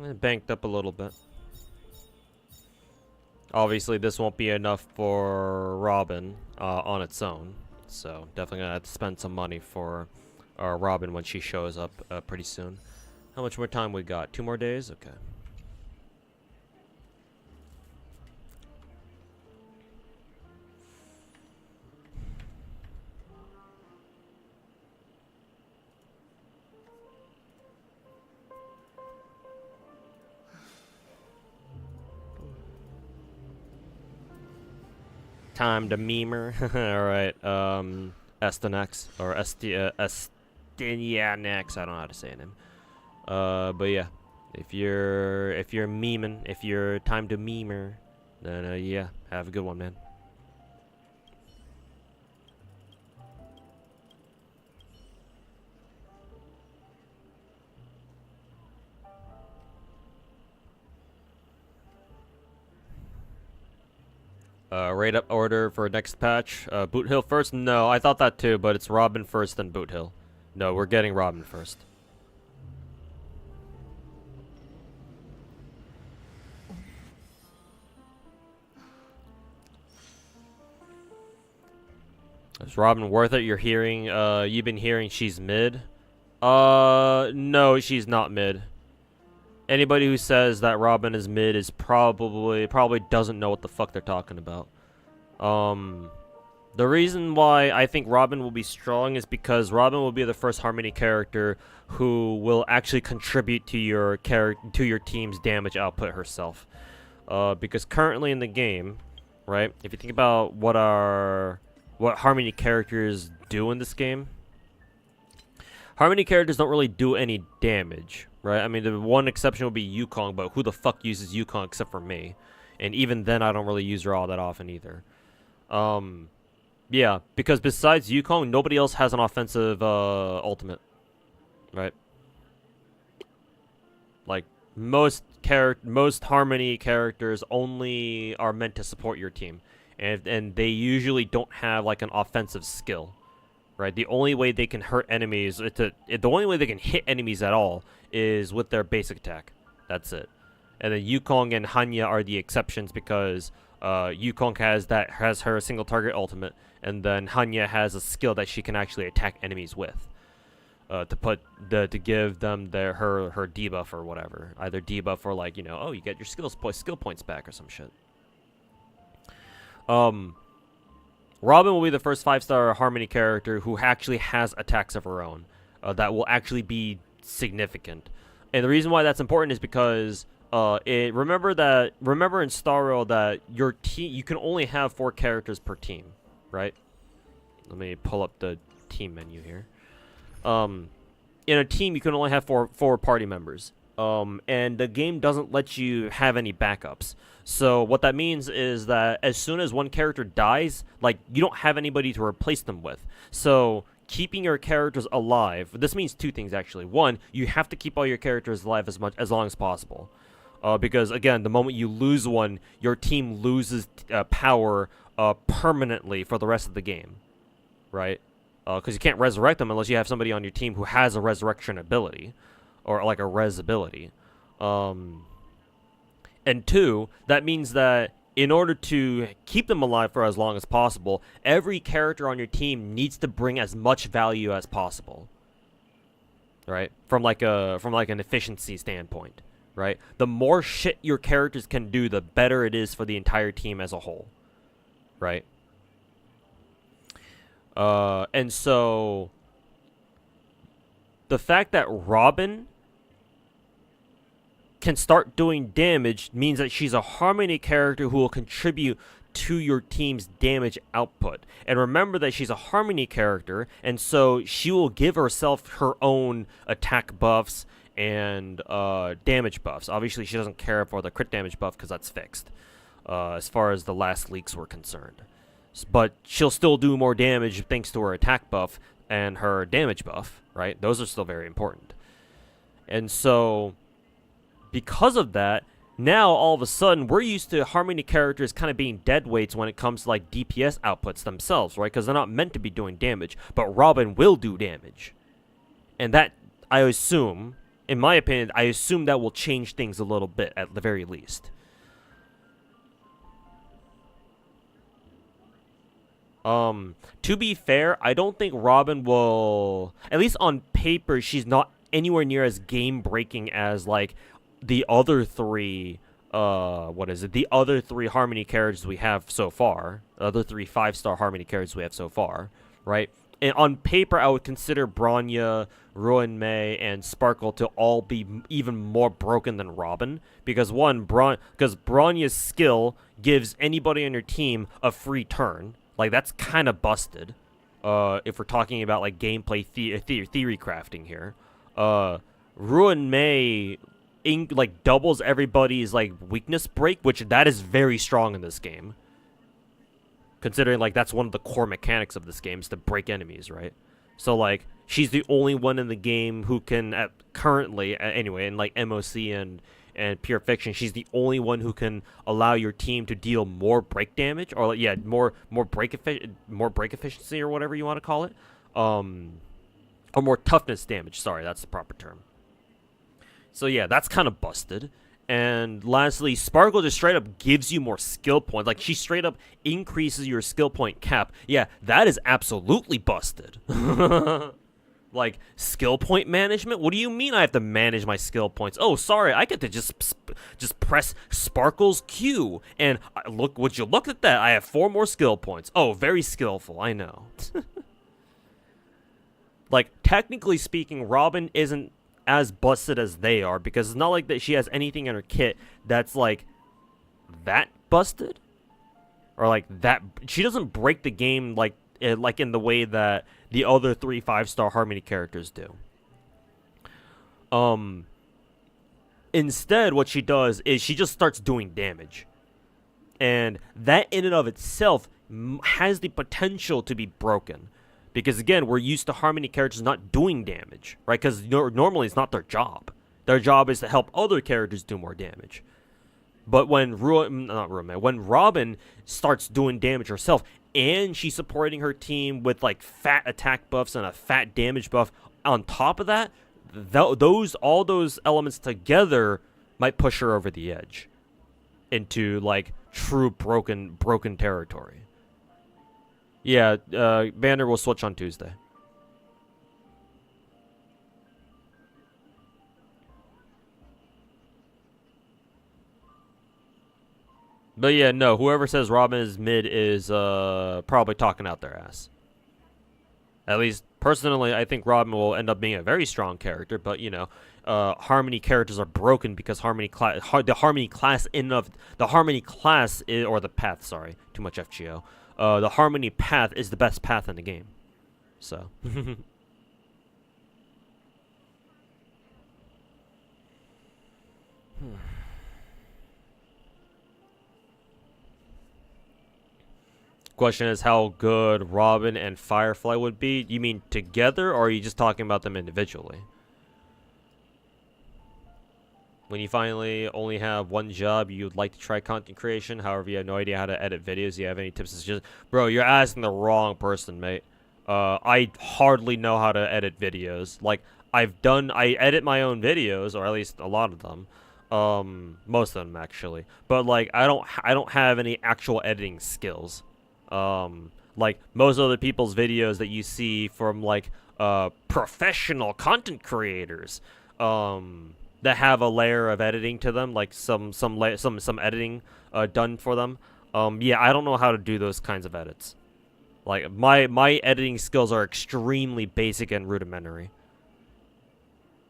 It banked up a little bit. Obviously, this won't be enough for Robin on its own. So, definitely gonna have to spend some money for Robin when she shows up pretty soon. How much more time we got? 2 more days? Okay. Time to memer. Alright, Estenex, or Estinianex, I don't know how to say it name. But yeah, if you're memeing, if you're time to memer, then yeah, have a good one, man. Rate up order for next patch. Boot Hill first? No, I thought that too, but it's Robin first, then Boot Hill. No, we're getting Robin first. Is Robin worth it? You're hearing, you've been hearing she's mid? No, she's not mid. Anybody who says that Robin is mid is probably doesn't know what the fuck they're talking about. The reason why I think Robin will be strong is because Robin will be the first Harmony character who will actually contribute to your team's damage output herself. Because currently in the game, right? If you think about what Harmony characters do in this game, Harmony characters don't really do any damage, right? I mean, the one exception would be Yukong, but who the fuck uses Yukong except for me? And even then, I don't really use her all that often either. Yeah, because besides Yukong, nobody else has an offensive ultimate, right? Like most Harmony characters only are meant to support your team, and they usually don't have like an offensive skill, right? The only way they can hurt enemies, the only way they can hit enemies at all is with their basic attack. That's it. And then Yukong and Hanya are the exceptions because Yukong has her single target ultimate, and then Hanya has a skill that she can actually attack enemies with. To give them her debuff or whatever, either debuff or like, you know, oh, you get your skill points back or some shit. Robin will be the first 5-star Harmony character who actually has attacks of her own that will actually be significant. And the reason why that's important is because remember in Star Rail that your team, you can only have 4 characters per team, right? Let me pull up the team menu here. In a team, you can only have four party members. And the game doesn't let you have any backups. So what that means is that as soon as one character dies, like, you don't have anybody to replace them with. So keeping your characters alive, this means 2 things actually. One, you have to keep all your characters alive as long as possible. Because again, the moment you lose one, your team loses power permanently for the rest of the game, right? Because you can't resurrect them unless you have somebody on your team who has a resurrection ability, or like a res ability. And 2, that means that in order to keep them alive for as long as possible, every character on your team needs to bring as much value as possible, right? From like an efficiency standpoint, right? The more shit your characters can do, the better it is for the entire team as a whole, right? And so the fact that Robin can start doing damage means that she's a Harmony character who will contribute to your team's damage output. And remember that she's a Harmony character, and so she will give herself her own attack buffs and damage buffs. Obviously, she doesn't care for the crit damage buff because that's fixed, as far as the last leaks were concerned. But she'll still do more damage thanks to her attack buff and her damage buff, right? Those are still very important. And so, because of that, now all of a sudden we're used to Harmony characters kind of being dead weights when it comes to like DPS outputs themselves, right? Because they're not meant to be doing damage, but Robin will do damage. And that, I assume, in my opinion, I assume that will change things a little bit at the very least. To be fair, I don't think Robin will, at least on paper, she's not anywhere near as game-breaking as, like, the other three, the other three Harmony characters we have so far, the other three 5-star Harmony characters we have so far, right? And on paper, I would consider Bronya, Ruin Mei, and Sparkle to all be even more broken than Robin, because because Bronya's skill gives anybody on your team a free turn. Like, that's kind of busted, if we're talking about, like, gameplay theory crafting here. Ruin Mei, doubles everybody's, like, weakness break, which that is very strong in this game. Considering, like, that's one of the core mechanics of this game, is to break enemies, right? So, like, she's the only one in the game who can, currently, anyway, in, like, MOC and Pure Fiction, she's the only one who can allow your team to deal more break damage, or more break efficiency, or whatever you want to call it, or more toughness damage. Sorry, that's the proper term. So yeah, that's kind of busted. And lastly, Sparkle just straight up gives you more skill points. Like, she straight up increases your skill point cap. Yeah, that is absolutely busted. Like, skill point management? What do you mean I have to manage my skill points? Oh, sorry, I get to just press Sparkle's Q. And would you look at that? I have 4 more skill points. Oh, very skillful, I know. Like, technically speaking, Robin isn't as busted as they are, because it's not like that she has anything in her kit that's, like, that busted. Or, like, that... She doesn't break the game, like in the way that the other 3 5-star Harmony characters do. Instead, what she does is she just starts doing damage. And that in and of itself has the potential to be broken. Because, again, we're used to Harmony characters not doing damage, right? Because normally it's not their job. Their job is to help other characters do more damage. But when when Robin starts doing damage herself, and she's supporting her team with, like, fat attack buffs and a fat damage buff on top of that, all those elements together might push her over the edge into, like, true broken territory. Yeah, Banner will switch on Tuesday. But yeah, no, whoever says Robin is mid is probably talking out their ass. At least, personally, I think Robin will end up being a very strong character, but, you know, Harmony characters are broken because the Harmony class or the path, sorry, too much FGO. The Harmony path is the best path in the game. So. Question is how good Robin and Firefly would be. You mean together, or are you just talking about them individually? When you finally only have one job, you'd like to try content creation. However, you have no idea how to edit videos. Do you have any tips and suggestions? Bro, you're asking the wrong person, mate. I hardly know how to edit videos. Like, I edit my own videos, or at least a lot of them. Most of them, actually. But, like, I don't have any actual editing skills. Like most other people's videos that you see from, like, professional content creators, that have a layer of editing to them, like some editing done for them. Yeah, I don't know how to do those kinds of edits. Like, my editing skills are extremely basic and rudimentary.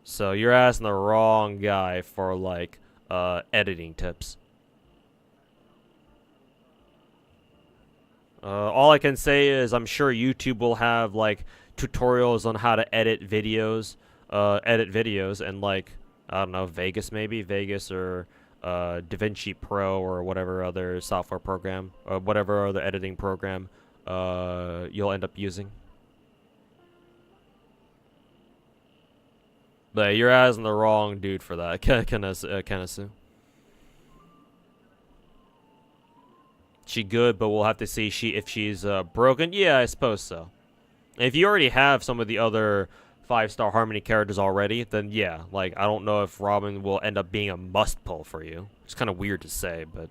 So you're asking the wrong guy for, like, editing tips. All I can say is I'm sure YouTube will have, like, tutorials on how to edit videos. edit videos in like, I don't know, Vegas or DaVinci Pro or whatever other software program or whatever other editing program you'll end up using. But you're asking the wrong dude for that, Kenesu. She good, but we'll have to see if she's broken. Yeah, I suppose so. If you already have some of the other 5-star Harmony characters already, then yeah, like, I don't know if Robin will end up being a must pull for you. It's kind of weird to say, but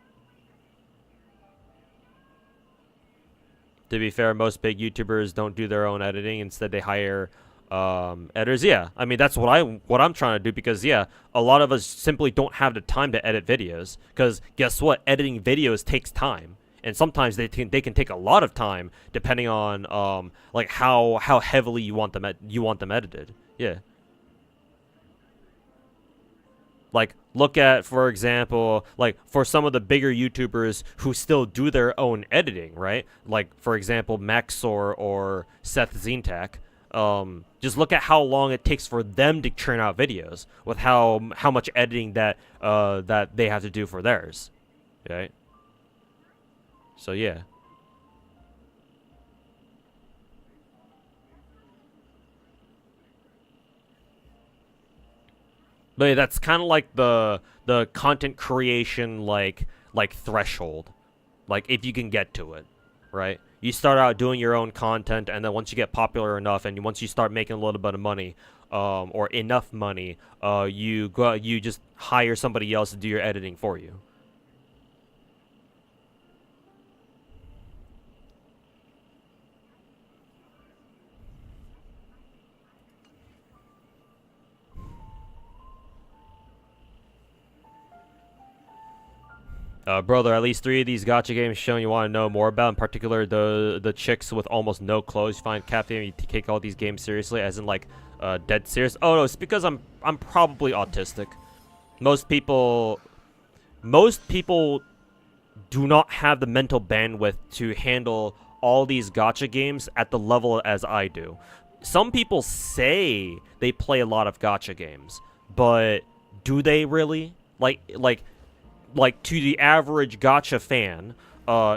to be fair, most big YouTubers don't do their own editing. Instead, they hire editors. Yeah, I mean, that's what I'm trying to do, because yeah, a lot of us simply don't have the time to edit videos, because guess what? Editing videos takes time. And sometimes they can take a lot of time, depending on like how heavily you want them edited. Yeah. Like, look at, for example, like for some of the bigger YouTubers who still do their own editing, right? Like, for example, Maxor or Seth Zintak. Just look at how long it takes for them to churn out videos with how much editing that they have to do for theirs, right? So yeah. But yeah, that's kind of like the content creation like threshold. Like, if you can get to it, right? You start out doing your own content, and then once you get popular enough, and once you start making a little bit of money, or enough money, you just hire somebody else to do your editing for you. Brother, at least 3 of these gacha games showing you want to know more about. In particular, the chicks with almost no clothes. You find captivating. You take all these games seriously, as in like dead serious. Oh no, it's because I'm probably autistic. Most people do not have the mental bandwidth to handle all these gacha games at the level as I do. Some people say they play a lot of gacha games, but do they really? Like to the average gacha fan,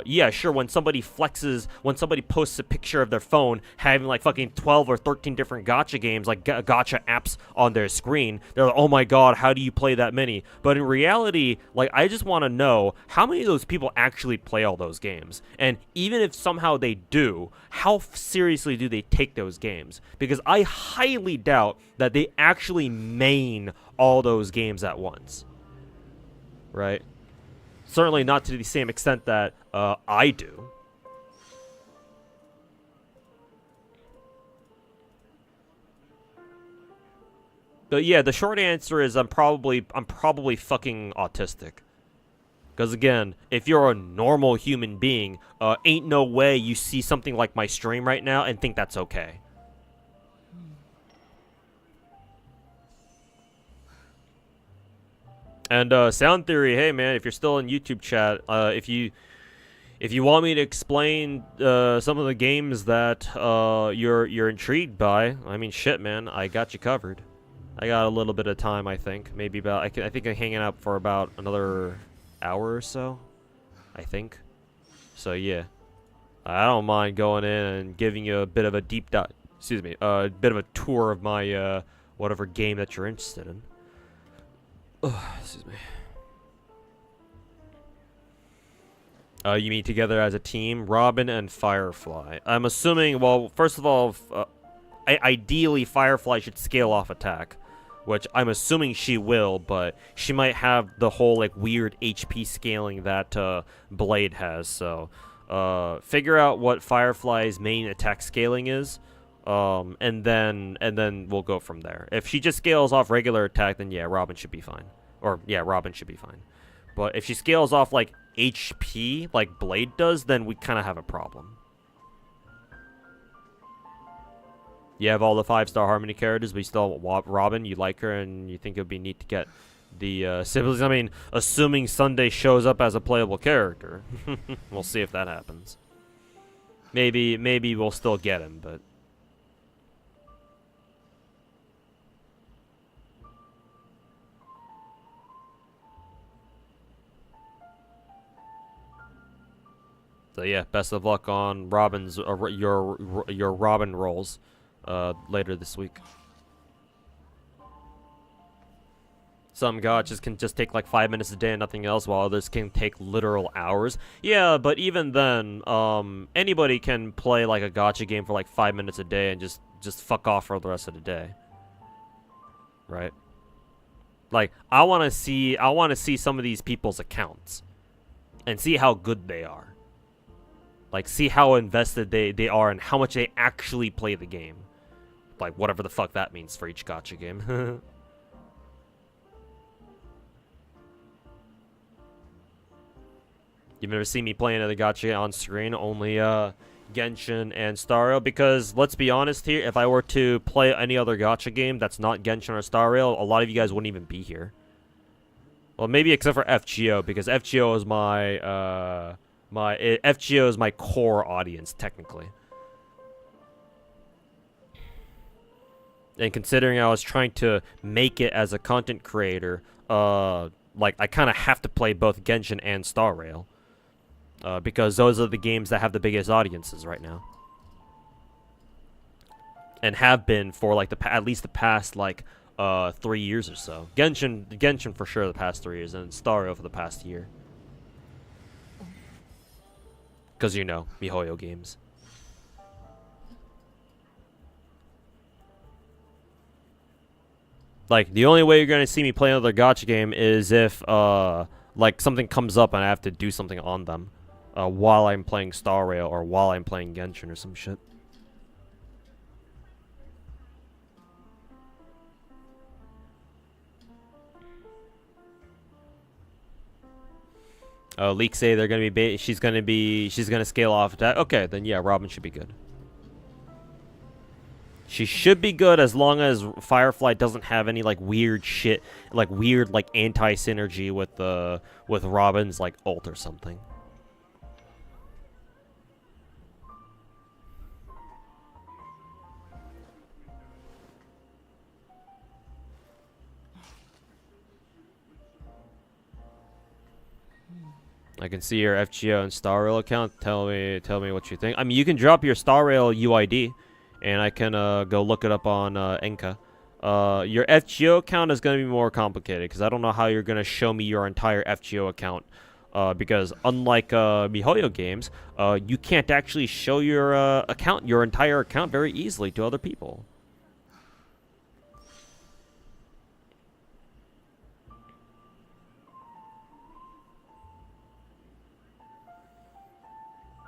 yeah, sure, when somebody posts a picture of their phone having like fucking 12 or 13 different gacha games, like gacha apps on their screen, they're like, oh my god, how do you play that many? But in reality, like, I just want to know how many of those people actually play all those games. And even if somehow they do, how seriously do they take those games? Because I highly doubt that they actually main all those games at once. Right? Certainly not to the same extent that I do. But yeah, the short answer is I'm probably fucking autistic. Because again, if you're a normal human being, ain't no way you see something like my stream right now and think that's okay. And Sound Theory, hey man, if you're still in YouTube chat, if you want me to explain some of the games that you're intrigued by, I mean, shit, man, I got you covered. I got a little bit of time, I think, maybe about I think I'm hanging out for about another hour or so, I think. So yeah, I don't mind going in and giving you a bit of a deep dive. Excuse me, a bit of a tour of my whatever game that you're interested in. Excuse me. You meet together as a team, Robin and Firefly. I'm assuming, well, first of all, ideally Firefly should scale off attack, which I'm assuming she will, but she might have the whole like weird HP scaling that Blade has. So figure out what Firefly's main attack scaling is. And then we'll go from there. If she just scales off regular attack, then yeah, Robin should be fine. Or yeah, Robin should be fine. But if she scales off like HP, like Blade does, then we kind of have a problem. You have all the 5-star Harmony characters, but you still want Robin. You like her, and you think it would be neat to get the siblings. I mean, assuming Sunday shows up as a playable character, we'll see if that happens. Maybe we'll still get him, but. So yeah, best of luck on Robin's your Robin rolls later this week. Some gachas can just take like 5 minutes a day and nothing else, while others can take literal hours. Yeah, but even then, anybody can play like a gacha game for like 5 minutes a day and just fuck off for the rest of the day. Right? Like, I want to see some of these people's accounts and see how good they are. Like, see how invested they are and how much they actually play the game. Like, whatever the fuck that means for each gacha game. You've never seen me play another gacha on screen, only Genshin and Star Rail, because let's be honest here, if I were to play any other gacha game that's not Genshin or Star Rail, a lot of you guys wouldn't even be here. Well, maybe except for FGO, because FGO is FGO is my core audience technically. And considering I was trying to make it as a content creator, like I kind of have to play both Genshin and Star Rail. Because those are the games that have the biggest audiences right now, and have been for like at least the past like 3 years or so. Genshin for sure the past 3 years, and Star Rail for the past year. Because you know, MiHoYo games. Like the only way you're gonna see me play another gacha game is if like something comes up and I have to do something on them. While I'm playing Star Rail or while I'm playing Genshin or some shit. Leaks say they're gonna be she's gonna scale off that. Okay, then yeah, Robin should be good. She should be good as long as Firefly doesn't have any like weird shit, like weird like anti-synergy with Robin's like ult or something. I can see your FGO and Star Rail account. Tell me what you think. I mean, you can drop your Star Rail UID, and I can go look it up on Enka. Your FGO account is going to be more complicated, because I don't know how you're going to show me your entire FGO account. Because unlike MiHoYo games, you can't actually show your your entire account very easily to other people.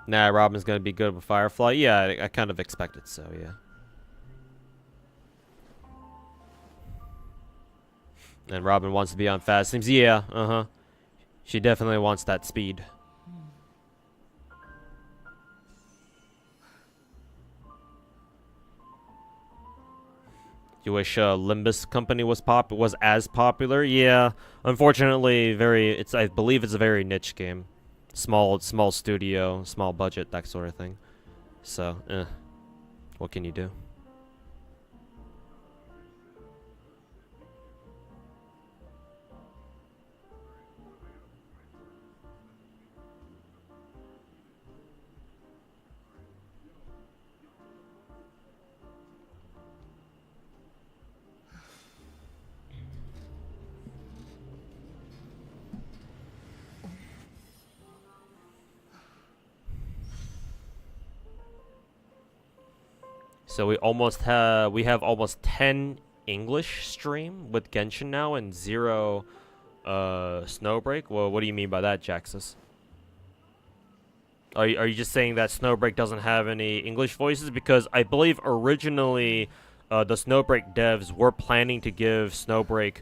Nah, Robin's gonna be good with Firefly. Yeah, I kind of expected so, yeah. And Robin wants to be on fast teams. Yeah, She definitely wants that speed. You wish Limbus Company was as popular? Yeah, unfortunately, I believe it's a very niche game. Small studio, small budget, that sort of thing. So, what can you do? So we have almost 10 English stream with Genshin now and 0 Snowbreak. Well, what do you mean by that, Jaxus? Are you just saying that Snowbreak doesn't have any English voices? Because I believe originally the Snowbreak devs were planning to give Snowbreak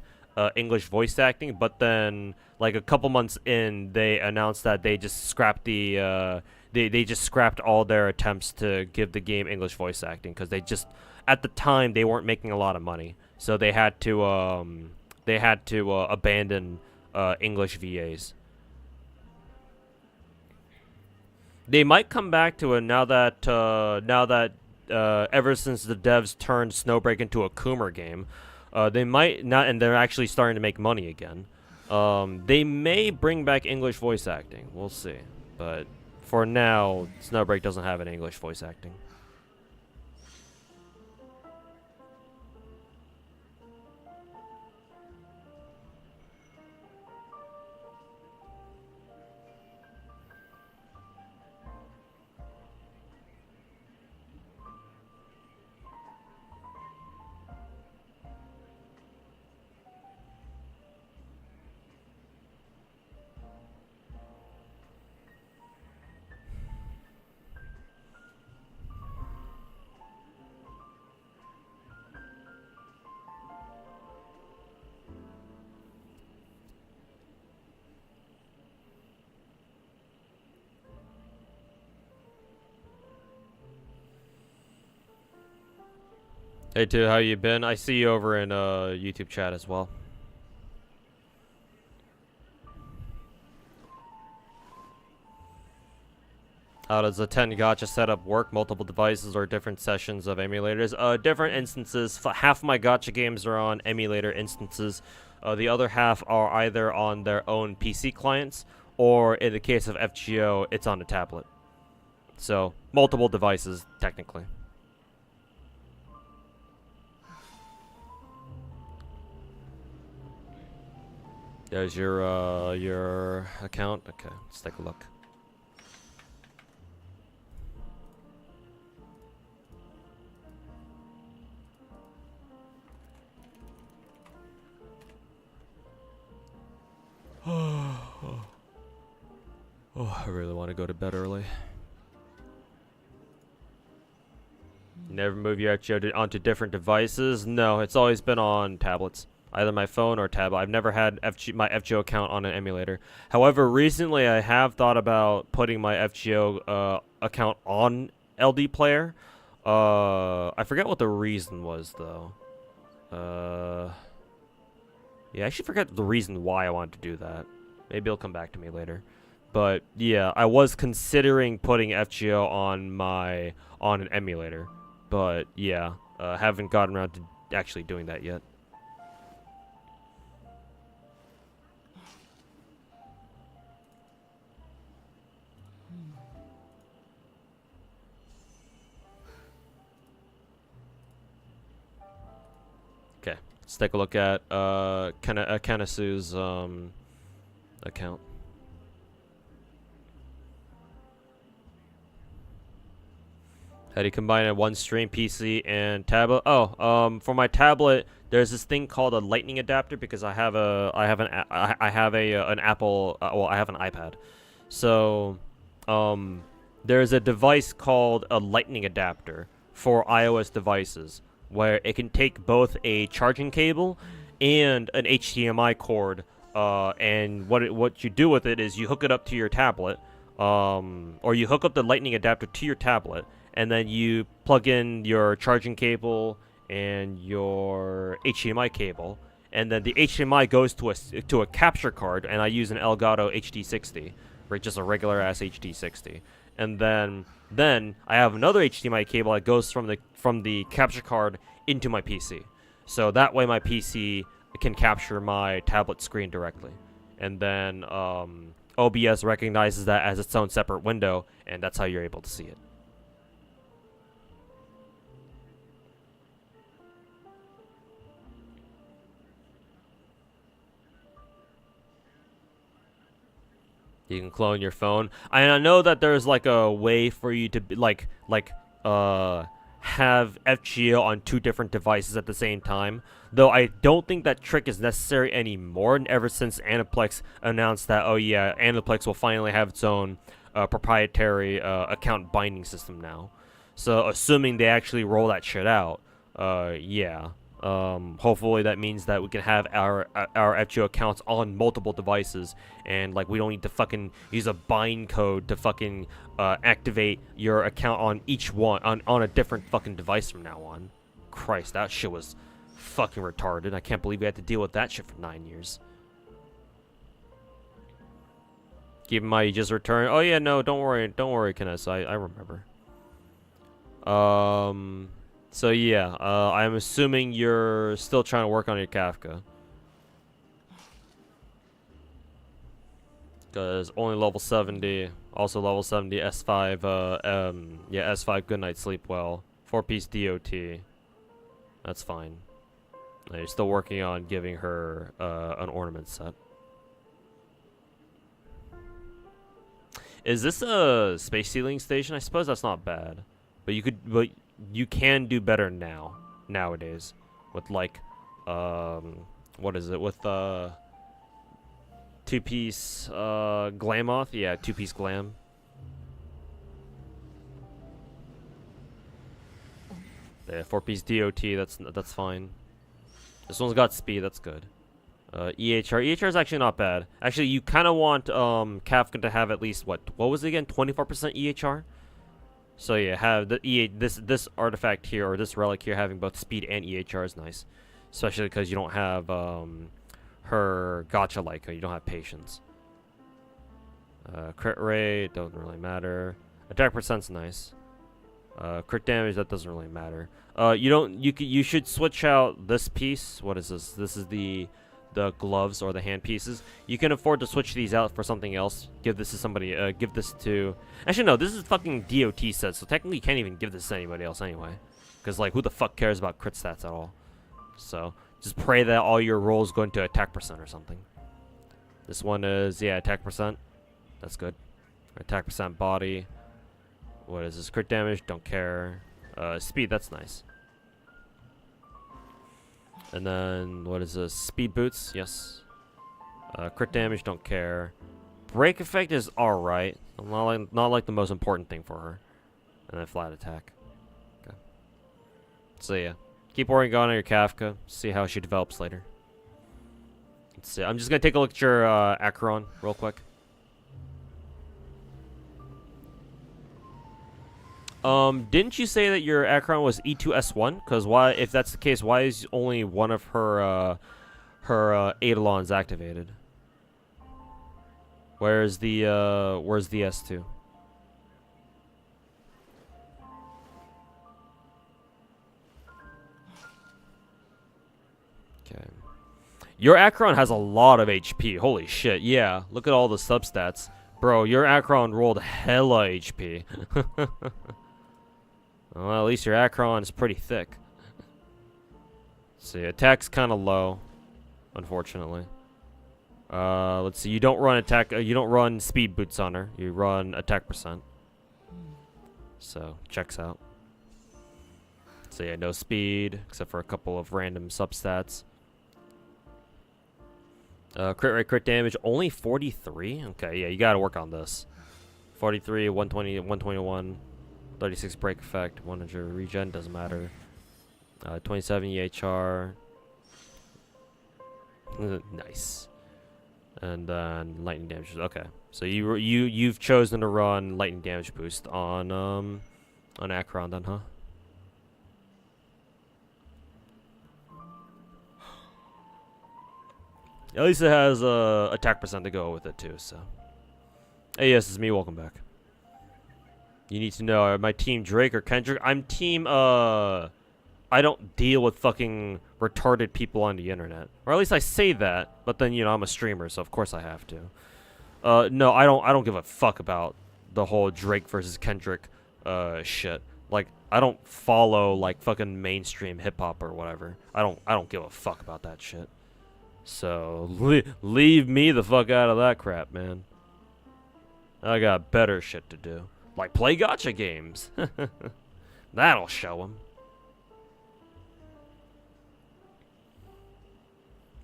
English voice acting, but then like a couple months in, they announced that they just scrapped the they just scrapped all their attempts to give the game English voice acting, because they just, at the time, they weren't making a lot of money, so they had to abandon English VAs. They might come back to it now that ever since the devs turned Snowbreak into a Coomer game, they might not, and they're actually starting to make money again. They may bring back English voice acting. We'll see, but for now, Snowbreak doesn't have an English voice acting. Hey, too, how you been? I see you over in YouTube chat as well. How does the 10 gacha setup work? Multiple devices or different sessions of emulators? Different instances. Half my gacha games are on emulator instances. The other half are either on their own PC clients, or in the case of FGO, it's on a tablet. So, multiple devices, technically. There's your account. Okay, let's take a look. Oh, I really want to go to bed early. Never move your FGO onto different devices? No, it's always been on tablets. Either my phone or tablet. I've never had my FGO account on an emulator. However, recently I have thought about putting my FGO account on LD Player. I forget what the reason was, though. Yeah, I actually forget the reason why I wanted to do that. Maybe it'll come back to me later. But yeah, I was considering putting FGO on an emulator. But yeah, haven't gotten around to actually doing that yet. Okay, let's take a look at Kanasu's account. How do you combine it? One stream, PC, and tablet? Oh, for my tablet, there's this thing called a lightning adapter because I have an Apple, well, I have an iPad. So, there's a device called a lightning adapter for iOS devices where it can take both a charging cable and an HDMI cord. And what you do with it is you hook it up to your tablet, or you hook up the lightning adapter to your tablet. And then you plug in your charging cable and your HDMI cable, and then the HDMI goes to a capture card, and I use an Elgato HD60, right, just a regular ass HD60. And then I have another HDMI cable that goes from the capture card into my PC. So that way my PC can capture my tablet screen directly. And then OBS recognizes that as its own separate window, and that's how you're able to see it. You can clone your phone. I know that there's like a way for you to have FGO on two different devices at the same time. Though I don't think that trick is necessary anymore. And ever since Aniplex announced that, oh yeah, Aniplex will finally have its own proprietary account binding system now. So assuming they actually roll that shit out, yeah. Hopefully that means that we can have our FGO accounts on multiple devices, and like we don't need to fucking use a bind code to fucking activate your account on each one on a different fucking device from now on. Christ, that shit was fucking retarded. I can't believe we had to deal with that shit for 9 years. Keep in mind you just returned. Oh yeah, no, don't worry, Kenneth. I remember. So yeah, I'm assuming you're still trying to work on your Kafka. Because only level 70. Also level 70 S5. Yeah, S5. Good night, sleep well. 4-piece DOT. That's fine. You're still working on giving her an ornament set. Is this a space sealing station? I suppose that's not bad, but you can do better nowadays with like what is it with 2-piece Glamoth? Yeah, 2-piece Glam. Yeah, 4-piece DOT. That's fine. This one's got speed. That's good. EHR is actually not bad. Actually, you kind of want Kafka to have at least what was it again? 24% EHR. So yeah, have the this artifact here or this relic here having both speed and EHR is nice, especially because you don't have her Gacha like you don't have patience. Crit rate doesn't really matter. Attack percent's nice. Crit damage that doesn't really matter. You should switch out this piece. What is this? This is the gloves or the hand pieces. You can afford to switch these out for something else. Give this to somebody. Give this to. Actually, no. This is fucking DOT set, so technically you can't even give this to anybody else anyway. Because like, who the fuck cares about crit stats at all? So just pray that all your rolls go into attack percent or something. This one is attack percent. That's good. Attack percent body. What is this? Crit damage. Don't care. Speed. That's nice. And then, what is this? Speed boots, yes. Crit damage, don't care. Break effect is alright. Not like the most important thing for her. And then flat attack. Okay. So yeah. Keep working on your Kafka. See how she develops later. Let's see. I'm just going to take a look at your Acheron real quick. Didn't you say that your Acheron was E2S1? Because why, if that's the case, why is only one of her Eidolons activated? Where's the S2? Okay. Your Acheron has a lot of HP. Holy shit, yeah. Look at all the substats. Bro, your Acheron rolled hella HP. Well, at least your Acheron is pretty thick. See, attack's kind of low, unfortunately. Let's see. You don't run attack. You don't run speed boots on her. You run attack percent. So checks out. So yeah, no speed except for a couple of random substats. Crit rate, crit damage, only 43. Okay, yeah, you gotta work on this. 43, 120, 121. 36 break effect, 100 regen, doesn't matter. 27 EHR. Nice. And then lightning damage. Okay, so you've chosen to run lightning damage boost on Acheron then, huh? At least it has attack percent to go with it too. So, hey, yes, it's me. Welcome back. You need to know, am I team Drake or Kendrick? I'm team, I don't deal with fucking retarded people on the internet. Or at least I say that, but then, you know, I'm a streamer, so of course I have to. No, I don't give a fuck about the whole Drake versus Kendrick, shit. Like, I don't follow, like, fucking mainstream hip-hop or whatever. I don't give a fuck about that shit. So, leave me the fuck out of that crap, man. I got better shit to do. Like, play gacha games. That'll show them.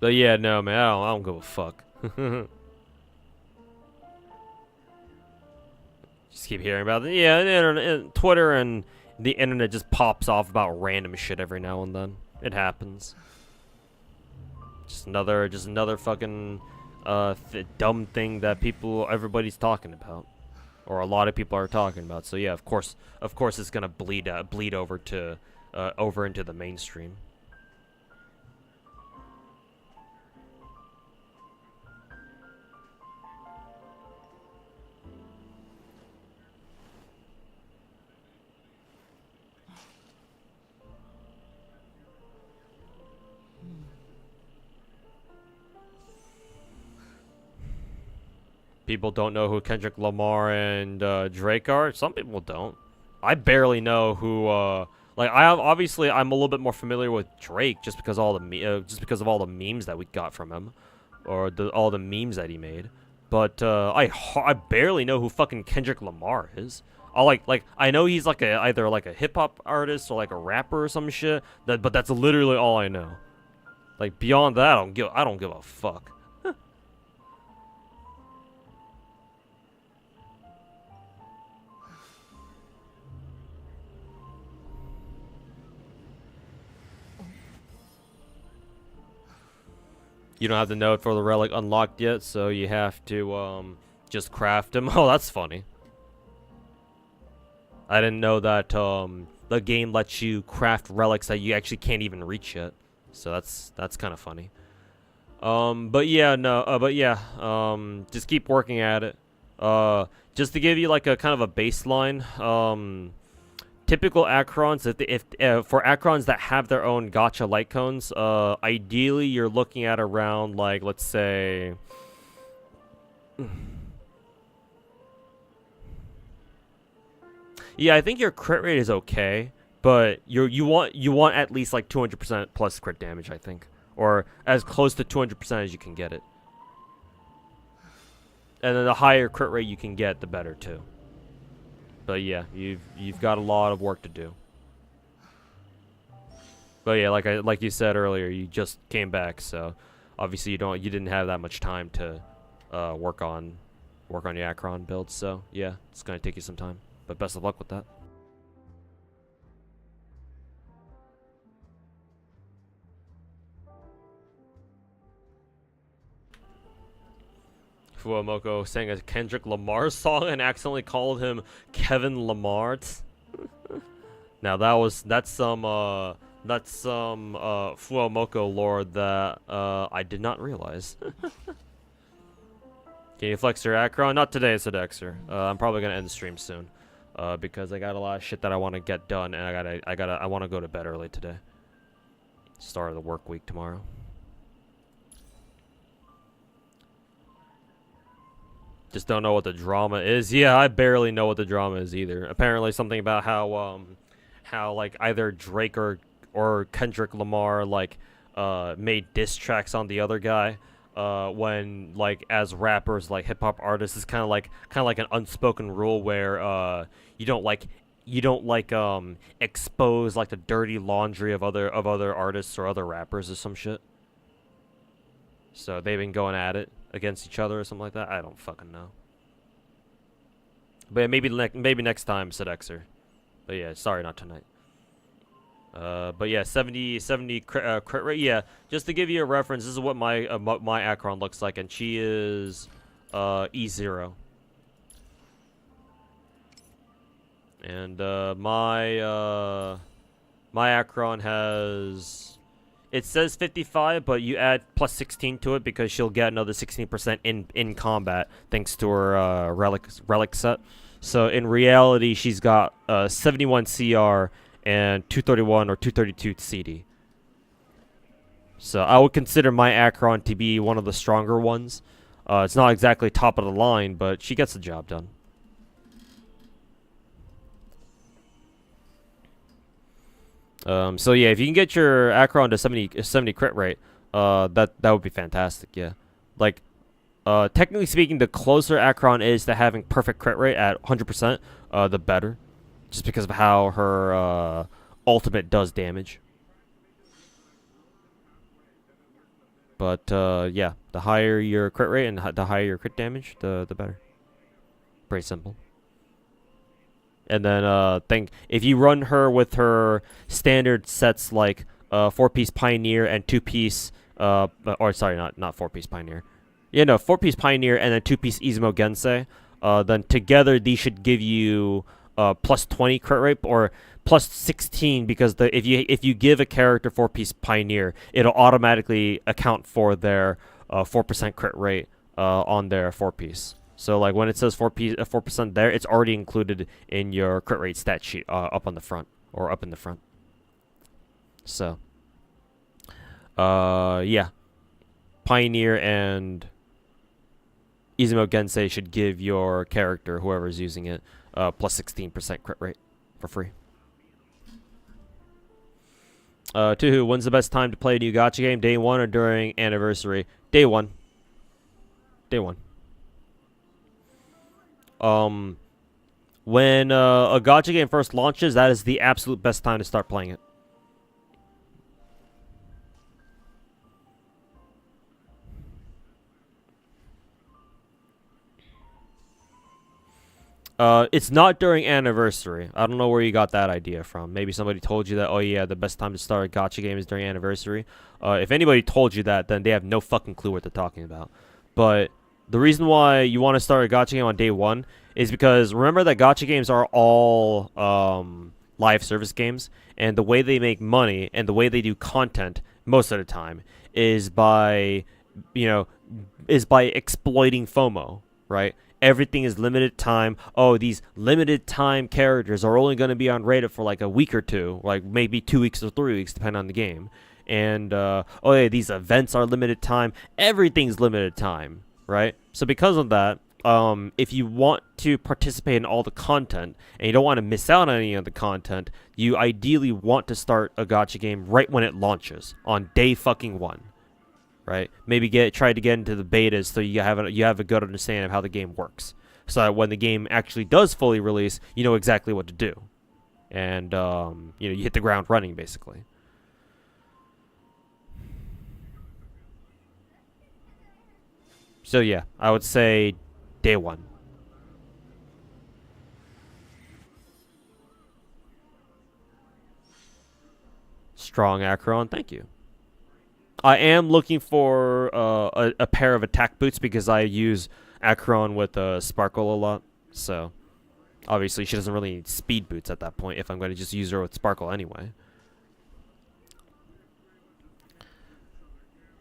But yeah, no, man, I don't give a fuck. Just keep hearing about it. Yeah, the internet, Twitter and the internet just pops off about random shit every now and then. It happens. Just another fucking dumb thing that everybody's talking about. Or a lot of people are talking about. So yeah, of course it's gonna bleed over to over into the mainstream. people don't know who Kendrick Lamar and Drake are. Some people don't. I barely know who. Like obviously I'm a little bit more familiar with Drake just because of all the memes that we got from him, or all the memes that he made. But I barely know who fucking Kendrick Lamar is. I know he's like either like a hip hop artist or like a rapper or some shit. But that's literally all I know. Like beyond that, I don't give a fuck. You don't have the node for the relic unlocked yet, so you have to just craft them. Oh, that's funny. I didn't know that the game lets you craft relics that you actually can't even reach yet. So that's kind of funny. But yeah, just keep working at it. Just to give you like a kind of a baseline, typical Acrons, for Acrons that have their own gacha light cones, ideally you're looking at around like, let's say, yeah, I think your crit rate is okay, but you want at least like 200% plus crit damage, I think, or as close to 200% as you can get it. And then the higher crit rate you can get, the better too. But yeah, you've got a lot of work to do. But yeah, like you said earlier, you just came back, so obviously you didn't have that much time to work on your Acron build. So yeah, it's gonna take you some time. But best of luck with that. Fuamoko sang a Kendrick Lamar song and accidentally called him Kevin Lamar. Now that's some Fuamoko lore that I did not realize. Can you flex your Acron? Not today, Sedexer. I'm probably gonna end the stream soon, because I got a lot of shit that I want to get done, and I want to go to bed early today. Start of the work week tomorrow. Just don't know what the drama is. Yeah, I barely know what the drama is either. Apparently something about how like either Drake or Kendrick Lamar like made diss tracks on the other guy, when like as rappers, like hip hop artists, is kind of like an unspoken rule where you don't expose like the dirty laundry of other artists or other rappers or some shit. So they've been going at it against each other or something like that. I don't fucking know. But yeah, maybe next time, Sedexer. But yeah, sorry, not tonight. But yeah, 70 crit rate. Yeah, just to give you a reference, this is what my Acron looks like, and she is E0. And my Acron has, it says 55, but you add plus 16 to it because she'll get another 16% in combat thanks to her relic set. So in reality, she's got 71 CR and 231 or 232 CD. So I would consider my Acron to be one of the stronger ones. It's not exactly top of the line, but she gets the job done. So yeah, if you can get your Acron to 70 crit rate, that would be fantastic. Yeah, like technically speaking, the closer Acron is to having perfect crit rate at 100%, the better, just because of how her ultimate does damage. But yeah, the higher your crit rate and the higher your crit damage, the better. Pretty simple. And then if you run her with her standard sets like 4-piece Pioneer and 2-piece or sorry, not 4-piece Pioneer. Yeah, no, 4-piece Pioneer and then 2-piece Izumo Gensei, then together these should give you plus 20 crit rate or plus 16, because if you give a character 4-piece Pioneer, it'll automatically account for their 4% crit rate on their 4-piece. So like when it says 4% there, it's already included in your crit rate stat sheet up on the front or up in the front. So yeah, Pioneer and Izumo Gensei should give your character, whoever's using it, plus 16% crit rate for free. Tuhu, when's the best time to play a new gacha game? Day 1 or during anniversary? Day 1. Day 1. When a gacha game first launches, that is the absolute best time to start playing it. It's not during anniversary. I don't know where you got that idea from. Maybe somebody told you that, oh yeah, the best time to start a gacha game is during anniversary. If anybody told you that, then they have no fucking clue what they're talking about. But the reason why you want to start a gacha game on day 1 is because remember that gacha games are all live service games, and the way they make money and the way they do content most of the time is by, exploiting FOMO, right? Everything is limited time. Oh, these limited time characters are only going to be on Reddit for like a week or two, like maybe 2 weeks or 3 weeks, depending on the game. And, oh yeah, these events are limited time. Everything's limited time, right? So because of that, if you want to participate in all the content and you don't want to miss out on any of the content, you ideally want to start a gacha game right when it launches on day fucking 1. Right? Maybe try to get into the betas so you have a good understanding of how the game works. So that when the game actually does fully release, you know exactly what to do. And you hit the ground running basically. So yeah, I would say day 1. Strong Acheron, thank you. I am looking for a pair of attack boots because I use Acheron with Sparkle a lot. So, obviously, she doesn't really need speed boots at that point if I'm going to just use her with Sparkle anyway.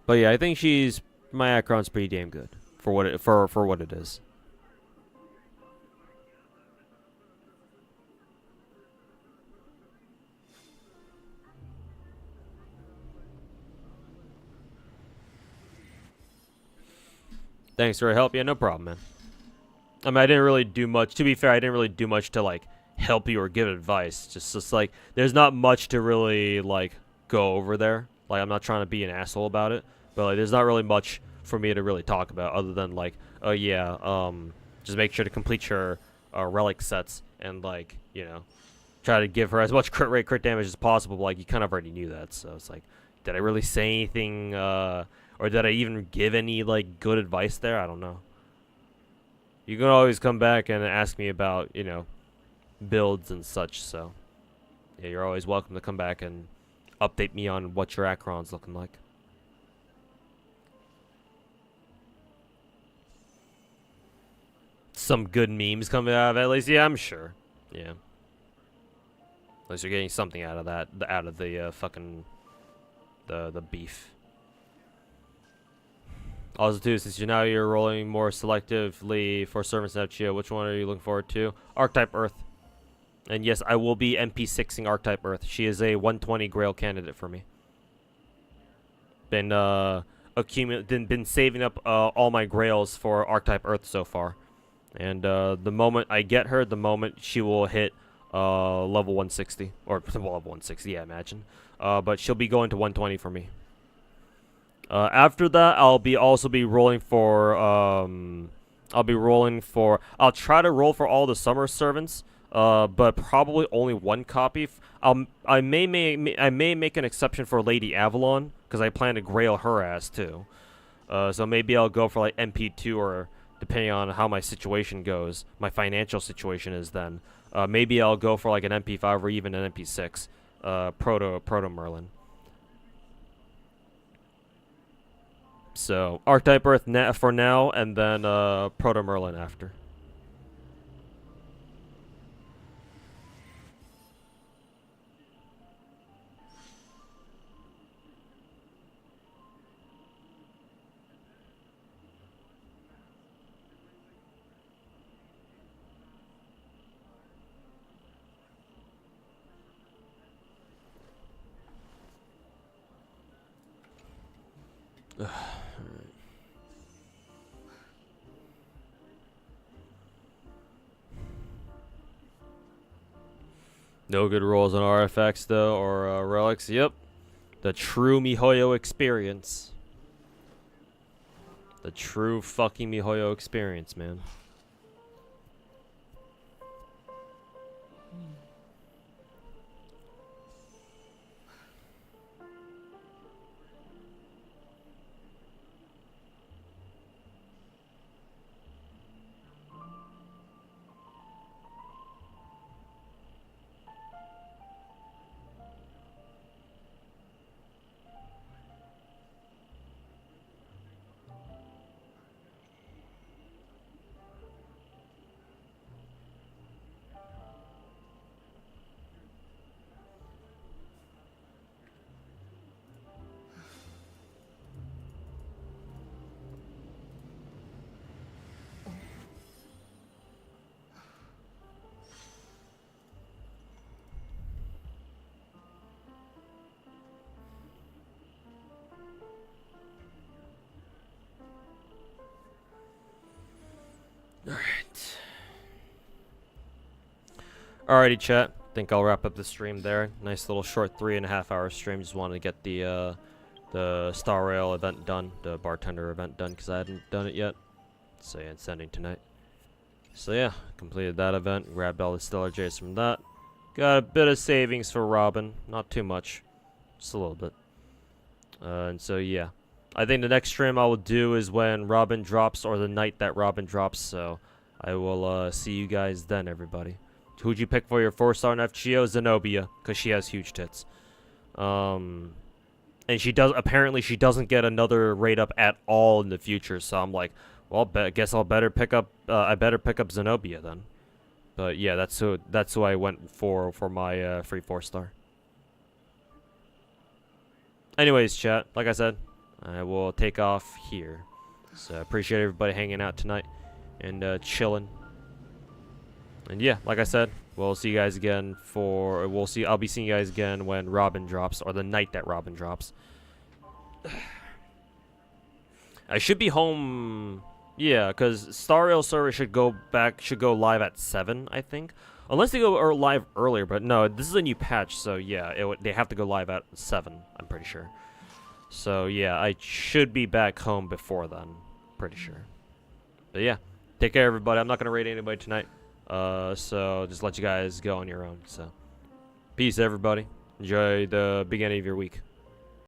But yeah, I think my Acheron's pretty damn good for what it is. Thanks for your help. Yeah, no problem, man. I mean, I didn't really do much. To be fair, I didn't really do much to, like, help you or give advice. Just like, there's not much to really, like, go over there. Like, I'm not trying to be an asshole about it. But, like, there's not really much for me to really talk about other than, like, oh, yeah, just make sure to complete your relic sets and, like, try to give her as much crit damage as possible. But, like, you kind of already knew that. So, it's like, did I really say anything, or did I even give any, like, good advice there? I don't know. You can always come back and ask me about, builds and such, so. Yeah, you're always welcome to come back and update me on what your Acheron's looking like. Some good memes coming out of it, at least. Yeah, I'm sure. Yeah. At least you're getting something out of that, out of the fucking, the beef. Also, too, since you're rolling more selectively for Servants of Chio, which one are you looking forward to? Archetype Earth. And yes, I will be MP6ing Archetype Earth. She is a 120 Grail candidate for me. Been been saving up all my Grails for Archetype Earth so far. And the moment I get her, the moment she will hit level 160. Or level 160, yeah, imagine. But she'll be going to 120 for me. After that, I'll be rolling for I'll try to roll for all the summer servants, but probably only one copy. I may make an exception for Lady Avalon because I plan to grail her ass too. So maybe I'll go for like MP2 or depending on how my situation goes, my financial situation is then. Maybe I'll go for like an MP5 or even an MP6, Proto Merlin. So, Archetype Earth for now, and then Proto Merlin after. No good rolls on RFX though, or relics. Yep. The true MiHoYo experience. The true fucking MiHoYo experience, man. Alrighty, chat. Think I'll wrap up the stream there. Nice little short 3.5 hour stream. Just wanted to get the Star Rail event done, the Bartender event done, because I hadn't done it yet. So yeah, it's ending tonight. So yeah, completed that event. Grabbed all the Stellar Jays from that. Got a bit of savings for Robin. Not too much. Just a little bit. And so yeah. I think the next stream I will do is when Robin drops, or the night that Robin drops. So I will see you guys then, everybody. Who'd you pick for your 4-star in FGO? Zenobia, because she has huge tits. And she apparently she doesn't get another rate up at all in the future. So I'm like, well, I guess I better pick up Zenobia then. But yeah, that's who I went for my free 4-star. Anyways, chat, like I said, I will take off here. So I appreciate everybody hanging out tonight and chilling. And yeah, like I said, we'll see you guys again I'll be seeing you guys again when Robin drops, or the night that Robin drops. I should be home, yeah, because Star Rail server should go live at 7, I think. Unless they go live earlier, but no, this is a new patch, so yeah, they have to go live at 7, I'm pretty sure. So yeah, I should be back home before then, pretty sure. But yeah, take care everybody. I'm not going to raid anybody tonight. So just let you guys go on your own. So peace everybody. Enjoy the beginning of your week.